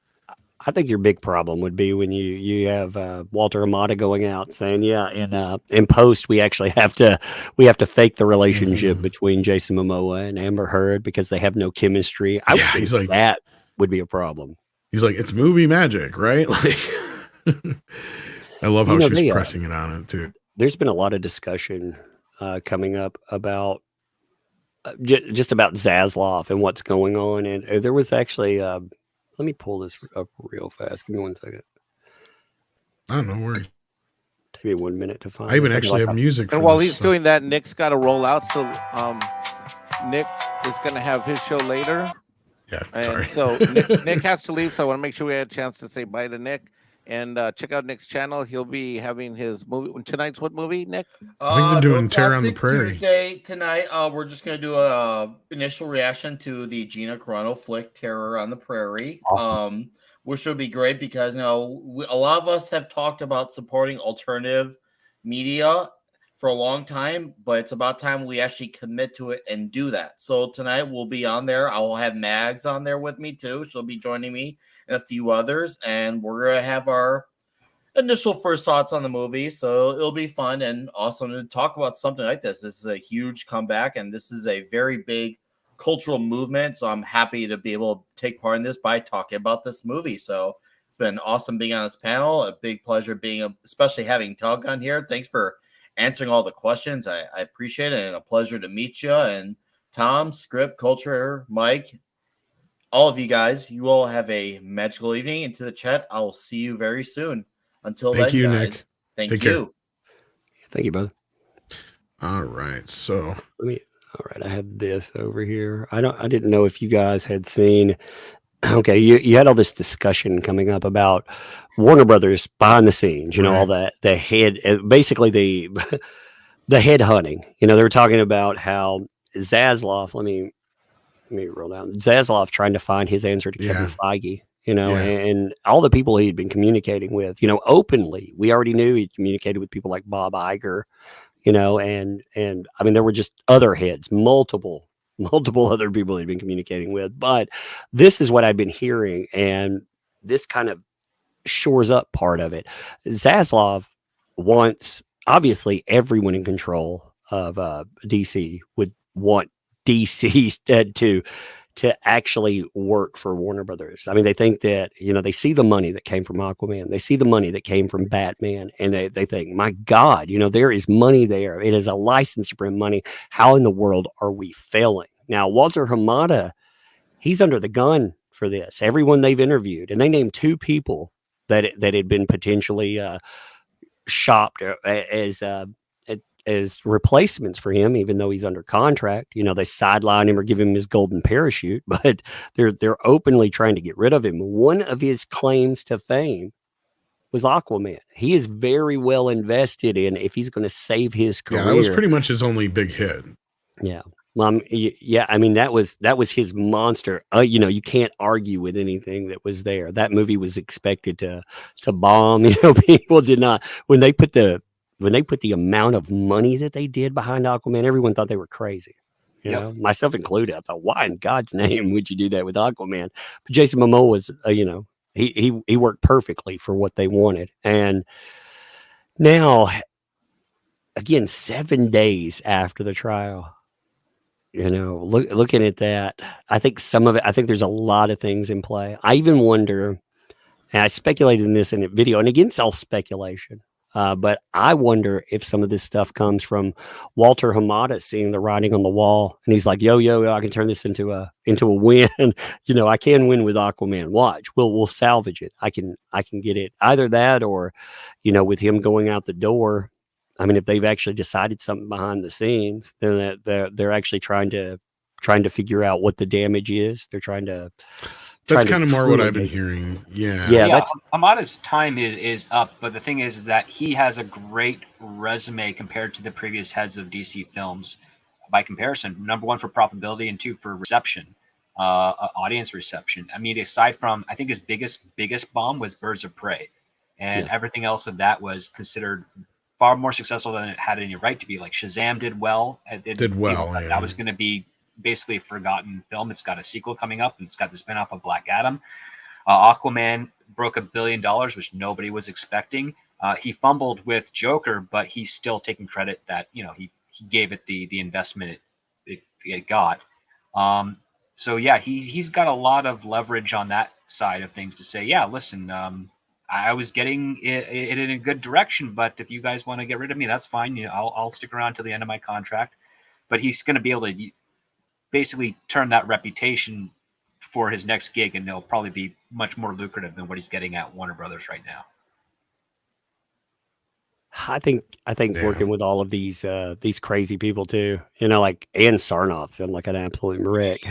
I think your big problem would be when you have Walter Amada going out saying, yeah, in post we actually have to fake the relationship between Jason Momoa and Amber Heard because they have no chemistry. I would think he's like, that would be a problem. He's like, it's movie magic, right? Like, I love how she's pressing it on it too. There's been a lot of discussion coming up about just about Zaslav and what's going on, and there was actually Let me pull this up real fast. Give me 1 second. I don't know where. Take me 1 minute to find. I even this. actually have music. And for while this, he's doing that, Nick's got to roll out. So Nick is going to have his show later. Yeah, and sorry. So Nick has to leave. So I want to make sure we had a chance to say bye to Nick. And check out Nick's channel. He'll be having his movie tonight's. What movie, Nick? I think they're doing Terror on the Toxic Prairie Tuesday tonight. We're just gonna do a initial reaction to the Gina Carano flick Terror on the Prairie. Awesome. Which would be great because a lot of us have talked about supporting alternative media for a long time, but it's about time we actually commit to it and do that. So tonight we'll be on there. I will have Mags on there with me too. She'll be joining me and a few others, and we're gonna have our initial first thoughts on the movie. So it'll be fun and awesome to talk about something like this. This is a huge comeback, and this is a very big cultural movement. So I'm happy to be able to take part in this by talking about this movie. So it's been awesome being on this panel. A big pleasure being, especially having Tug on here. Thanks for answering all the questions. I appreciate it, and a pleasure to meet you. And Tom, Script, Culture, Mike, all of you guys, you all have a magical evening. Into the chat, I will see you very soon. Until Thank then, you, guys, Nick. thank Take you. care. Thank you, brother. All right, so all right, I have this over here. I didn't know if you guys had seen. Okay, you had all this discussion coming up about Warner Brothers behind the scenes. You know, all that the head, basically the the head hunting. You know, they were talking about how Zaslav. Let me roll down. Zaslav trying to find his answer to Kevin Feige. You know, and all the people he'd been communicating with. You know, openly. We already knew he communicated with people like Bob Iger. You know, and I mean, there were just other heads, multiple other people he'd been communicating with. But this is what I've been hearing, and this kind of shores up part of it. Zaslav wants, obviously, everyone in control of DC would want DC to actually work for Warner Brothers. I mean, they think that, you know, they see the money that came from Aquaman. They see the money that came from Batman. And they think, my God, you know, there is money there. It is a license to bring money. How in the world are we failing? Now, Walter Hamada, he's under the gun for this. Everyone they've interviewed, and they named 2 people that had been potentially shopped as replacements for him, even though he's under contract. You know, they sideline him or give him his golden parachute, but they're openly trying to get rid of him. One of his claims to fame was Aquaman. He is very well invested in if he's going to save his career. Yeah, that was pretty much his only big hit. Yeah. Yeah, I mean, that was his monster. You know, you can't argue with anything that was there. That movie was expected to bomb. You know, people did not, when they put the amount of money that they did behind Aquaman, everyone thought they were crazy. You know, myself included. I thought, why in God's name would you do that with Aquaman? But Jason Momoa was, you know, he worked perfectly for what they wanted. And now, again, 7 days after the trial, you know, looking at that, I think some of it, I think there's a lot of things in play. I even wonder, and I speculated in this in a video, and again, it's all speculation. But I wonder if some of this stuff comes from Walter Hamada seeing the writing on the wall, and he's like, "Yo, I can turn this into a win. You know, I can win with Aquaman. Watch, we'll salvage it. I can get it. Either that, or, you know, with him going out the door. I mean, if they've actually decided something behind the scenes, then they're actually trying to figure out what the damage is. They're trying to." That's kind of more what I've been hearing. Yeah. That's Hamada's time is up, but the thing is that he has a great resume compared to the previous heads of DC films. By comparison, number 1 for profitability, and 2 for reception, audience reception. I mean, aside from, I think his biggest bomb was Birds of Prey, and everything else of that was considered far more successful than it had any right to be. Like Shazam did well. That was going to be basically a forgotten film. It's got a sequel coming up, and it's got the spinoff of Black Adam. Aquaman broke $1 billion, which nobody was expecting. He fumbled with Joker, but he's still taking credit that, you know, he gave it the investment it got. So yeah, he's got a lot of leverage on that side of things to say, yeah, listen, I was getting it in a good direction, but if you guys want to get rid of me, that's fine. You know, I'll stick around till the end of my contract. But he's going to be able to basically turn that reputation for his next gig, and they'll probably be much more lucrative than what he's getting at Warner Brothers right now. I think working with all of these crazy people too, like Ann Sarnoff sounded like an absolute wreck.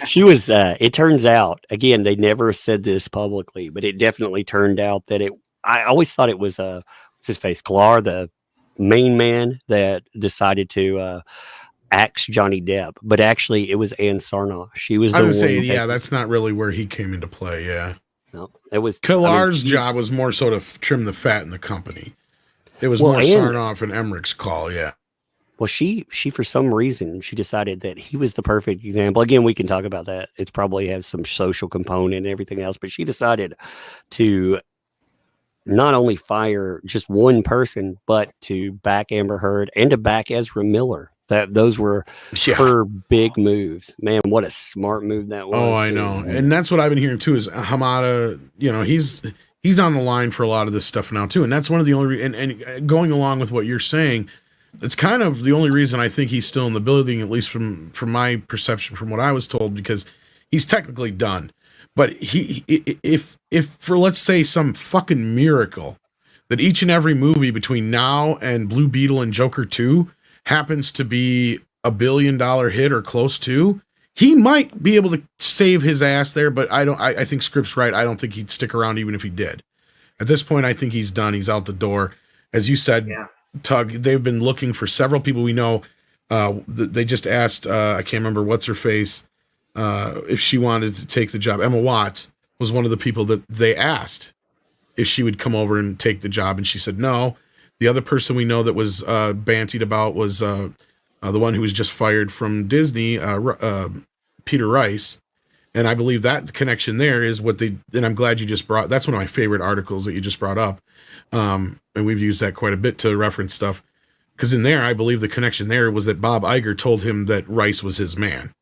She was. It turns out, again, they never said this publicly, but it definitely turned out that it. I always thought it was what's his face, Sklar, the main man that decided to axe Johnny Depp, but actually it was Ann Sarnoff. She was. I would say, yeah, that's not really where he came into play. Yeah, no, it was Killar's job was more so to trim the fat in the company. It was more Sarnoff and Emmerich's call, yeah. Well, she for some reason, she decided that he was the perfect example. Again, we can talk about that. It probably has some social component and everything else, but she decided to not only fire just one person, but to back Amber Heard and to back Ezra Miller. Those were her big moves. Man, what a smart move that was. Oh, I know. And that's what I've been hearing too, is Hamada, he's on the line for a lot of this stuff now too. And that's one of the only, and going along with what you're saying, it's kind of the only reason I think he's still in the building, at least from my perception, from what I was told, because he's technically done. But if for, let's say, some fucking miracle that each and every movie between now and Blue Beetle and Joker 2 happens to be $1 billion hit or close to, he might be able to save his ass there, but I think Script's right. I don't think he'd stick around even if he did. At this point, I think he's done. He's out the door. As you said, Tug, they've been looking for several people we know. They just asked, I can't remember what's her face, if she wanted to take the job. Emma Watts was one of the people that they asked if she would come over and take the job, and she said no. The other person we know that was bantied about was the one who was just fired from Disney, Peter Rice. And I believe that the connection there is what they, and I'm glad you just brought, that's one of my favorite articles that you just brought up. And we've used that quite a bit to reference stuff. Because in there, I believe the connection there was that Bob Iger told him that Rice was his man.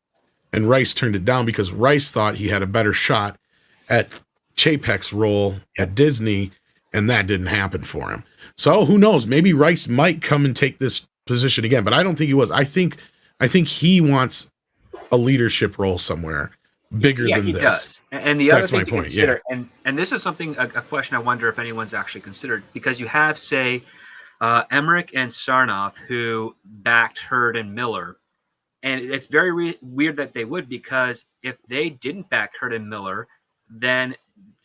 And Rice turned it down because Rice thought he had a better shot at Chapek's role at Disney, and that didn't happen for him. So who knows? Maybe Rice might come and take this position again, but I don't think he was. I think he wants a leadership role somewhere bigger than he this. Does. And the other That's thing my to point. consider, and this is something, a question I wonder if anyone's actually considered, because you have, say, Emmerich and Sarnoff, who backed Heard and Miller. And it's very weird that they would, because if they didn't back Heard and Miller, then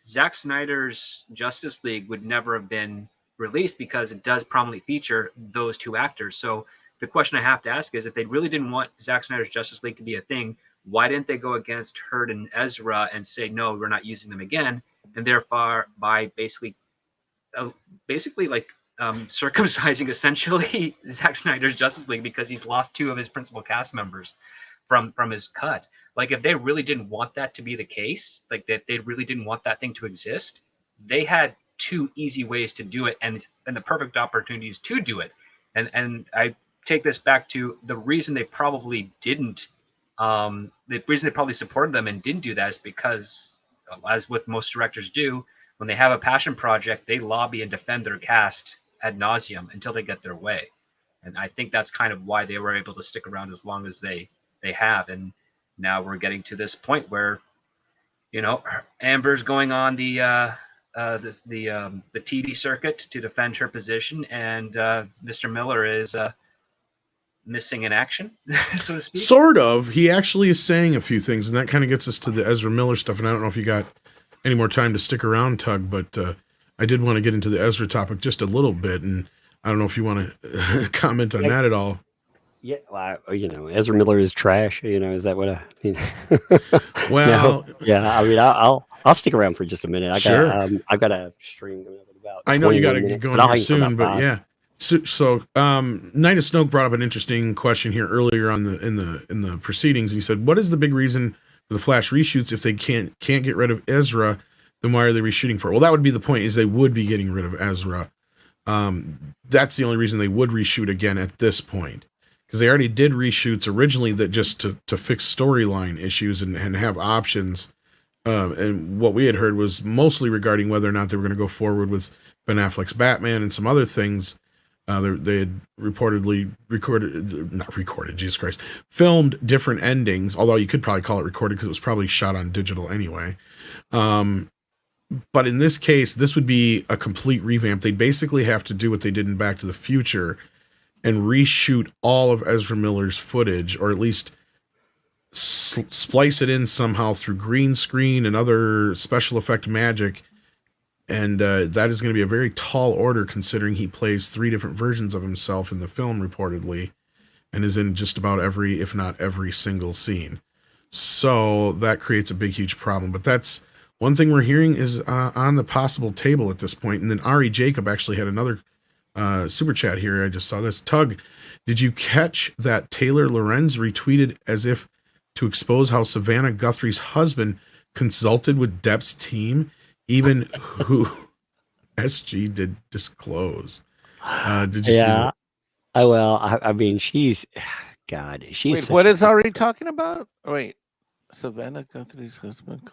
Zack Snyder's Justice League would never have been released, because it does prominently feature those two actors. So the question I have to ask is, if they really didn't want Zack Snyder's Justice League to be a thing, why didn't they go against Heard and Ezra and say, no, we're not using them again? And therefore, by basically circumcising essentially Zack Snyder's Justice League, because he's lost two of his principal cast members from his cut. Like, if they really didn't want that to be the case, like that they really didn't want that thing to exist, they had two easy ways to do it, and the perfect opportunities to do it. And I take this back to the reason they probably didn't, the reason they probably supported them and didn't do that is because, as with most directors do, when they have a passion project, they lobby and defend their cast ad nauseum until they get their way. And I think that's kind of why they were able to stick around as long as they have. And now we're getting to this point where, Amber's going on the TV circuit to defend her position, and Mr. Miller is missing in action, so to speak. Sort of. He actually is saying a few things, and that kind of gets us to the Ezra Miller stuff. And I don't know if you got any more time to stick around, Tug, but I did want to get into the Ezra topic just a little bit, and I don't know if you want to comment on that at all. Yeah, well, Ezra Miller is trash. Is that what I mean? Well, no, yeah. I mean, I'll stick around for just a minute. I've got a stream coming up in about. I know you got to get going here soon, but yeah. So Night of Snoke brought up an interesting question here earlier on in the proceedings. He said, "What is the big reason for the Flash reshoots if they can't get rid of Ezra? Then why are they reshooting for it?" Well, that would be the point. Is they would be getting rid of Ezra. That's the only reason they would reshoot again at this point. Because they already did reshoots originally that just to fix storyline issues and have options. And what we had heard was mostly regarding whether or not they were going to go forward with Ben Affleck's Batman and some other things. They had filmed different endings, although you could probably call it recorded because it was probably shot on digital anyway. But in this case, this would be a complete revamp. They'd basically have to do what they did in Back to the Future and reshoot all of Ezra Miller's footage, or at least splice it in somehow through green screen and other special effect magic. And that is going to be a very tall order, considering he plays 3 different versions of himself in the film reportedly, and is in just about every, if not every single scene. So that creates a big, huge problem. But that's one thing we're hearing is on the possible table at this point. And then Ari Jacob actually had another super chat here. I just saw this. Tug, did you catch that Taylor Lorenz retweeted as if to expose how Savannah Guthrie's husband consulted with Depp's team, even who SG did disclose? Did you see that? Oh, well, I mean, she's God. She's Wait, what is Ari talking about? Oh, wait, Savannah Guthrie's husband.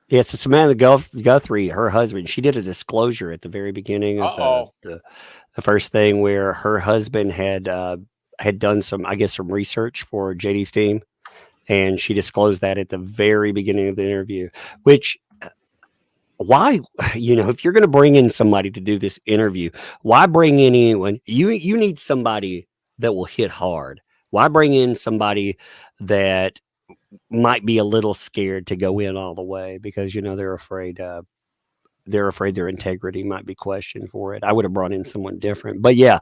Yeah, so Samantha Guthrie, her husband, she did a disclosure at the very beginning of the first thing where her husband had done some research for JD's team, and she disclosed that at the very beginning of the interview. Which, why, if you're going to bring in somebody to do this interview, why bring in anyone? You need somebody that will hit hard. Why bring in somebody that might be a little scared to go in all the way because they're afraid their integrity might be questioned for it. I would have brought in someone different. But yeah,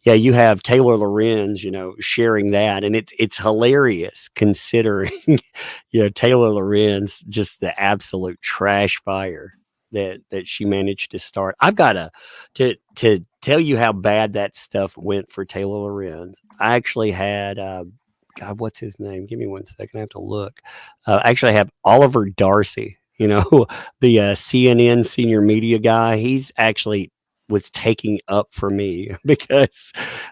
you have Taylor Lorenz, sharing that, and it's hilarious considering Taylor Lorenz, just the absolute trash fire that she managed to start. I've got to tell you how bad that stuff went for Taylor Lorenz. I actually had God, what's his name? Give me 1 second. I have to look. Actually, I have Oliver Darcy, the CNN senior media guy. He's actually was taking up for me because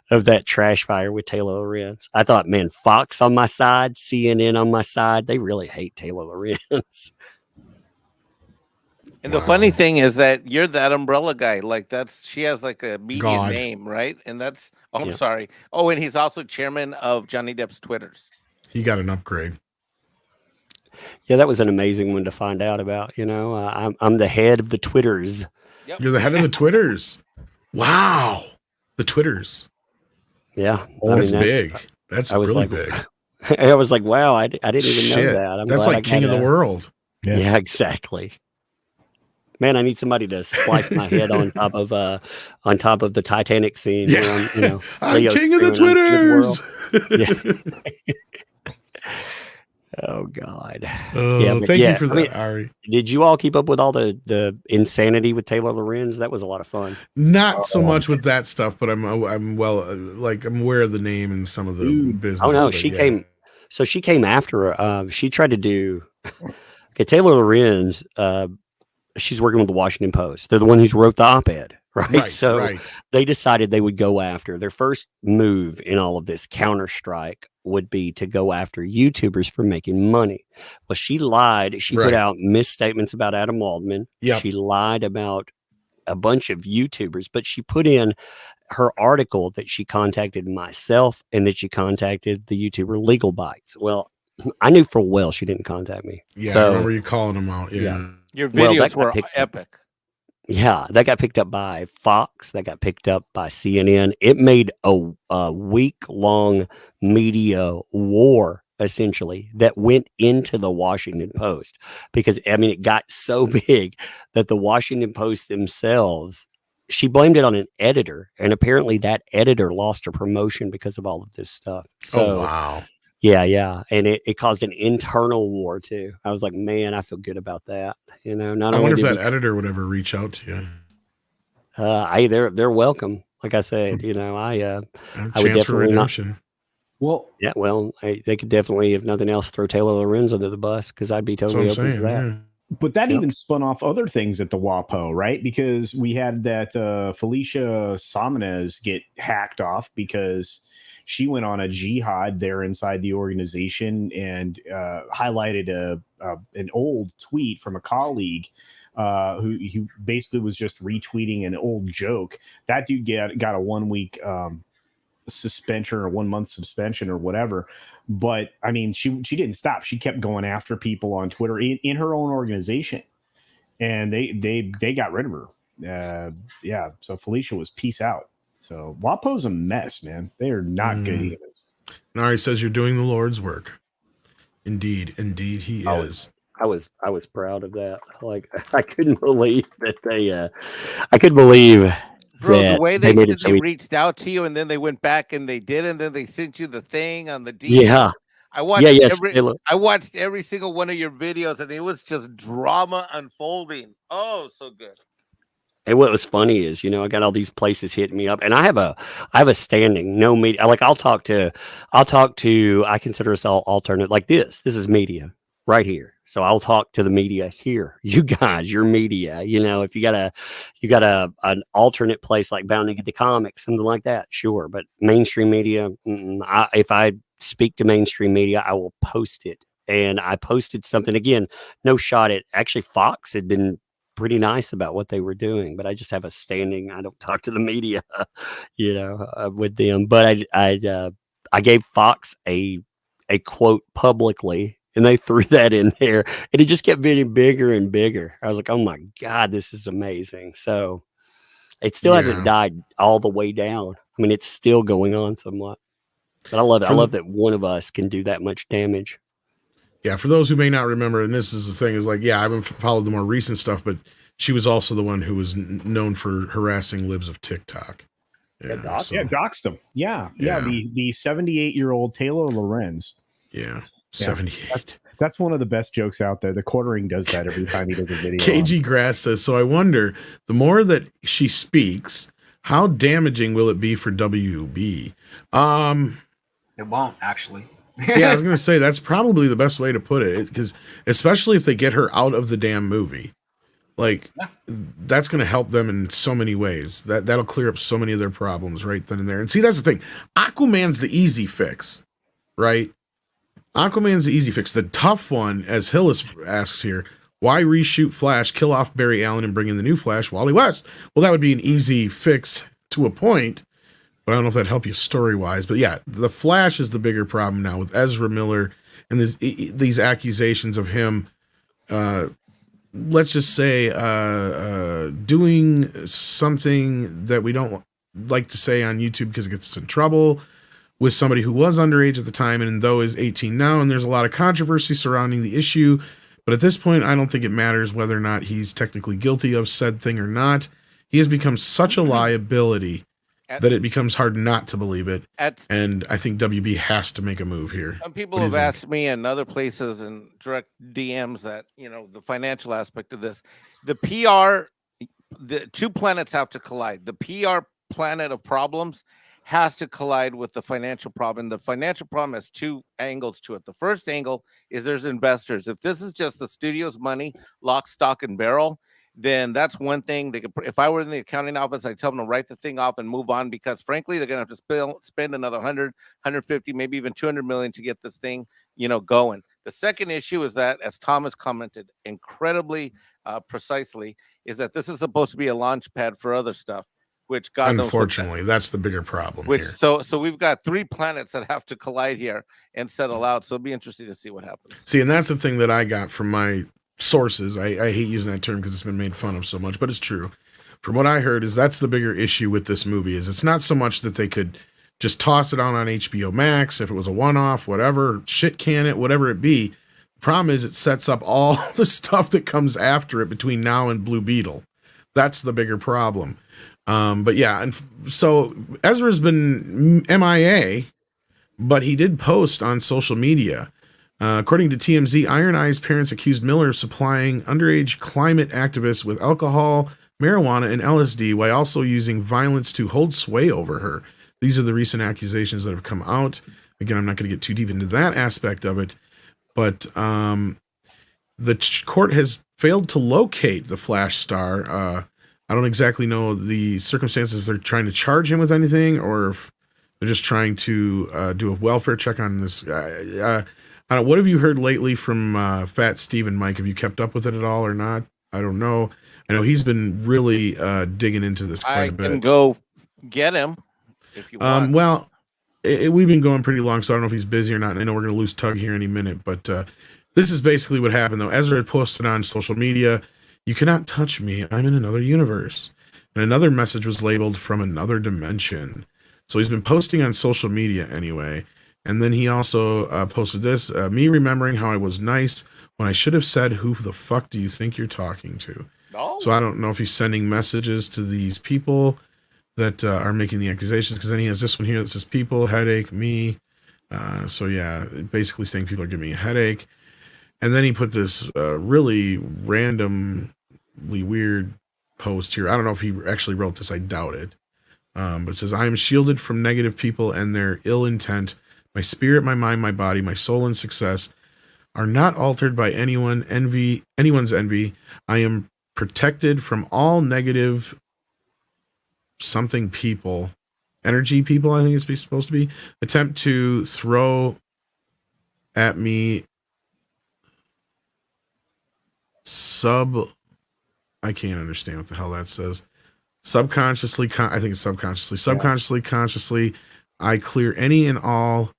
of that trash fire with Taylor Lorenz. I thought, man, Fox on my side, CNN on my side. They really hate Taylor Lorenz. And the funny thing is that you're that umbrella guy. Like she has like a media name, right? And that's, I'm sorry. Oh, and he's also chairman of Johnny Depp's Twitters. He got an upgrade. Yeah, that was an amazing one to find out about. I'm the head of the Twitters. Yep. You're the head of the Twitters. Wow. The Twitters. Yeah. That's big. That's really big. I was like, wow, I didn't even know that. That's like king of the world. Yeah, exactly. Man, I need somebody to splice my head on top of the Titanic scene. Yeah. I'm Leo's king of the Twitters. Oh God. Thank you for that, Ari. Did you all keep up with all the insanity with Taylor Lorenz? That was a lot of fun. Not so much with that stuff, but I'm aware of the name and some of the business. Oh no, she came. So she came after. She tried to do. Okay, Taylor Lorenz. She's working with the Washington Post. They're the one who's wrote the op-ed, right? So they decided they would go after their first move in all of this counter-strike would be to go after YouTubers for making money. Well, she lied. She put out misstatements about Adam Waldman. Yep. She lied about a bunch of YouTubers, but she put in her article that she contacted myself and that she contacted the YouTuber Legal Bites. Well, I knew full well she didn't contact me. Yeah, so, I remember you calling them out. Yeah. Your videos were epic. Yeah, that got picked up by Fox. That got picked up by CNN. It made a week-long media war, essentially, that went into the Washington Post. Because, it got so big that the Washington Post themselves, she blamed it on an editor. And apparently that editor lost her promotion because of all of this stuff. So, wow. Yeah. And it caused an internal war too. I was like, man, I feel good about that. I wonder if that editor would ever reach out to you. They're welcome. Like I said, I would definitely for redemption. Well, yeah, they could definitely, if nothing else, throw Taylor Lorenz under the bus because I'd be totally open to that. Yeah. But that even spun off other things at the WAPO, right? Because we had that Felicia Samanes get hacked off because she went on a jihad there inside the organization and highlighted an old tweet from a colleague who he basically was just retweeting an old joke. That dude got a 1 week suspension or 1 month suspension or whatever. But I mean, she didn't stop. She kept going after people on Twitter in her own organization, and they got rid of her. Yeah. So Felicia was peace out. So WAPO's a mess, man. They are not good humans. Nari says you're doing the Lord's work. Indeed, he is. I was proud of that. Like, I couldn't believe that I couldn't believe. Bro, the way they made said it so they easy. reached out to you and then they went back and they did, and then they sent you the thing on the DM. Yeah. I watched Yes. I watched every single one of your videos, and it was just drama unfolding. Oh, so good. And what was funny is, I got all these places hitting me up, and I have a standing no media. Like, I'll talk to, I consider us all alternate. Like this is media right here. So I'll talk to the media here. You guys, your media, if you got an alternate place like Bounding into Comics, something like that. Sure. But mainstream media, if I speak to mainstream media, I will post it. And I posted something, again, no shot at, actually Fox had been pretty nice about what they were doing, but I just have a standing. I don't talk to the media, with them. But I gave Fox a quote publicly, and they threw that in there, and it just kept getting bigger and bigger. I was like, oh my God, this is amazing. So it still hasn't died all the way down. I mean, it's still going on somewhat, but I love it. I love that one of us can do that much damage. Yeah, for those who may not remember, and this is the thing, is like, I haven't followed the more recent stuff, but she was also the one who was known for harassing libs of TikTok. Doxed them. Yeah. The 78-year-old Taylor Lorenz. Yeah, 78. That's one of the best jokes out there. The Quartering does that every time he does a video. KG Grass says, so I wonder, the more that she speaks, how damaging will it be for WB? It won't, actually. Yeah, I was going to say that's probably the best way to put it, because especially if they get her out of the damn movie, like that's going to help them in so many ways. That'll clear up so many of their problems right then and there. And see, that's the thing. Aquaman's the easy fix, right? Aquaman's the easy fix. The tough one, as Hillis asks here, why reshoot Flash, kill off Barry Allen, and bring in the new Flash, Wally West? Well, that would be an easy fix to a point. But I don't know if that'd help you story-wise. But yeah, the Flash is the bigger problem now with Ezra Miller and these accusations of him, let's just say, doing something that we don't like to say on YouTube because it gets us in trouble, with somebody who was underage at the time and though is 18 now. And there's a lot of controversy surrounding the issue. But at this point, I don't think it matters whether or not he's technically guilty of said thing or not. He has become such a liability that it becomes hard not to believe it. And I think WB has to make a move here. Some people have asked me in other places and direct DMs that, the financial aspect of this, the PR, the two planets have to collide. The PR planet of problems has to collide with the financial problem. The financial problem has two angles to it. The first angle is there's investors. If this is just the studio's money, lock, stock, and barrel, then that's one thing. They could, if I were in the accounting office, I'd tell them to write the thing off and move on, because frankly, they're going to have to spend another 100, 150, maybe even 200 million to get this thing, going. The second issue is that, as Thomas commented incredibly precisely, is that this is supposed to be a launch pad for other stuff, which God knows. Unfortunately, that's the bigger problem here. So we've got three planets that have to collide here and settle out. So it'll be interesting to see what happens. See, and that's the thing that I got from my sources. I hate using that term because it's been made fun of so much, but it's true. From what I heard, is that's the bigger issue with this movie, is it's not so much that they could just toss it on HBO Max if it was a one-off, whatever, shit can it, whatever it be. The problem is it sets up all the stuff that comes after it between now and Blue Beetle. That's the bigger problem. But yeah, and so Ezra's been MIA, but he did post on social media. According to TMZ, Iron Eye's parents accused Miller of supplying underage climate activists with alcohol, marijuana, and LSD while also using violence to hold sway over her. These are the recent accusations that have come out. Again, I'm not going to get too deep into that aspect of it, but the court has failed to locate the Flash star. I don't exactly know the circumstances, if they're trying to charge him with anything or if they're just trying to do a welfare check on this guy. What have you heard lately from Fat Steve and Mike? Have you kept up with it at all or not? I don't know. I know he's been really digging into this quite a bit. I can go get him if you want. Well, we've been going pretty long, so I don't know if he's busy or not. And I know we're going to lose Tug here any minute, but this is basically what happened, though. Ezra had posted on social media, "You cannot touch me. I'm in another universe." And another message was labeled "from another dimension." So he's been posting on social media anyway. And then he also posted this, "Me remembering how I was nice when I should have said, 'Who the fuck do you think you're talking to?'" Oh. So I don't know if he's sending messages to these people that are making the accusations, because then he has this one here that says, "People, headache, me." So yeah, basically saying people are giving me a headache. And then he put this really randomly weird post here. I don't know if he actually wrote this. I doubt it. But it says, "I am shielded from negative people and their ill intent. My spirit, my mind, my body, my soul, and success are not altered by anyone's envy. I am protected from all negative something people, energy people, I think it's supposed to be, attempt to throw at me I can't understand what the hell that says. Subconsciously, I think it's subconsciously. Subconsciously, consciously, I clear any and all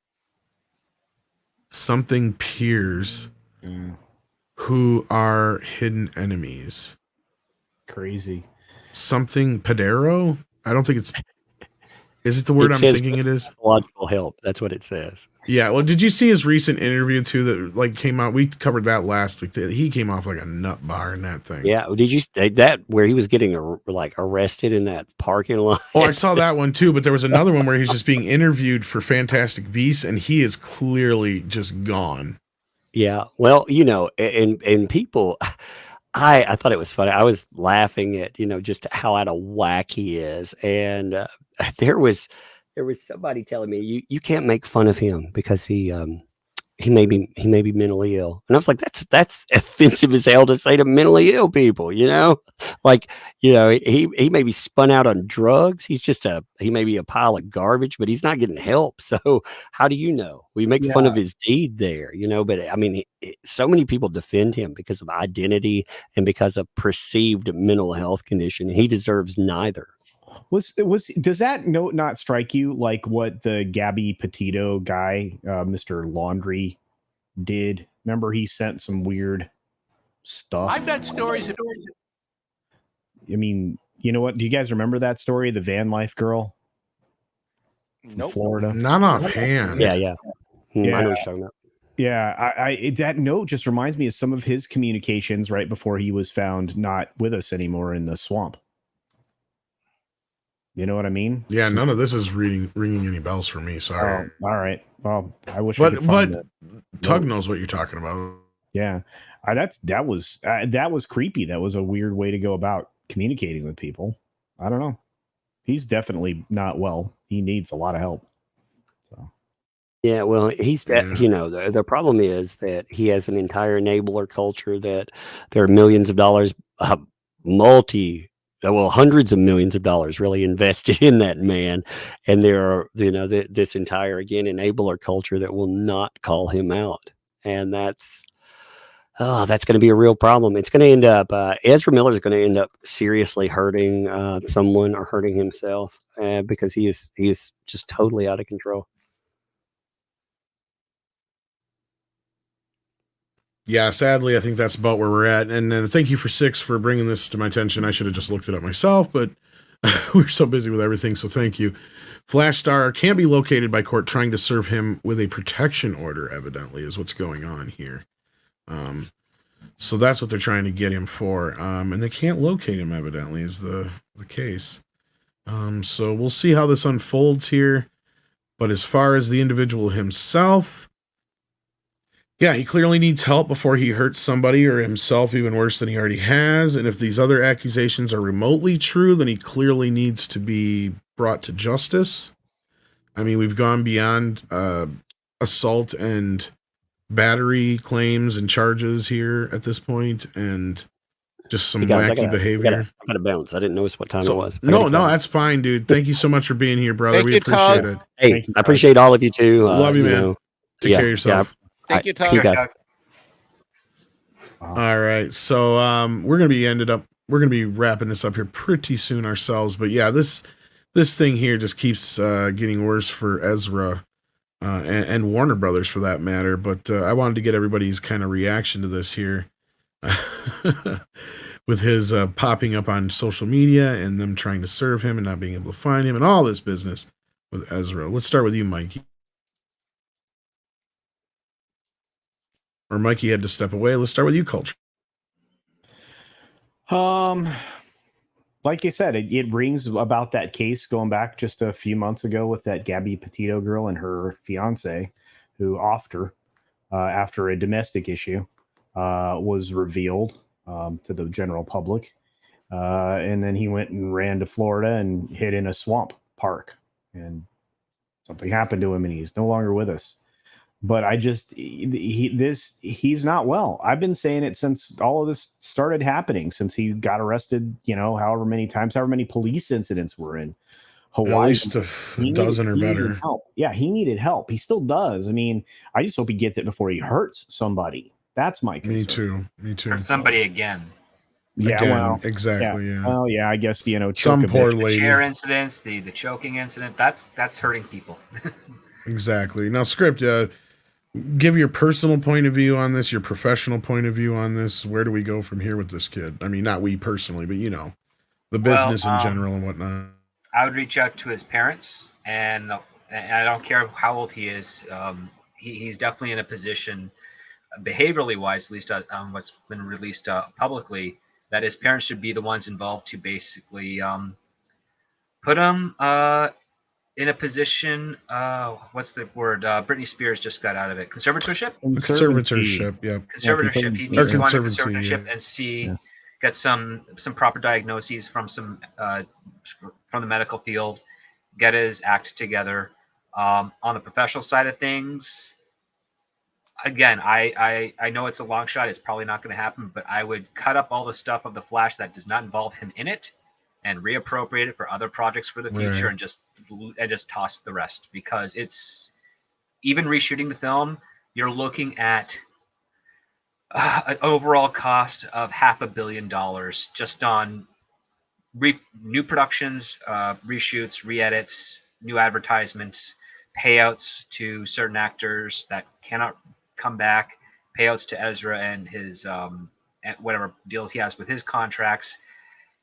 something peers who are hidden enemies." Crazy. Something Padero? I don't think it's... Is it the word I'm thinking it is? Psychological help. That's what it says. Yeah. Well, did you see his recent interview too that like came out? We covered that last week. He came off like a nut bar in that thing. Yeah. Did you that where he was getting arrested in that parking lot? Oh, I saw that one too. But there was another one where he's just being interviewed for Fantastic Beasts, and he is clearly just gone. Yeah. Well, you know, and people, I thought it was funny. I was laughing at, you know, just how out of whack he is. And there was somebody telling me you can't make fun of him because he may be mentally ill. And I was like, that's offensive as hell to say to mentally ill people, you know? Like, you know, he may be spun out on drugs. He may be a pile of garbage, but he's not getting help. So how do you know? We make fun of his deed there, you know, but I mean, so many people defend him because of identity and because of perceived mental health condition. He deserves neither. Does that note not strike you like what the Gabby Petito guy, Mr. Laundry, did? Remember, he sent some weird stuff. I've got stories. I mean, you know what? Do you guys remember that story? The van life girl from Florida? Not offhand. Yeah. Yeah. I know what you're talking about. Yeah, that note just reminds me of some of his communications right before he was found not with us anymore in the swamp. You know what I mean? Yeah, none of this is ringing any bells for me. Sorry. All right. Well, I wish. But Tug knows what you're talking about. Yeah, that was creepy. That was a weird way to go about communicating with people. I don't know. He's definitely not well. He needs a lot of help. So. Yeah, well, you know, the problem is that he has an entire enabler culture that there are millions of dollars, hundreds of millions of dollars really invested in that man. And there are, you know, this entire, again, enabler culture that will not call him out. And that's going to be a real problem. It's going to end up, Ezra Miller is going to end up seriously hurting someone or hurting himself because he is just totally out of control. Yeah, sadly, I think that's about where we're at. And thank you for Six for bringing this to my attention. I should have just looked it up myself, but we're so busy with everything, so thank you. Flash Star can't be located by court trying to serve him with a protection order, evidently, is what's going on here. So that's what they're trying to get him for. And they can't locate him, evidently, is the case. So we'll see how this unfolds here. But as far as the individual himself, yeah, he clearly needs help before he hurts somebody or himself even worse than he already has. And if these other accusations are remotely true, then he clearly needs to be brought to justice. I mean, we've gone beyond assault and battery claims and charges here at this point, and just some wacky behavior. I got to bounce. I didn't notice what time it was. No, that's fine, dude. Thank you so much for being here, brother. We appreciate it. Hey, I appreciate all of you too. Love you, man. Take care of yourself. Thank you, Todd. See you guys. Wow. All right. So we're gonna be wrapping this up here pretty soon ourselves. But yeah, this thing here just keeps getting worse for Ezra and Warner Brothers for that matter. But I wanted to get everybody's kind of reaction to this here. With his popping up on social media and them trying to serve him and not being able to find him and all this business with Ezra. Let's start with you, Mikey. Or Mikey had to step away. Let's start with you, Culture. Like you said, it rings about that case going back just a few months ago with that Gabby Petito girl and her fiance, who offed her after a domestic issue was revealed to the general public. And then he went and ran to Florida and hid in a swamp park, and something happened to him, and he's no longer with us. But he's not well. I've been saying it since all of this started happening, since he got arrested, however many times, however many police incidents were in Hawaii. At least a dozen or better. Help. Yeah, he needed help. He still does. I mean, I just hope he gets it before he hurts somebody. That's my concern. Me too. Or somebody again. Yeah, again, well, exactly. Yeah. Oh, yeah. I guess some poor lady. The chair incidents, the choking incident. That's hurting people. Exactly. Now, Script. Give your personal point of view on this, your professional point of view on this. Where do we go from here with this kid? I mean, not we personally, but the business in general and whatnot. I would reach out to his parents, and I don't care how old he is. He's definitely in a position, behaviorally wise, at least on what's been released publicly, that his parents should be the ones involved to basically put him in a position, what's the word? Britney Spears just got out of it. Conservatorship? Conservatorship, yeah. Conservatorship. He needs to go into conservatorship and get some proper diagnoses from from the medical field, get his act together. On the professional side of things, again, I know it's a long shot. It's probably not going to happen, but I would cut up all the stuff of the Flash that does not involve him in it, and reappropriate it for other projects for the future, and just toss the rest, because it's even reshooting the film, you're looking at an overall cost of $500 million just on new productions, reshoots, re-edits, new advertisements, payouts to certain actors that cannot come back, payouts to Ezra and his whatever deals he has with his contracts.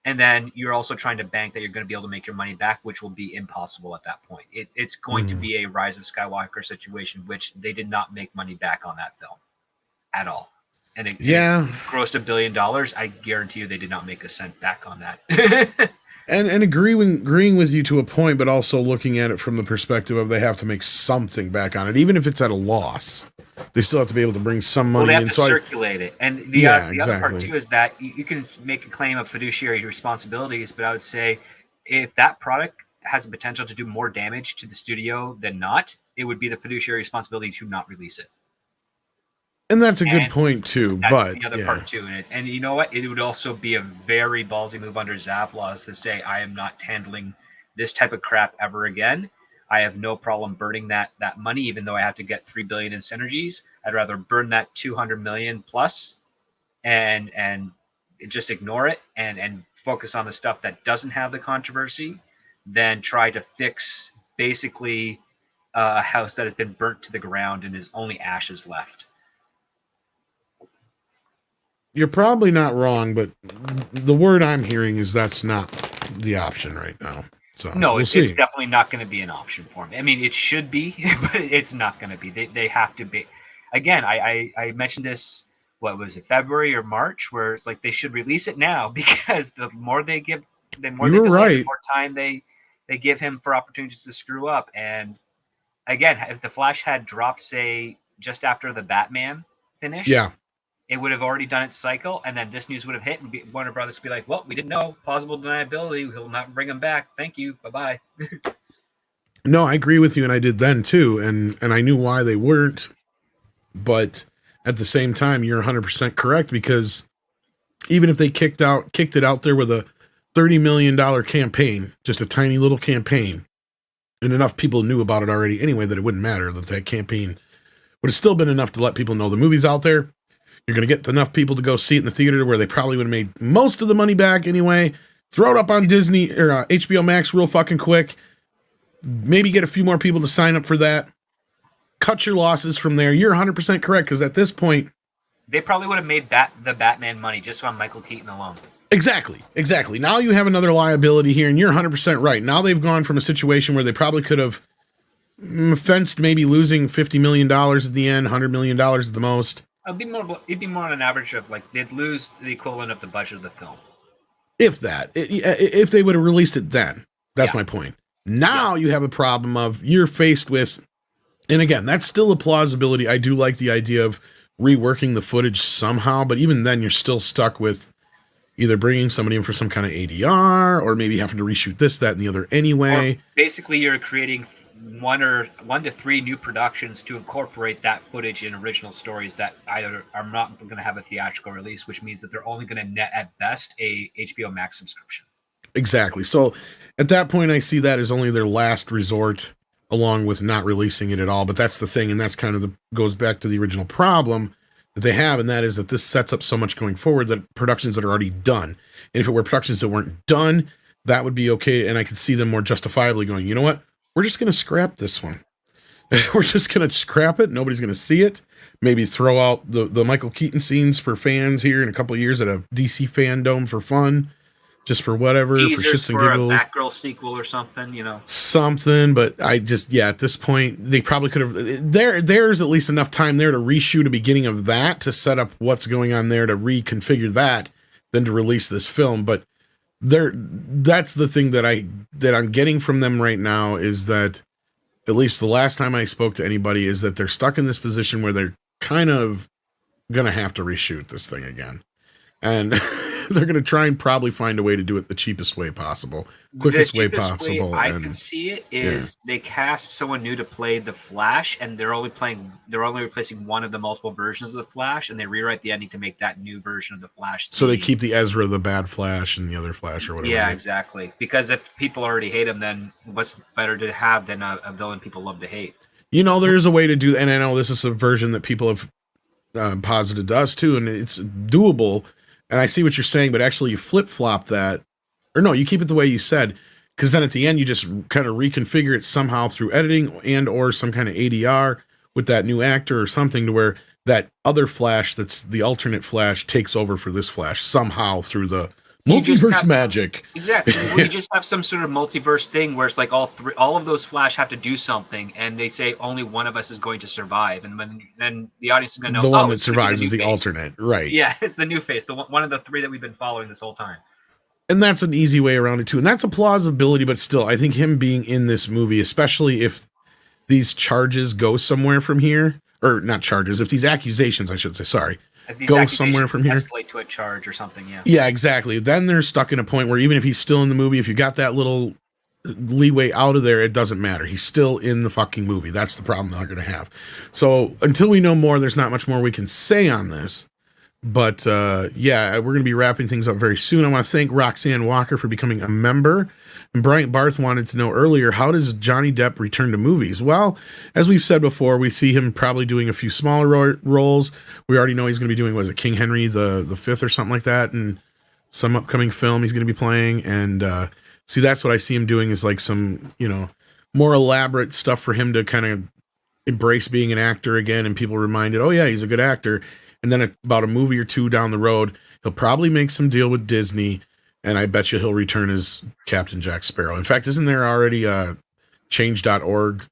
And then you're also trying to bank that you're going to be able to make your money back, which will be impossible at that point. It's going to be a Rise of Skywalker situation, which they did not make money back on that film at all. And it grossed $1 billion. I guarantee you they did not make a cent back on that. and agreeing with you to a point, but also looking at it from the perspective of they have to make something back on it, even if it's at a loss. They still have to be able to bring some money in. They have to circulate it. And the other part, too, is that you can make a claim of fiduciary responsibilities, but I would say if that product has the potential to do more damage to the studio than not, it would be the fiduciary responsibility to not release it. And that's a good point, too. That's the other part, too. And you know what? It would also be a very ballsy move under ZAP laws to say, I am not handling this type of crap ever again. I have no problem burning that money, even though I have to get $3 billion in synergies. I'd rather burn that $200 million plus and just ignore it and focus on the stuff that doesn't have the controversy than try to fix basically a house that has been burnt to the ground and is only ashes left. You're probably not wrong, but the word I'm hearing is that's not the option right now. So no, it's definitely not going to be an option for me. I mean, it should be, but it's not going to be. They have to be. Again, I mentioned this, what was it, February or March, where it's like they should release it now, because the more they give, the more they delay, the more time they give him for opportunities to screw up. And again, if the Flash had dropped, say, just after the Batman finish, it would have already done its cycle, and then this news would have hit, and Warner Brothers would be like, well, we didn't know. Plausible deniability. He'll not bring him back. Thank you. Bye-bye. No, I agree with you, and I did then, too, and I knew why they weren't, but at the same time, you're 100% correct, because even if they kicked it out there with a $30 million campaign, just a tiny little campaign, and enough people knew about it already anyway that it wouldn't matter, that campaign would have still been enough to let people know the movie's out there. You're going to get enough people to go see it in the theater where they probably would have made most of the money back anyway. Throw it up on Disney or HBO Max real fucking quick. Maybe get a few more people to sign up for that. Cut your losses from there. You're 100% correct, because at this point, they probably would have made the Batman money just on Michael Keaton alone. Exactly. Now you have another liability here, and you're 100% right. Now they've gone from a situation where they probably could have fenced maybe losing $50 million at the end, $100 million at the most. It'd be more on an average of like they'd lose the equivalent of the budget of the film. If they would have released it then. That's my point. Now you have a problem of you're faced with, and again, that's still a plausibility. I do like the idea of reworking the footage somehow, but even then you're still stuck with either bringing somebody in for some kind of ADR or maybe having to reshoot this, that, and the other anyway. Or basically, you're creating one to three new productions to incorporate that footage in original stories that either are not going to have a theatrical release, which means that they're only going to net at best a HBO Max subscription. Exactly. So at that point, I see that as only their last resort, along with not releasing it at all. But that's the thing, and that's kind of goes back to the original problem that they have, and that is that this sets up so much going forward that productions that are already done. And if it were productions that weren't done, that would be okay, and I could see them more justifiably going, you know what? We're just going to scrap this one. We're just going to scrap it. Nobody's going to see it. Maybe throw out the Michael Keaton scenes for fans here in a couple of years at a DC fandom for fun, just for whatever, Teasers for shits and for giggles. A Batgirl sequel or something, you know. Something, but I just, at this point, they probably could have, there's at least enough time there to reshoot a beginning of that, to set up what's going on there, to reconfigure that, than to release this film. But that's the thing that I'm getting from them right now, is that at least the last time I spoke to anybody is that they're stuck in this position where they're kind of gonna have to reshoot this thing again, and they're gonna try and probably find a way to do it the cheapest way possible, quickest way possible. I can see it is they cast someone new to play the Flash, and they're only replacing one of the multiple versions of the Flash, and they rewrite the ending to make that new version of the Flash. So they keep the Ezra, the bad Flash, and the other Flash or whatever. Yeah, exactly. Because if people already hate him, then what's better to have than a villain people love to hate? You know, there is a way to do, and I know this is a version that people have posited to us too, and it's doable. And I see what you're saying, but actually you flip-flop that, or no, you keep it the way you said, because then at the end you just kind of reconfigure it somehow through editing and or some kind of ADR with that new actor or something, to where that other Flash that's the alternate Flash takes over for this Flash somehow through the multiverse magic. Exactly. Well, you just have some sort of multiverse thing where it's like all of those Flash have to do something, and they say only one of us is going to survive, and then the audience is going to know the one that survives is the alternate, right? Yeah, it's the new face, the one of the three that we've been following this whole time. And that's an easy way around it too, and that's a plausibility. But still, I think him being in this movie, especially if these charges go somewhere from here, or not charges, if these accusations, I should say, sorry. Go somewhere from here, escalate to a charge or something. Yeah, exactly. Then they're stuck in a point where even if he's still in the movie, if you got that little leeway out of there, it doesn't matter. He's still in the fucking movie. That's the problem they're going to have. So until we know more, there's not much more we can say on this. But we're going to be wrapping things up very soon. I want to thank Roxanne Walker for becoming a member. And Bryant Barth wanted to know earlier, how does Johnny Depp return to movies? Well, as we've said before, we see him probably doing a few smaller roles. We already know he's going to be doing, was it King Henry the Fifth or something like that, and some upcoming film he's going to be playing. And see, that's what I see him doing, is like some, more elaborate stuff for him to kind of embrace being an actor again, and people reminded, oh yeah, he's a good actor. And then about a movie or two down the road, he'll probably make some deal with Disney, and I bet you he'll return as Captain Jack Sparrow. In fact, isn't there already a change.org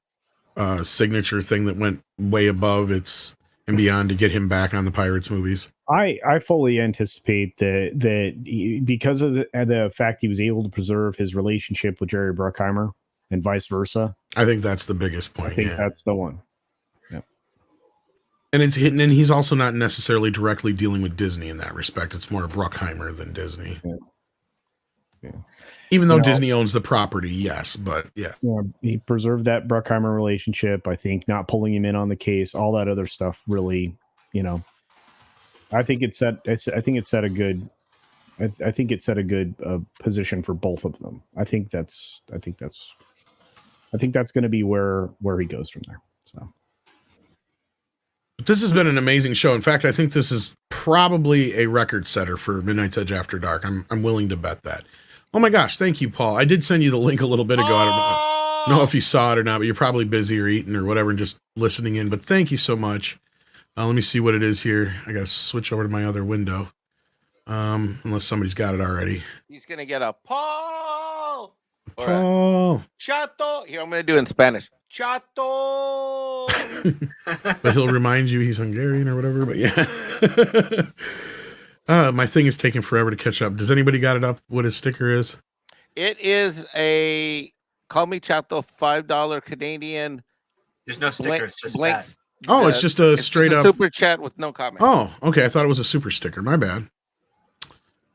signature thing that went way above its and beyond to get him back on the Pirates movies? I fully anticipate that because of the fact he was able to preserve his relationship with Jerry Bruckheimer and vice versa. I think that's the biggest point. I think that's the one. Yeah. And it's hidden, and he's also not necessarily directly dealing with Disney in that respect. It's more Bruckheimer than Disney. Yeah. Even though Disney owns the property, yes, but yeah, he preserved that Bruckheimer relationship. I think not pulling him in on the case, all that other stuff, really, I think it set a good position for both of them. I think that's going to be where he goes from there. So This has been an amazing show. In fact, I think this is probably a record setter for Midnight's Edge After Dark. I'm willing to bet that. Oh my gosh, thank you, Paul. I did send you the link a little bit ago. I don't know if you saw it or not, but you're probably busy or eating or whatever and just listening in. But thank you so much. Let me see what it is here. I got to switch over to my other window. Unless somebody's got it already. He's going to get a Paul. Paul. Chato. Here, I'm going to do it in Spanish. Chato. But he'll remind you he's Hungarian or whatever. But yeah. My thing is taking forever to catch up. Does anybody got it up what his sticker is? It is a Call Me Chato $5 Canadian. There's no sticker. It's just blank. that. Oh, it's just a straight up super chat with no comment. Oh, okay. I thought it was a super sticker. My bad.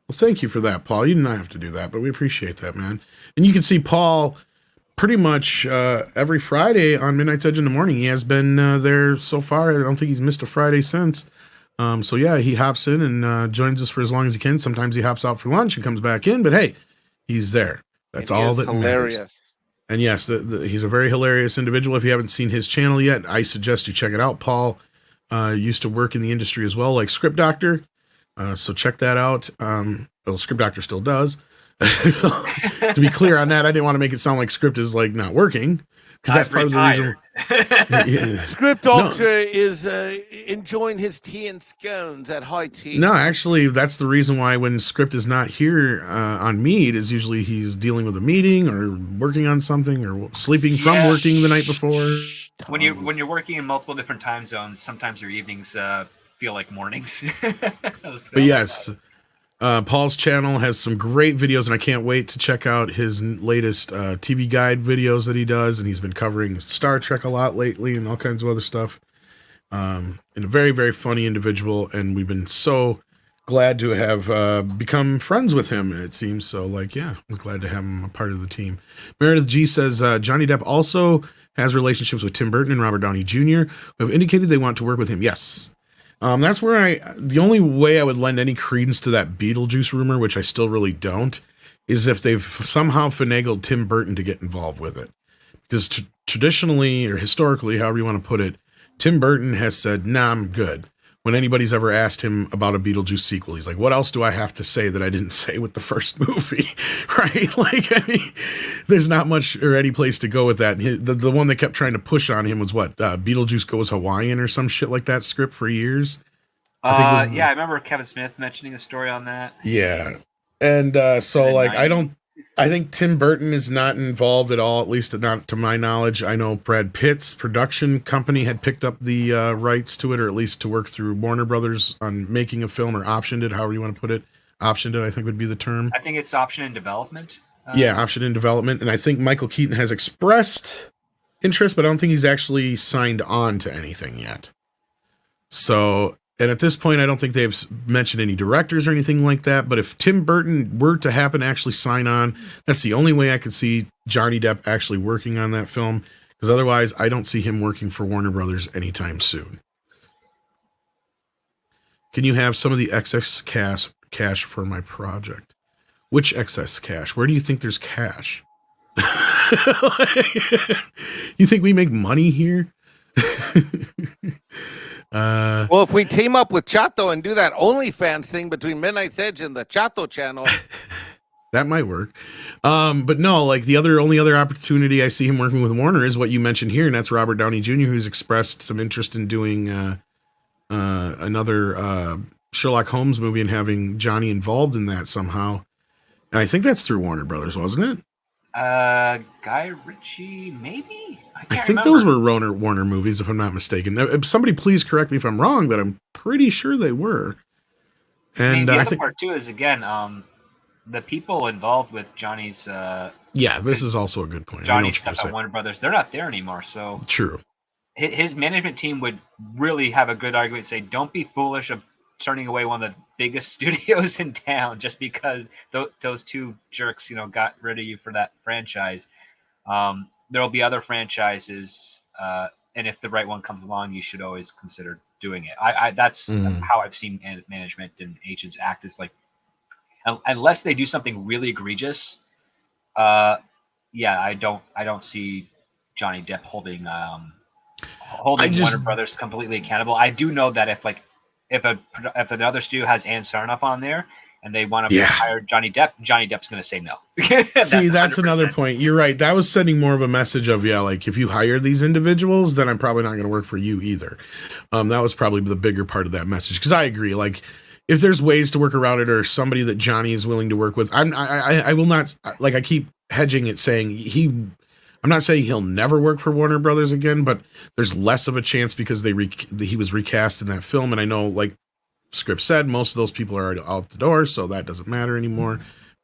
Well, thank you for that, Paul. You did not have to do that, but we appreciate that, man. And you can see Paul pretty much every Friday on Midnight's Edge in the morning. He has been there so far. I don't think he's missed a Friday since. So yeah, he hops in and joins us for as long as he can. Sometimes he hops out for lunch and comes back in, but hey, he's there. That's all that hilarious. Matters. And yes, he's a very hilarious individual. If you haven't seen his channel yet, I suggest you check it out. Paul used to work in the industry as well, like Script Doctor. So check that out. Well, Script Doctor still does. So, to be clear on that, I didn't want to make it sound like Script is like not working, because that's part of the reason. Yeah. Script Doctor is enjoying his tea and scones at high tea. No, actually, that's the reason why when Script is not here on MEAD is usually he's dealing with a meeting or working on something or sleeping from working the night before. When you're working in multiple different time zones, sometimes your evenings feel like mornings. But yes, Paul's channel has some great videos, and I can't wait to check out his latest TV guide videos that he does. And he's been covering Star Trek a lot lately and all kinds of other stuff. And a very, very funny individual. And we've been so glad to have become friends with him, it seems. So, like, yeah, we're glad to have him a part of the team. Meredith G says Johnny Depp also has relationships with Tim Burton and Robert Downey Jr., who have indicated they want to work with him. Yes. That's where the only way I would lend any credence to that Beetlejuice rumor, which I still really don't, is if they've somehow finagled Tim Burton to get involved with it. Because traditionally, or historically, however you want to put it, Tim Burton has said, nah, I'm good. When anybody's ever asked him about a Beetlejuice sequel, he's like, what else do I have to say that I didn't say with the first movie? Right? Like, I mean, there's not much or any place to go with that. The one they kept trying to push on him was what? Beetlejuice Goes Hawaiian or some shit like that script for years. I remember Kevin Smith mentioning a story on that. Yeah. And so, like, I think Tim Burton is not involved at all, at least not to my knowledge. I know Brad Pitt's production company had picked up the rights to it, or at least to work through Warner Brothers on making a film, or optioned it, however you want to put it. Optioned it, I think would be the term. I think it's option in development. Yeah, option in development. And I think Michael Keaton has expressed interest, but I don't think he's actually signed on to anything yet. So... And at this point, I don't think they've mentioned any directors or anything like that. But if Tim Burton were to happen to actually sign on, that's the only way I could see Johnny Depp actually working on that film. Because otherwise, I don't see him working for Warner Brothers anytime soon. Can you have some of the excess cash for my project? Which excess cash? Where do you think there's cash? You think we make money here? Well, if we team up with Chato and do that OnlyFans thing between Midnight's Edge and the Chato channel, that might work. But no, like the only other opportunity I see him working with Warner is what you mentioned here, and that's Robert Downey Jr., who's expressed some interest in doing another Sherlock Holmes movie and having Johnny involved in that somehow. And I think that's through Warner Brothers, wasn't it? Guy Ritchie, maybe? I think those were Warner movies, if I'm not mistaken. Somebody please correct me if I'm wrong, but I'm pretty sure they were. And the other part too is, again, the people involved with Johnny's this is also a good point. Johnny's stuff at Warner Brothers, they're not there anymore. So true. His management team would really have a good argument, say, don't be foolish of turning away one of the biggest studios in town just because those two jerks, got rid of you for that franchise. There'll be other franchises, and if the right one comes along, you should always consider doing it. That's how I've seen management and agents act, is like, unless they do something really egregious, I don't see Johnny Depp holding holding Warner Brothers completely accountable. I do know that if another studio has Ann Sarnoff on there and they want to hire Johnny Depp's going to say no. See, that's another point. You're right. That was sending more of a message of, like, if you hire these individuals, then I'm probably not going to work for you either. That was probably the bigger part of that message. Because I agree. Like, if there's ways to work around it or somebody that Johnny is willing to work with, I will not, like, I keep hedging it saying I'm not saying he'll never work for Warner Brothers again, but there's less of a chance because he was recast in that film. And I know, like Script said, most of those people are already out the door, so that doesn't matter anymore.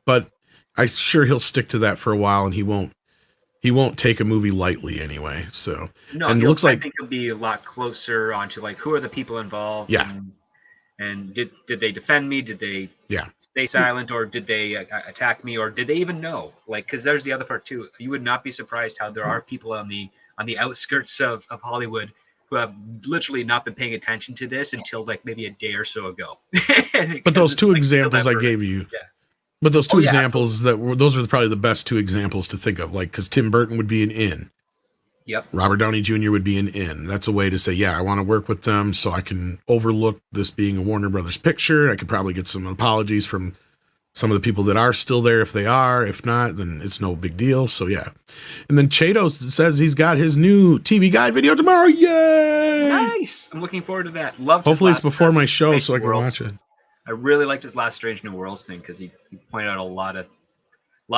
But I'm sure he'll stick to that for a while, and he won't take a movie lightly anyway. So no, and it looks like I think he'll be a lot closer onto like who are the people involved. Yeah. And did they defend me? Did they stay silent, or did they attack me, or did they even know? Like, because there's the other part too. You would not be surprised how there are people on the outskirts of Hollywood who have literally not been paying attention to this until like maybe a day or so ago. But those two examples I gave you, but those two examples those are probably the best two examples to think of. Like, because Tim Burton would be an in. Yep. Robert Downey Jr. would be an in. That's a way to say, I want to work with them so I can overlook this being a Warner Brothers picture. I could probably get some apologies from some of the people that are still there if they are. If not, then it's no big deal. So, yeah. And then Chados says he's got his new TV Guide video tomorrow. Yay! Nice. I'm looking forward to that. Hopefully it's before my show so I can watch it. I really liked his last Strange New Worlds thing because he pointed out a lot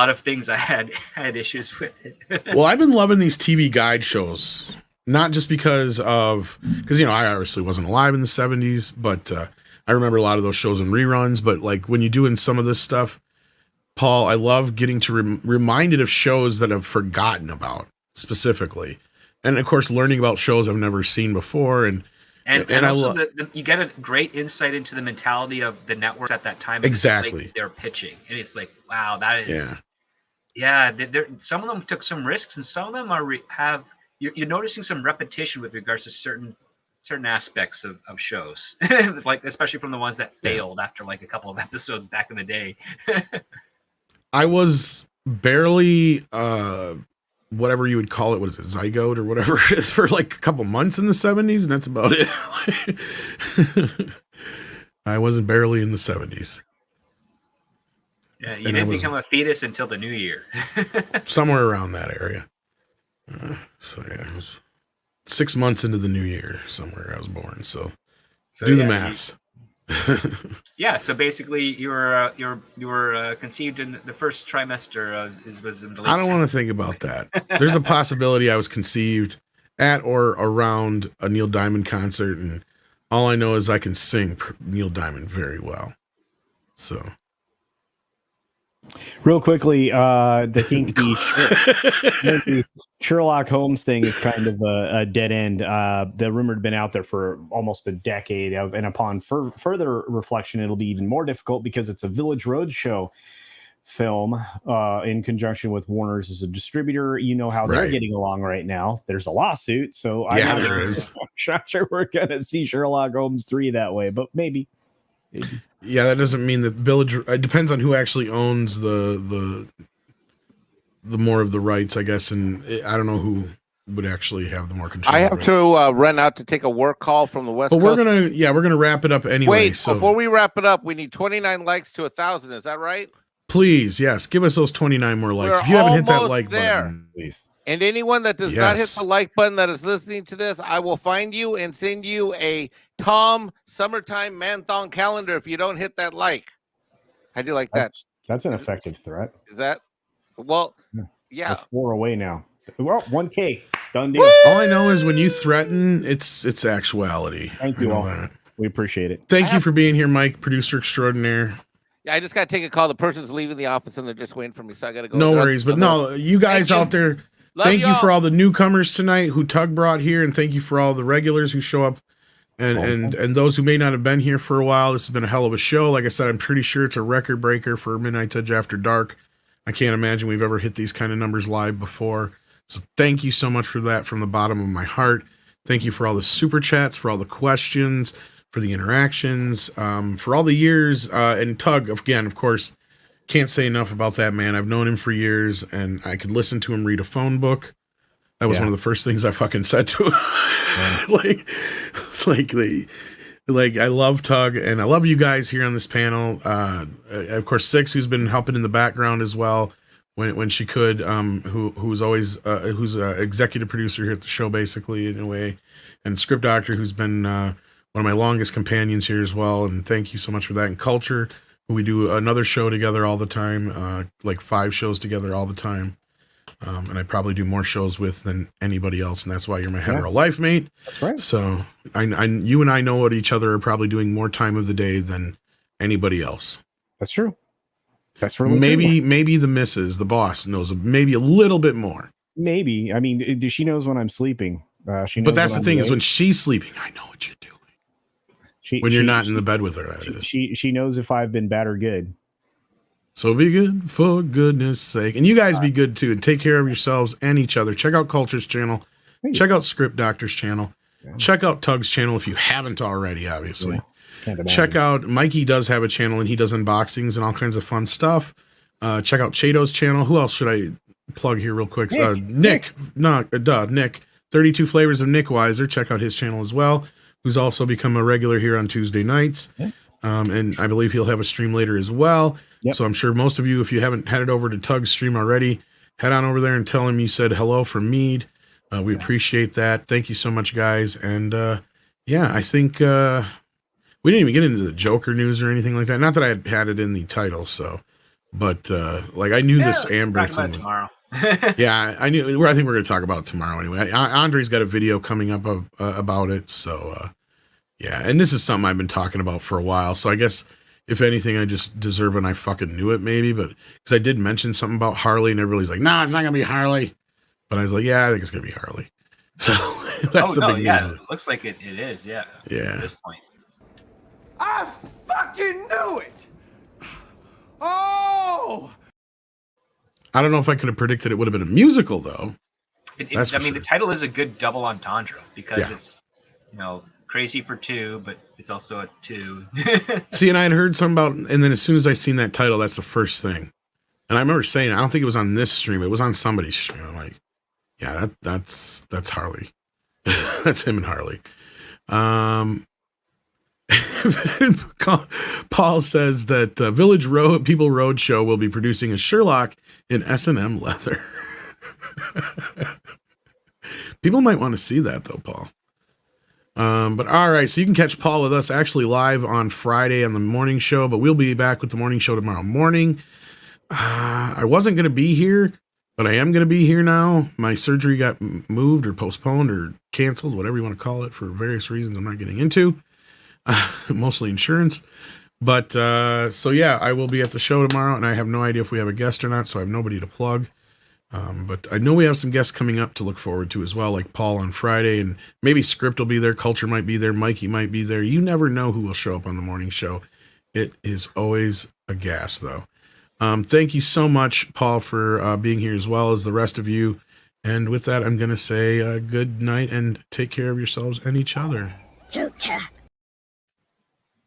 of things I had issues with it. Well, I've been loving these TV Guide shows, not just because I obviously wasn't alive in the 70s, but I remember a lot of those shows in reruns. But like when you're doing some of this stuff, Paul, I love getting to reminded of shows that I've forgotten about specifically, and of course learning about shows I've never seen before, and also you get a great insight into the mentality of the networks at that time. Exactly. They're pitching. And it's like, wow, that is... Yeah. Some of them took some risks, and some of them you're noticing some repetition with regards to certain aspects of shows. Like, especially from the ones that failed after like a couple of episodes back in the day. I was barely... whatever you would call it, what is it, zygote or whatever it is, for like a couple months in the 70s, and that's about it. I wasn't barely in the 70s. Yeah, you didn't become a fetus until the new year. Somewhere around that area. So yeah, it was 6 months into the new year somewhere I was born. So do the math. Yeah, so basically you were conceived in the first trimester was in the late I don't want to think about that. There's a possibility I was conceived at or around a Neil Diamond concert, and all I know is I can sing Neil Diamond very well. So real quickly, I think the Sherlock Holmes thing is kind of a dead end. The rumor had been out there for almost a decade, and upon further reflection, it'll be even more difficult because it's a Village Roadshow film in conjunction with Warner's as a distributor. You know how they're getting along right now. There's a lawsuit, so there is. I'm not sure we're gonna see Sherlock Holmes 3 that way, but maybe. Yeah, that doesn't mean that Village. It depends on who actually owns the more of the rights, I guess, and I don't know who would actually have the more control. I have to run out to take a work call from the West Coast. But we're gonna wrap it up anyway. Wait, before we wrap it up, we need 29 likes to 1,000. Is that right? Please, yes, give us those 29 more likes. If you haven't hit that like button, please. And anyone that does not hit the like button that is listening to this, I will find you and send you a Tom Summertime Man-Thong calendar if you don't hit that like. I do like that. That's an effective threat. Is that? Well, yeah. We're 4 away now. Well, 1K. Done deal. Woo! All I know is when you threaten, it's actuality. Thank you all. We appreciate it. Thank you for being here, Mike, producer extraordinaire. Yeah, I just got to take a call. The person's leaving the office and they're just waiting for me, so I got to go. No worries, but no, you guys out there, thank you for all the newcomers tonight who Tug brought here, and thank you for all the regulars who show up, and those who may not have been here for a while. This has been a hell of a show. Like I said, I'm pretty sure it's a record breaker for Midnight Touch After Dark. I can't imagine we've ever hit these kind of numbers live before. So thank you so much for that from the bottom of my heart. Thank you for all the super chats, for all the questions, for the interactions, for all the years. And Tug, again, of course, can't say enough about that man. I've known him for years, and I could listen to him read a phone book That was one of the first things I fucking said to him. like I love Tug and I love you guys here on this panel. Of course, Six, who's been helping in the background as well when she could, who's always who's executive producer here at the show, basically in a way, and Script Doctor, who's been one of my longest companions here as well. And thank you so much for that. And Culture, who we do another show together all the time, like 5 shows together all the time. And I probably do more shows with than anybody else, and that's why you're my hetero life mate. That's right. So you and I know what each other are probably doing more time of the day than anybody else. That's true. That's really maybe the missus, the boss, knows maybe a little bit more. Maybe. I mean, she knows when I'm sleeping. She knows. But that's the thing, is when she's sleeping, I know what you're doing. When you're not in the bed with her, that is. She knows if I've been bad or good. So be good, for goodness sake. And you guys be good too, and take care of yourselves and each other. Check out Culture's channel. Check out Script Doctor's channel. Check out Tug's channel if you haven't already, obviously. Check out, Mikey does have a channel and he does unboxings and all kinds of fun stuff. Check out Chado's channel. Who else should I plug here real quick? Nick. 32 Flavors of Nick Weiser. Check out his channel as well, who's also become a regular here on Tuesday nights. And I believe he'll have a stream later as well. So I'm sure most of you, if you haven't headed over to Tug's stream already, head on over there and tell him you said hello from MEAD. We appreciate that. Thank you so much, guys. And I think we didn't even get into the Joker news or anything like that. Not that I had it in the title, but I knew this Amber thing. Tomorrow. I knew. I think we're going to talk about it tomorrow anyway. Andre's got a video coming up about it. So and this is something I've been talking about for a while. So I guess, if anything, I just deserve it and I fucking knew it maybe, but because I did mention something about Harley and everybody's like, nah, it's not going to be Harley. But I was like, yeah, I think it's going to be Harley. So that's the big news. Yeah, it looks like it is. Yeah. At this point. I fucking knew it. Oh! I don't know if I could have predicted it would have been a musical though. The title is a good double entendre because it's, crazy for 2, but it's also a 2. See, and I had heard something about, and then as soon as I seen that title, that's the first thing. And I remember saying, I don't think it was on this stream. It was on somebody's stream. I'm like, yeah, that's Harley. That's him and Harley. Paul says that Village People Roadshow will be producing a Sherlock in S&M leather. People might want to see that though, Paul. But all right, so you can catch Paul with us actually live on Friday on the morning show, but we'll be back with the morning show tomorrow morning. I wasn't going to be here, but I am going to be here now. My surgery got moved or postponed or canceled, whatever you want to call it, for various reasons I'm not getting into, mostly insurance. But I will be at the show tomorrow, and I have no idea if we have a guest or not, so I have nobody to plug. But I know we have some guests coming up to look forward to as well, like Paul on Friday, and maybe Script will be there, Culture might be there, Mikey might be there. You never know who will show up on the morning show. It is always a gas, though. Thank you so much, Paul, for being here, as well as the rest of you. And with that, I'm going to say good night and take care of yourselves and each other. Future.